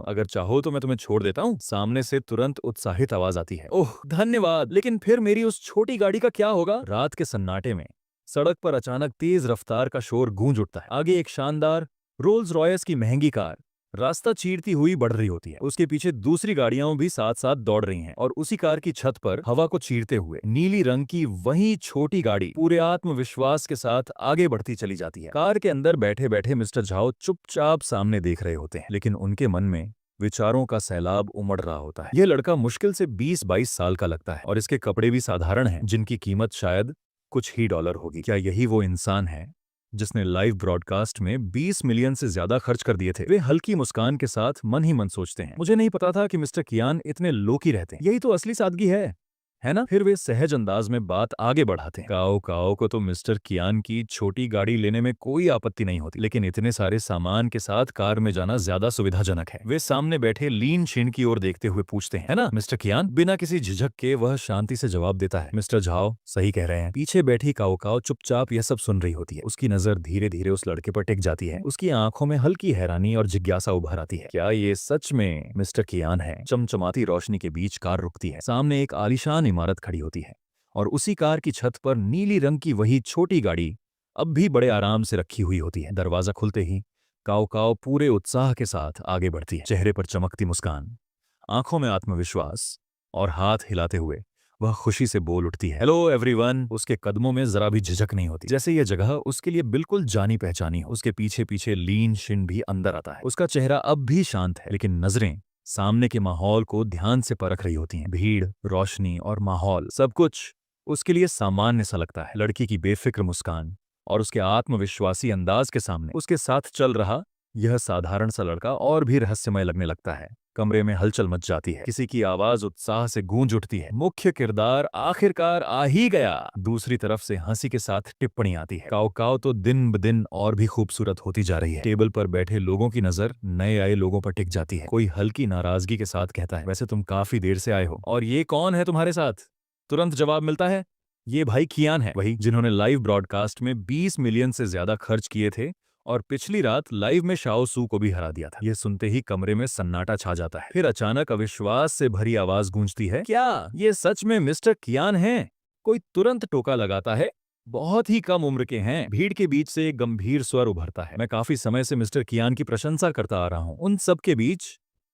अगर चाहो तो मैं तुम्हें छोड़ देता हूँ। सामने से तुरंत उत्साहित आवाज आती है, ओह धन्यवाद, लेकिन फिर मेरी उस छोटी गाड़ी का क्या होगा? रात के सन्नाटे में सड़क पर अचानक तेज रफ्तार का शोर गूंज उठता है। आगे एक शानदार रोल्स रॉयस की महंगी कार रास्ता चीरती हुई बढ़ रही होती है। उसके पीछे दूसरी गाड़ियां भी साथ साथ दौड़ रही हैं और उसी कार की छत पर हवा को चीरते हुए नीली रंग की वही छोटी गाड़ी पूरे आत्मविश्वास के साथ आगे बढ़ती चली जाती है। कार के अंदर बैठे बैठे मिस्टर झाओ चुपचाप सामने देख रहे होते हैं, लेकिन उनके मन में विचारों का सैलाब उमड़ रहा होता है। यह लड़का मुश्किल से 20-22 साल का लगता है और इसके कपड़े भी साधारण हैं, जिनकी कीमत शायद कुछ ही डॉलर होगी। क्या यही वो इंसान है जिसने लाइव ब्रॉडकास्ट में 20 मिलियन से ज्यादा खर्च कर दिए थे? वे हल्की मुस्कान के साथ मन ही मन सोचते हैं, मुझे नहीं पता था कि मिस्टर कियान इतने लोकी रहते हैं। यही तो असली सादगी है ना? फिर वे सहज अंदाज में बात आगे बढ़ाते हैं। काओ काओ को तो मिस्टर कियान की छोटी गाड़ी लेने में कोई आपत्ति नहीं होती, लेकिन इतने सारे सामान के साथ कार में जाना ज्यादा सुविधाजनक है। वे सामने बैठे लीन शिन की ओर देखते हुए पूछते हैं, है ना मिस्टर कियान? बिना किसी झिझक के वह शांति से जवाब देता है, मिस्टर झाओ सही कह रहे हैं। पीछे बैठी काओ काओ चुपचाप यह सब सुन रही होती है। उसकी नजर धीरे धीरे उस लड़के पर टिक जाती है। उसकी आंखों में हल्की हैरानी और जिज्ञासा उभर आती है। क्या ये सच में मिस्टर कियान है? चमचमाती रोशनी के बीच कार रुकती है। सामने एक आलीशान इमारत खड़ी होती है और उसी कार की छत पर नीली रंग की वही छोटी गाड़ी अब भी बड़े आराम से रखी हुई होती है। दरवाजा खुलते ही काओ काओ पूरे उत्साह के साथ आगे बढ़ती है। चेहरे पर चमकती मुस्कान, आंखों में आत्मविश्वास और हाथ हिलाते हुए वह खुशी से बोल उठती है, हेलो एवरीवन। उसके कदमों में जरा भी झिझक नहीं होती, जैसे यह जगह उसके लिए बिल्कुल जानी पहचानी हो। उसके पीछे पीछे लीन शिन भी अंदर आता है। उसका चेहरा अब भी शांत है, लेकिन नजरें सामने के माहौल को ध्यान से परख रही होती हैं। भीड़, रोशनी और माहौल सब कुछ उसके लिए सामान्य सा लगता है। लड़की की बेफिक्र मुस्कान और उसके आत्मविश्वासी अंदाज के सामने उसके साथ चल रहा यह साधारण सा लड़का और भी रहस्यमय लगने लगता है। कमरे में हलचल मच जाती है। किसी की आवाज उत्साह से गूंज उठती है, मुख्य किरदार आखिरकार आ ही गया। दूसरी तरफ से हंसी के साथ टिप्पणी आती है, काओ काओ तो दिन ब दिन और भी खूबसूरत होती जा रही है। टेबल पर बैठे लोगों की नजर नए आए लोगों पर टिक जाती है। कोई हल्की नाराजगी के साथ कहता है, वैसे तुम काफी देर से आए हो, और ये कौन है तुम्हारे साथ? तुरंत जवाब मिलता है, ये भाई कियान है, वही जिन्होंने लाइव ब्रॉडकास्ट में 20 मिलियन से ज्यादा खर्च किए थे और पिछली रात लाइव में शाओ सू को भी हरा दिया था। यह सुनते ही कमरे में सन्नाटा छा जाता है। फिर अचानक अविश्वास से भरी आवाज गूंजती है, क्या ये सच में मिस्टर कियान हैं? कोई तुरंत टोका लगाता है, बहुत ही कम उम्र के हैं। भीड़ के बीच से एक गंभीर स्वर उभरता है, मैं काफी समय से मिस्टर कियान की प्रशंसा करता आ रहा हूँ। उन सब के बीच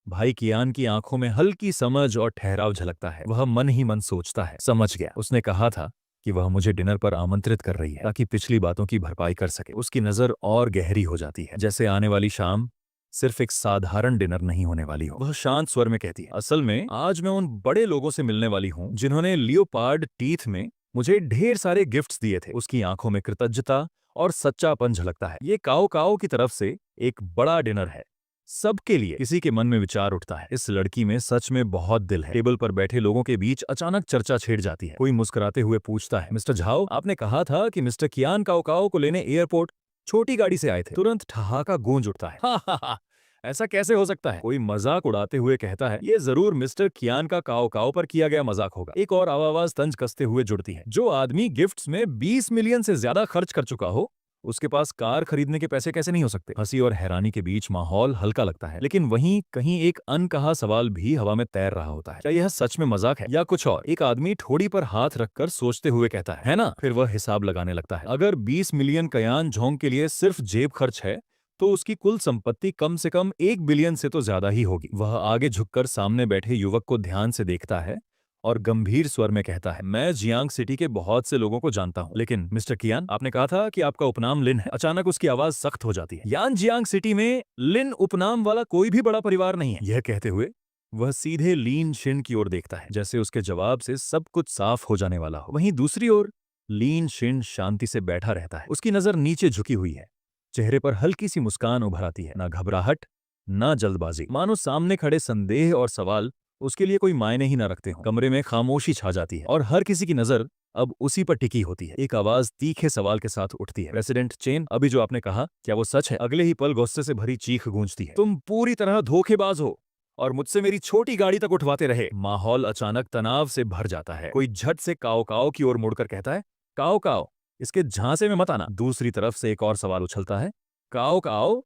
भाई कियान की आंखों में हल्की समझ और ठहराव झलकता है। वह मन ही मन सोचता है, समझ गया, उसने कहा था कि वह मुझे डिनर पर आमंत्रित कर रही है ताकि पिछली बातों की भरपाई कर सके। उसकी नजर और गहरी हो जाती है, जैसे आने वाली शाम सिर्फ एक साधारण डिनर नहीं होने वाली हो। वह शांत स्वर में कहती है, असल में आज मैं उन बड़े लोगों से मिलने वाली हूँ जिन्होंने लियोपार्ड टीथ में मुझे ढेर सारे गिफ्ट्स दिए थे। उसकी आंखों में कृतज्ञता और सच्चापन झलकता है। ये काओ काओ की तरफ से एक बड़ा डिनर है, सबके लिए। किसी के मन में विचार उठता है, इस लड़की में सच में बहुत दिल है। टेबल पर बैठे लोगों के बीच अचानक चर्चा छेड़ जाती है। कोई मुस्कुराते हुए पूछता है, मिस्टर झाओ, आपने कहा था कि मिस्टर कियान काओ काओ को लेने एयरपोर्ट छोटी गाड़ी से आए थे। तुरंत ठहाका गूंज उठता है, हा हा हा, ऐसा कैसे हो सकता है? कोई मजाक उड़ाते हुए कहता है, ये जरूर मिस्टर कियान का काओ काओ पर किया गया मजाक होगा। एक और आवाज तंज कसते हुए जुड़ती है, जो आदमी गिफ्ट्स में 20 मिलियन से ज्यादा खर्च कर चुका हो, उसके पास कार खरीदने के पैसे कैसे नहीं हो सकते? हंसी और हैरानी के बीच माहौल हल्का लगता है, लेकिन वहीं कहीं एक अनकहा सवाल भी हवा में तैर रहा होता है, क्या यह सच में मजाक है या कुछ और? एक आदमी ठोड़ी पर हाथ रखकर सोचते हुए कहता है ना? फिर वह हिसाब लगाने लगता है, अगर 20 मिलियन कयान झोंग के लिए सिर्फ जेब खर्च है तो उसकी कुल संपत्ति कम से कम 1 बिलियन से तो ज्यादा ही होगी। वह आगे झुककर सामने बैठे युवक को ध्यान से देखता है और गंभीर स्वर में कहता है, मैं जियांग सिटी के बहुत से लोगों को जानता हूं, लेकिन मिस्टर कियान, आपने कहा था कि आपका उपनाम लिन है। अचानक उसकी आवाज सख्त हो जाती है। यान जियांग सिटी में लिन उपनाम वाला कोई भी बड़ा परिवार नहीं है। यह कहते हुए वह सीधे लीन शिन की ओर देखता है, जैसे उसके जवाब से सब कुछ साफ हो जाने वाला हो। वहीं दूसरी ओर लीन शिन शांति से बैठा रहता है। उसकी नजर नीचे झुकी हुई है। चेहरे पर हल्की सी मुस्कान उभर आती है, ना घबराहट ना जल्दबाजी, मानो सामने खड़े संदेह और सवाल उसके लिए कोई मायने ही ना रखते हो। कमरे में खामोशी छा जाती है और हर किसी की नजर अब उसी पर टिकी होती है। एक आवाज तीखे सवाल के साथ उठती है, प्रेसिडेंट चेन, अभी जो आपने कहा, क्या वो सच है? अगले ही पल गुस्से से भरी चीख गूंजती है, तुम पूरी तरह धोखेबाज हो और मुझसे मेरी छोटी गाड़ी तक उठवाते रहे। माहौल अचानक तनाव से भर जाता है। कोई झट से काओ काओ की ओर मुड़कर कहता है, काओ काओ, इसके झांसे में मत आना। दूसरी तरफ से एक और सवाल उछलता है, काओ काओ,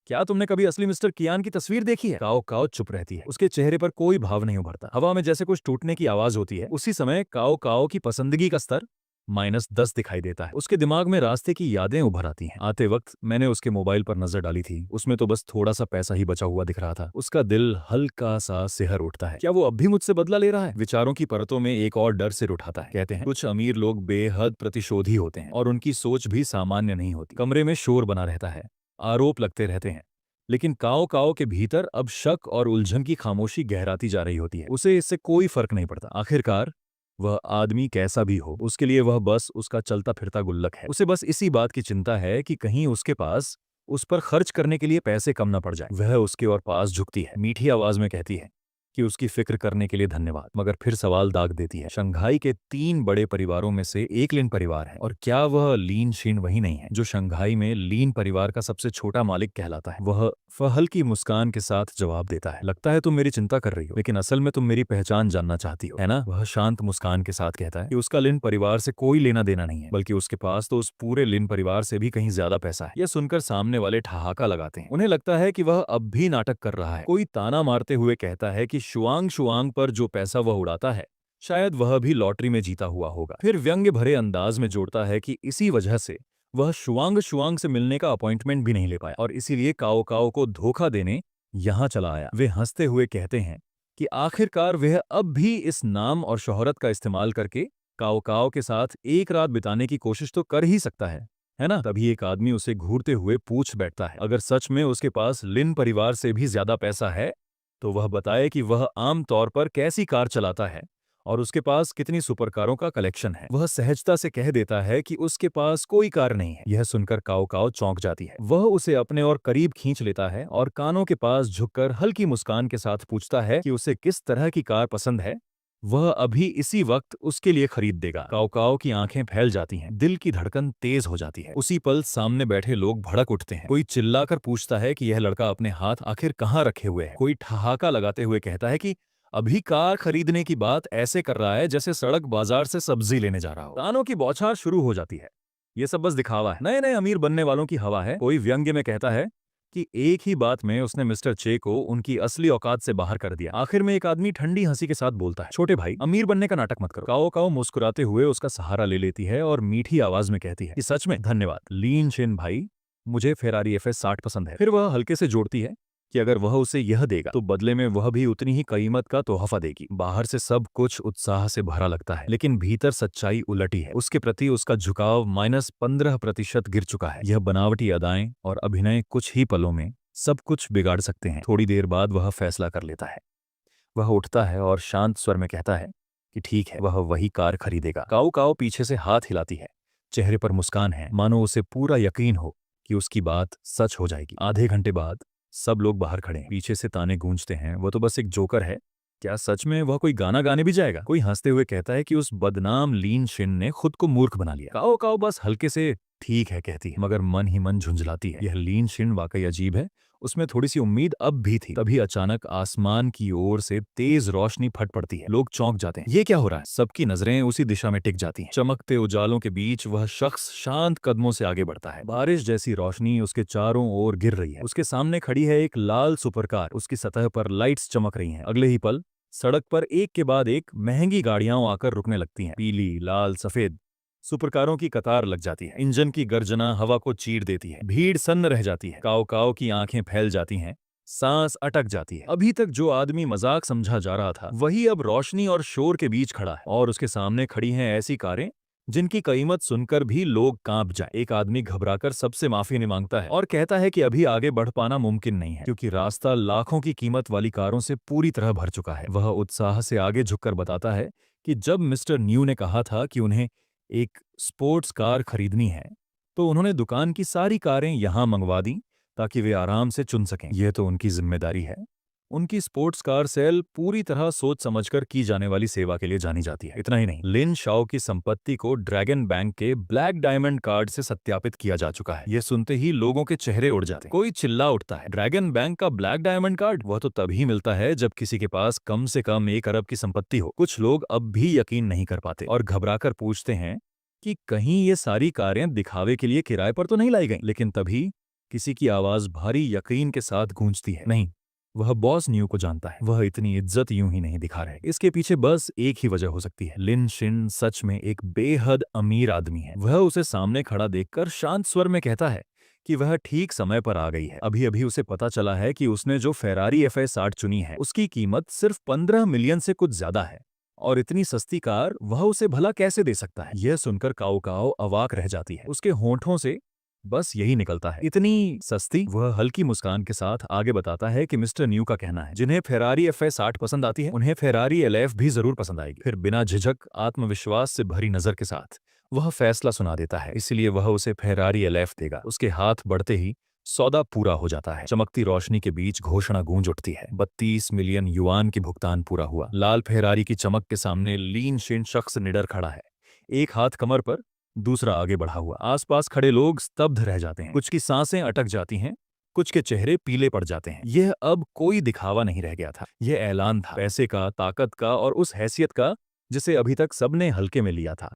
क्या तुमने कभी असली मिस्टर कियान की तस्वीर देखी है? काओ काओ चुप रहती है। उसके चेहरे पर कोई भाव नहीं उभरता। हवा में जैसे कुछ टूटने की आवाज होती है। उसी समय काओ काओ की पसंदगी का स्तर -10 दिखाई देता है। उसके दिमाग में रास्ते की यादें उभर आती हैं। आते वक्त मैंने उसके मोबाइल पर नजर डाली थी, उसमें तो बस थोड़ा सा पैसा ही बचा हुआ दिख रहा था। उसका दिल हल्का सा सिहर उठता है। क्या वो अब भी मुझसे बदला ले रहा है? विचारों की परतों में एक और डर सिर उठाता है। कहते हैं कुछ अमीर लोग बेहद प्रतिशोधी होते हैं और उनकी सोच भी सामान्य नहीं होती। कमरे में शोर बना रहता है, आरोप लगते रहते हैं, लेकिन काओ काओ के भीतर अब शक और उलझन की खामोशी गहराती जा रही होती है। उसे इससे कोई फर्क नहीं पड़ता। आखिरकार वह आदमी कैसा भी हो, उसके लिए वह बस उसका चलता फिरता गुल्लक है। उसे बस इसी बात की चिंता है कि कहीं उसके पास उस पर खर्च करने के लिए पैसे कम न पड़ जाए। वह उसके और पास झुकती है, मीठी आवाज में कहती है कि उसकी फिक्र करने के लिए धन्यवाद, मगर फिर सवाल दाग देती है। शंघाई के 3 बड़े परिवारों में से एक लिन परिवार है, और क्या वह लीन शिन वही नहीं है जो शंघाई में लीन परिवार का सबसे छोटा मालिक कहलाता है? वह हल्की मुस्कान के साथ जवाब देता है, लगता है तुम मेरी चिंता कर रही हो, लेकिन असल में तुम मेरी पहचान जानना चाहती हो, है ना? वह शांत मुस्कान के साथ कहता है कि उसका लिन परिवार से कोई लेना देना नहीं है, बल्कि उसके पास तो उस पूरे लिन परिवार से भी कहीं ज्यादा पैसा है। यह सुनकर सामने वाले ठहाका लगाते हैं। उन्हें लगता है कि वह अब भी नाटक कर रहा है। कोई ताना मारते हुए कहता है कि शुआंग शुआंग पर जो पैसा वह उड़ाता है, शायद वह भी लॉटरी में जीता हुआ होगा। फिर व्यंग्य भरे अंदाज में जोड़ता है कि इसी वजह से वह शुआंग शुआंग से मिलने का अपॉइंटमेंट भी नहीं ले पाया और इसीलिए काओ काओ को धोखा देने यहां चला आया। वे हंसते हुए कहते हैं कि आखिरकार वह अब भी इस नाम और शोहरत का इस्तेमाल करके काओ काओ के साथ एक रात बिताने की कोशिश तो कर ही सकता है ना? तभी एक आदमी उसे घूरते हुए पूछ बैठता है, अगर सच में उसके पास लिन परिवार से भी ज्यादा पैसा है तो वह बताए कि वह आम तौर पर कैसी कार चलाता है और उसके पास कितनी सुपर कारों का कलेक्शन है। वह सहजता से कह देता है कि उसके पास कोई कार नहीं है। यह सुनकर काओ काओ चौंक जाती है। वह उसे अपने और करीब खींच लेता है और कानों के पास झुककर हल्की मुस्कान के साथ पूछता है कि उसे किस तरह की कार पसंद है, वह अभी इसी वक्त उसके लिए खरीद देगा। काओ काओ की आंखें फैल जाती हैं, दिल की धड़कन तेज हो जाती है। उसी पल सामने बैठे लोग भड़क उठते हैं। कोई चिल्लाकर पूछता है कि यह लड़का अपने हाथ आखिर कहाँ रखे हुए है। कोई ठहाका लगाते हुए कहता है कि अभी कार खरीदने की बात ऐसे कर रहा है जैसे सड़क बाजार से सब्जी लेने जा रहा हो। कानों की बौछार शुरू हो जाती है। ये सब बस दिखावा है, नए नए अमीर बनने वालों की हवा है। कोई व्यंग्य में कहता है कि एक ही बात में उसने मिस्टर चे को उनकी असली औकात से बाहर कर दिया। आखिर में एक आदमी ठंडी हंसी के साथ बोलता है, छोटे भाई, अमीर बनने का नाटक मत करो। काओ काओ मुस्कुराते हुए उसका सहारा ले लेती है और मीठी आवाज में कहती है कि सच में धन्यवाद लीन शिन भाई, मुझे फेरारी FS60 पसंद है। फिर वह हल्के से जोड़ती है कि अगर वह उसे यह देगा तो बदले में वह भी उतनी ही कीमत का तोहफा देगी। बाहर से सब कुछ उत्साह से भरा लगता है, लेकिन भीतर सच्चाई उलटी है। उसके प्रति उसका झुकाव -15% गिर चुका है। यह बनावटी अदाएं और अभिनय कुछ ही पलों में सब कुछ बिगाड़ सकते हैं। थोड़ी देर बाद वह फैसला कर लेता है। वह उठता है और शांत स्वर में कहता है कि ठीक है, वह वही कार खरीदेगा। काऊ काऊ पीछे से हाथ हिलाती है, चेहरे पर मुस्कान है, मानो उसे पूरा यकीन हो कि उसकी बात सच हो जाएगी। आधे घंटे बाद सब लोग बाहर खड़े हैं। पीछे से ताने गूंजते हैं, वो तो बस एक जोकर है। क्या सच में वह कोई गाना गाने भी जाएगा? कोई हंसते हुए कहता है कि उस बदनाम लीन शिन ने खुद को मूर्ख बना लिया। काओ काओ बस हल्के से ठीक है कहती है, मगर मन ही मन झुंझलाती है। यह लीन शिन वाकई अजीब है। उसमें थोड़ी सी उम्मीद अब भी थी। तभी अचानक आसमान की ओर से तेज रोशनी फट पड़ती है। लोग चौंक जाते हैं, ये क्या हो रहा है? सबकी नजरें उसी दिशा में टिक जाती हैं। चमकते उजालों के बीच वह शख्स शांत कदमों से आगे बढ़ता है। बारिश जैसी रोशनी उसके चारों ओर गिर रही है। उसके सामने खड़ी है एक लाल सुपरकार, उसकी सतह पर लाइट्स चमक रही हैं। अगले ही पल सड़क पर एक के बाद एक महंगी गाड़ियां आकर रुकने लगती हैं, पीली, लाल, सफेद। सुपरकारों की कतार लग जाती है, इंजन की गर्जना हवा को चीर देती है, भीड़ सन्न रह जाती है, काव काव की आंखें फैल जाती हैं, सांस अटक जाती है। अभी तक जो आदमी मजाक समझा जा रहा था वही अब रोशनी और शोर के बीच खड़ा है, और उसके सामने खड़ी हैं ऐसी कारें जिनकी कीमत सुनकर भी लोग कांप जाए। एक आदमी घबराकर सबसे माफी नहीं मांगता है और कहता है कि अभी आगे बढ़ पाना मुमकिन नहीं है, क्योंकि रास्ता लाखों की कीमत वाली कारों से पूरी तरह भर चुका है। वह उत्साह से आगे झुककर बताता है कि जब मिस्टर न्यू ने कहा था कि उन्हें एक स्पोर्ट्स कार खरीदनी है, तो उन्होंने दुकान की सारी कारें यहां मंगवा दी ताकि वे आराम से चुन सकें। यह तो उनकी जिम्मेदारी है। उनकी स्पोर्ट्स कार सेल पूरी तरह सोच समझकर की जाने वाली सेवा के लिए जानी जाती है। इतना ही नहीं, लिन शाओ की संपत्ति को ड्रैगन बैंक के ब्लैक डायमंड कार्ड से सत्यापित किया जा चुका है। यह सुनते ही लोगों के चेहरे उड़ जाते हैं। कोई चिल्ला उठता है, ड्रैगन बैंक का ब्लैक डायमंड कार्ड? वह तो तभी मिलता है जब किसी के पास कम से कम 1 अरब की संपत्ति हो। कुछ लोग अब भी यकीन नहीं कर पाते और घबराकर पूछते हैं कि कहीं ये सारी कारें दिखावे के लिए किराए पर तो नहीं लाई गई। लेकिन तभी किसी की आवाज भारी यकीन के साथ गूंजती है, नहीं, वह बॉस न्यू को जानता है। वह इतनी इज्जत यूं ही नहीं दिखा रहे। इसके पीछे बस एक ही वजह हो सकती है, लिन शिन सच में एक बेहद अमीर आदमी है। वह उसे सामने खड़ा देखकर शांत स्वर में कहता है कि वह ठीक समय पर आ गई है। अभी अभी उसे पता चला है कि उसने जो फेरारी FI60 चुनी है उसकी कीमत सिर्फ 15 मिलियन से कुछ ज्यादा है, और इतनी सस्ती कार वह उसे भला कैसे दे सकता है। यह सुनकर काओ काओ अवाक रह जाती है। उसके होंठों से बस यही निकलता है, इतनी सस्ती। वह हल्की मुस्कान के साथ आगे बताता है कि मिस्टर न्यू का कहना है जिन्हें फेरारी FI60 पसंद आती है उन्हें फेरारी LF भी जरूर पसंद आएगी। फिर बिना झिझक आत्मविश्वास से भरी नजर के साथ वह फैसला सुना देता है, इसलिए वह उसे फेरारी LF देगा। उसके हाथ बढ़ते ही सौदा पूरा हो जाता है। चमकती रोशनी के बीच घोषणा गूंज उठती है, 32 मिलियन युआन की भुगतान पूरा हुआ। लाल फेरारी की चमक के सामने लीन शिन शख्स निडर खड़ा है, एक हाथ कमर पर, दूसरा आगे बढ़ा हुआ। आसपास खड़े लोग स्तब्ध रह जाते हैं, कुछ की सांसें अटक जाती हैं, कुछ के चेहरे पीले पड़ जाते हैं। यह अब कोई दिखावा नहीं रह गया था, यह ऐलान था, पैसे का, ताकत का और उस हैसियत का जिसे अभी तक सबने हल्के में लिया था।